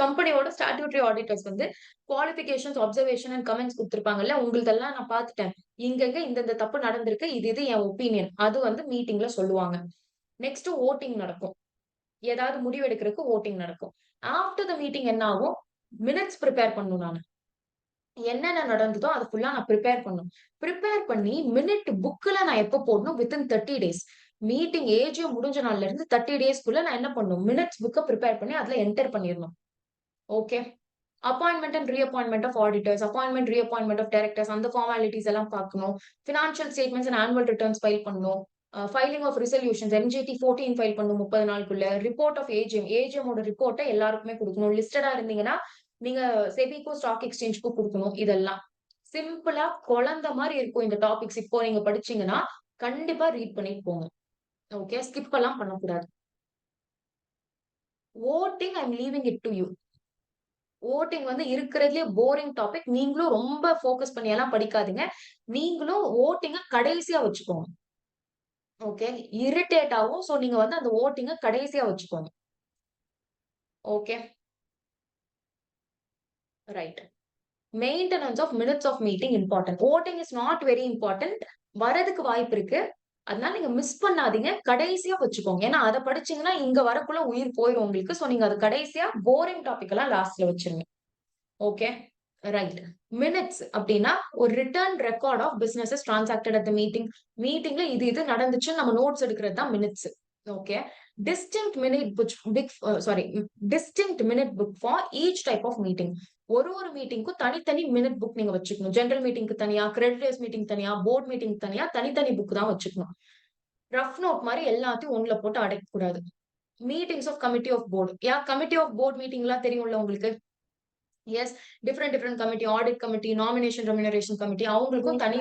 கம்பெனியோட ஸ்டாட்யூட்டரி ஆடிட்டர்ஸ் வந்து குவாலிஃபிகேஷன்ஸ், அப்சர்வேஷன் அண்ட் கமெண்ட்ஸ் கொடுத்திருப்பாங்கல்ல, உங்களுதெல்லாம் நான் பார்த்துட்டேன், இங்கங்க இந்த தப்பு நடந்திருக்கு, இது என் ஒப்பீனியன், அது வந்து மீட்டிங்ல சொல்லுவாங்க. நெக்ஸ்ட் ஓட்டிங் நடக்கும். ஏதாவது முடிவு எடுக்கிறதுக்கு ஓட்டிங் நடக்கும். ஆஃப்டர் த மீட்டிங் என்ன ஆகும்? மினிட்ஸ் ப்ரிப்பேர் பண்ணணும். நான் என்னென்ன நடந்ததோ அதை ஃபுல்லா நான் ப்ரிப்பேர் பண்ணணும். ப்ரிப்பேர் பண்ணி மினிட் புக்ல நான் எப்போ போடணும்? Within 30 days. மீட்டிங் ஏஜியோ முடிஞ்ச நாள்ல இருந்து 30 daysக்குள்ள நான் என்ன பண்ணணும்? மினிட்ஸ் புக்கை ப்ரிப்பேர் பண்ணி அதுல என்டர் பண்ணிடணும். Okay. Appointment and reappointment of auditors, appointment reappointment of directors, அந்த ஃபார்மாலிட்டிஸ் எல்லாம் பார்க்கணும். Financial statements and annual returns file பண்ணணும். Filing of resolutions MGT 14 file பண்ணணும் 30 நாளுக்குள்ள. ரிப்போர்ட் ஆஃப் ஏஜிஎமோட ரிப்போர்ட்டை எல்லாருக்குமே கொடுக்கணும். லிஸ்டடா இருந்தீங்கன்னா நீங்க செபிக்கும் ஸ்டாக் எக்ஸ்சேஞ்சுக்கும் கொடுக்கணும். இதெல்லாம் சிம்பிளா குழந்தை மாதிரி இருக்கும் இந்த டாபிக்ஸ். இப்போ நீங்க படிச்சீங்கன்னா கண்டிப்பா ரீட் பண்ணிட்டு போங்க. ஓகே, ஸ்கிப் எல்லாம் பண்ணக்கூடாது. voting I'm leaving it to you. voting வந்து இருக்கிறதுலயே போரிங் டாபிக். நீங்களும் ரொம்ப ஃபோக்கஸ் பண்ணி எல்லாம் படிக்காதீங்க. நீங்களும் voting கடைசியா வச்சுக்கோங்க. ஓகே, இரிட்டேட் ஆகும். சோ நீங்க வந்து அந்த voting கடைசியா வச்சுக்கோங்க. Okay, right. Maintenance of minutes of meeting important. voting is not very important. வரதுக்கு வாய்ப்பு இருக்கு. அதனால நீங்க மிஸ் பண்ணாதீங்க. கடைசியா வச்சுக்கோங்க. ஏன்னா அதை படிச்சீங்கன்னா இங்க வரக்குள்ள உயிர் போயிடும் உங்களுக்கு. சோ நீங்க அது கடைசியா போரிங் டாபிக் எல்லாம் லாஸ்ட்ல வச்சிருங்க. Okay, right. மினிட்ஸ் அப்படின்னா ஒரு written record of businesses transacted at the meeting. மீட்டிங்ல இது நடந்துச்சு நம்ம நோட்ஸ் எடுக்கிறது தான் minutes. Okay, distinct minute book for each type of meeting. ஒரு மீட்டிங்க்கும் தனித்தனி மினிட் புக் நீங்க வச்சுக்கணும். ஜெனரல் மீட்டிங்க்கு தனியா, கிரெடிட்டர்ஸ் மீட்டிங் தனியா, போர்ட் மீட்டிங் தனியா, தனித்தனி புக் தான் வச்சுக்கணும். ரஃப் நோட் மாதிரி எல்லாத்தையும் ஒண்ணுல போட்டு அடைக்க கூடாது. Meetings of committee of board. Committee of board meeting எல்லாம் தெரியும்ல உங்களுக்கு? Yes, different committee, audit committee, nomination remuneration committee, அவங்களுக்கும் தனி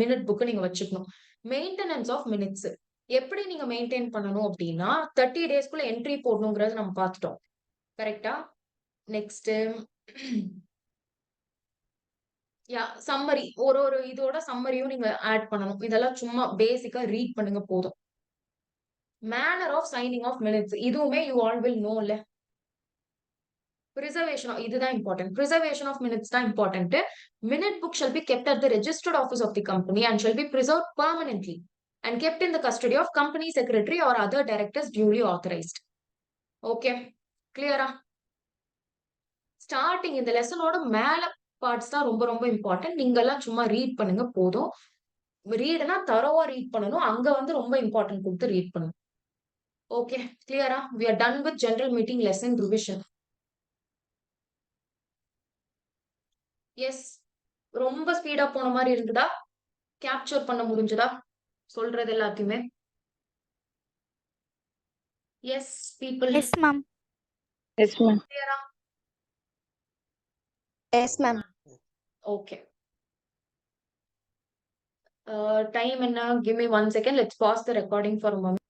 மினிட் புக் நீங்க வச்சுக்கணும். மெயின்டெனன்ஸ் ஆஃப் மினிட்ஸ் எப்படி நீங்க மெயின்டைன் பண்ணணும் அப்படின்னா 30 daysக்குள்ள என்ட்ரி போடணுங்கிறது நம்ம பார்த்துட்டோம். கரெக்டா? Next summary. ஒரு இதோட சம்மரியும் நீங்க ஆட் பண்ணணும். இதெல்லாம் சும்மா பேசிக்கா ரீட் பண்ணுங்க போதும். Manner of signing of minutes, இதுவுமே யூ ஆல் வில் நோ இல்ல. preservation, இதுதான் important. preservation of minutes தான் important. minute book shall be kept at the registered office of the company and shall be preserved permanently and kept in the custody of company secretary or other directors duly authorized. Okay, clear? Starting இந்த லெசனோட மேல parts தான் ரொம்ப ரொம்ப important. நீங்க எல்லாம் சும்மா read பண்ணுங்க போதும். ரீட்னா தரோவா ரீட் பண்ணணும். அங்க வந்து ரொம்ப இம்பார்ட்டன்ட் கொடுத்து ரீட் பண்ணணும். ஓகே, கிளியரா? we are done with general meeting lesson revision. Yes, ரொம்ப ஸ்பீடா போன மாதிரி இருக்குதா? கேப்சர் பண்ண முடிஞ்சதா சொல்றது எல்லாத்தையுமே? Yes people. Yes ma'am. Yes ma'am. கிளியரா? Yes ma'am. ஓகே, டைம் என்ன? give me 1 second. let's pause the recording for a moment.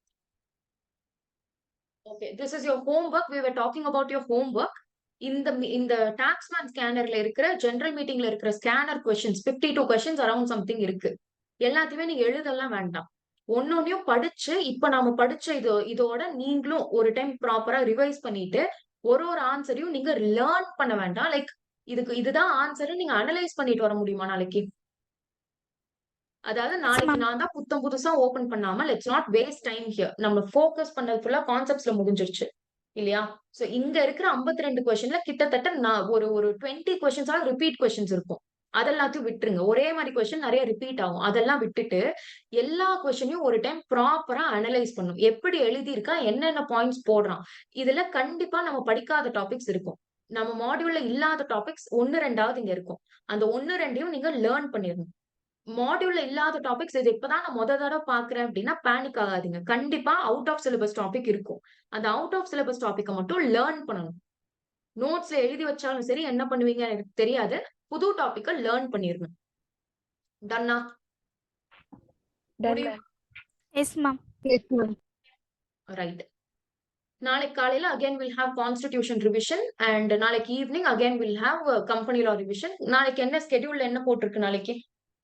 Okay, this is your homework. we were talking about your homework. இந்த டாக்ஸ்மேன் ஸ்கேனர்ல இருக்கிற general மீட்டிங்ல இருக்கிற scanner questions 52 questions around something இருக்கு. எல்லாத்தையுமே நீங்க எழுதலாம் வேண்டாம். ஒன்னொன்னையும் படிச்சு இப்ப நாம படிச்ச இதோட நீங்களும் ஒரு டைம் ப்ராப்பரா ரிவைஸ் பண்ணிட்டு ஒரு ஆன்சரையும் நீங்க லேர்ன் பண்ண வேண்டாம். லைக் இதுதான் ஆன்சர் நீங்க அனலைஸ் பண்ணிட்டு வர முடியுமா நாளைக்கு? அதாவது நாளைக்கு நான் தான் புதுசா ஓபன் பண்ணாம let's not waste time here. நம்ம ஃபோக்கஸ் பண்ணது ஃபுல்லா கான்செப்ட்ஸ்ல முடிஞ்சிருச்சு இல்லையா? சோ இங்க இருக்கிற 52 கொஸ்டின்ல கிட்டத்தட்ட நான் ஒரு 20 கொஸ்டின்ஸ் ரிப்பீட் கொஸ்டின்ஸ் இருக்கும். அதெல்லாத்தையும் விட்டுருங்க. ஒரே மாதிரி கொஸ்டின் நிறைய ரிப்பீட் ஆகும். அதெல்லாம் விட்டுட்டு எல்லா கொஸ்டினையும் ஒரு டைம் ப்ராப்பரா அனலைஸ் பண்ணும். எப்படி எழுதியிருக்கா, என்னென்ன பாயிண்ட்ஸ் போடுறான், இதுல கண்டிப்பா நம்ம படிக்காத டாபிக்ஸ் இருக்கும். நம்ம மாடியூல்ல இல்லாத டாபிக்ஸ் 1-2 இங்க இருக்கும். அந்த 1-2 நீங்க லேர்ன் பண்ணிடணும். மாடியூல்ல இல்லாத டாபிக்ஸ் இது இப்பதான் நான் தடவை பாக்குறேன் அப்படின்னா பேனிக் ஆகாதீங்க. கண்டிப்பா அவுட் ஆஃப் சிலபஸ் டாபிக் இருக்கும். அந்த அவுட் ஆஃப் சிலபஸ் டாபிக்க மட்டும் லேர்ன் பண்ணணும். நோட்ஸ்ல எழுதி வச்சாலும் சரி, என்ன பண்ணுவீங்க எனக்கு தெரியாது. புது டாபிக்க லேர்ன் பண்ணிடணும். டன்னா? Yes ma'am. ரைட். நாளைக்கு காலையில again will have constitution revision and நாளைக்கு evening again will have company law revision. நாளைக்கு என்ன ஸ்கெடியூல்ல என்ன போட்டிருக்கு? நாளைக்கு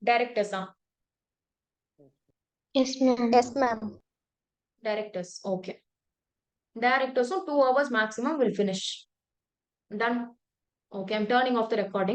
டைரக்டர்ஸா? Yes, ma'am. Yes, ma'am. Directors, okay. Directors, so 2 hours maximum will finish. Done. Okay, I'm turning off the recording.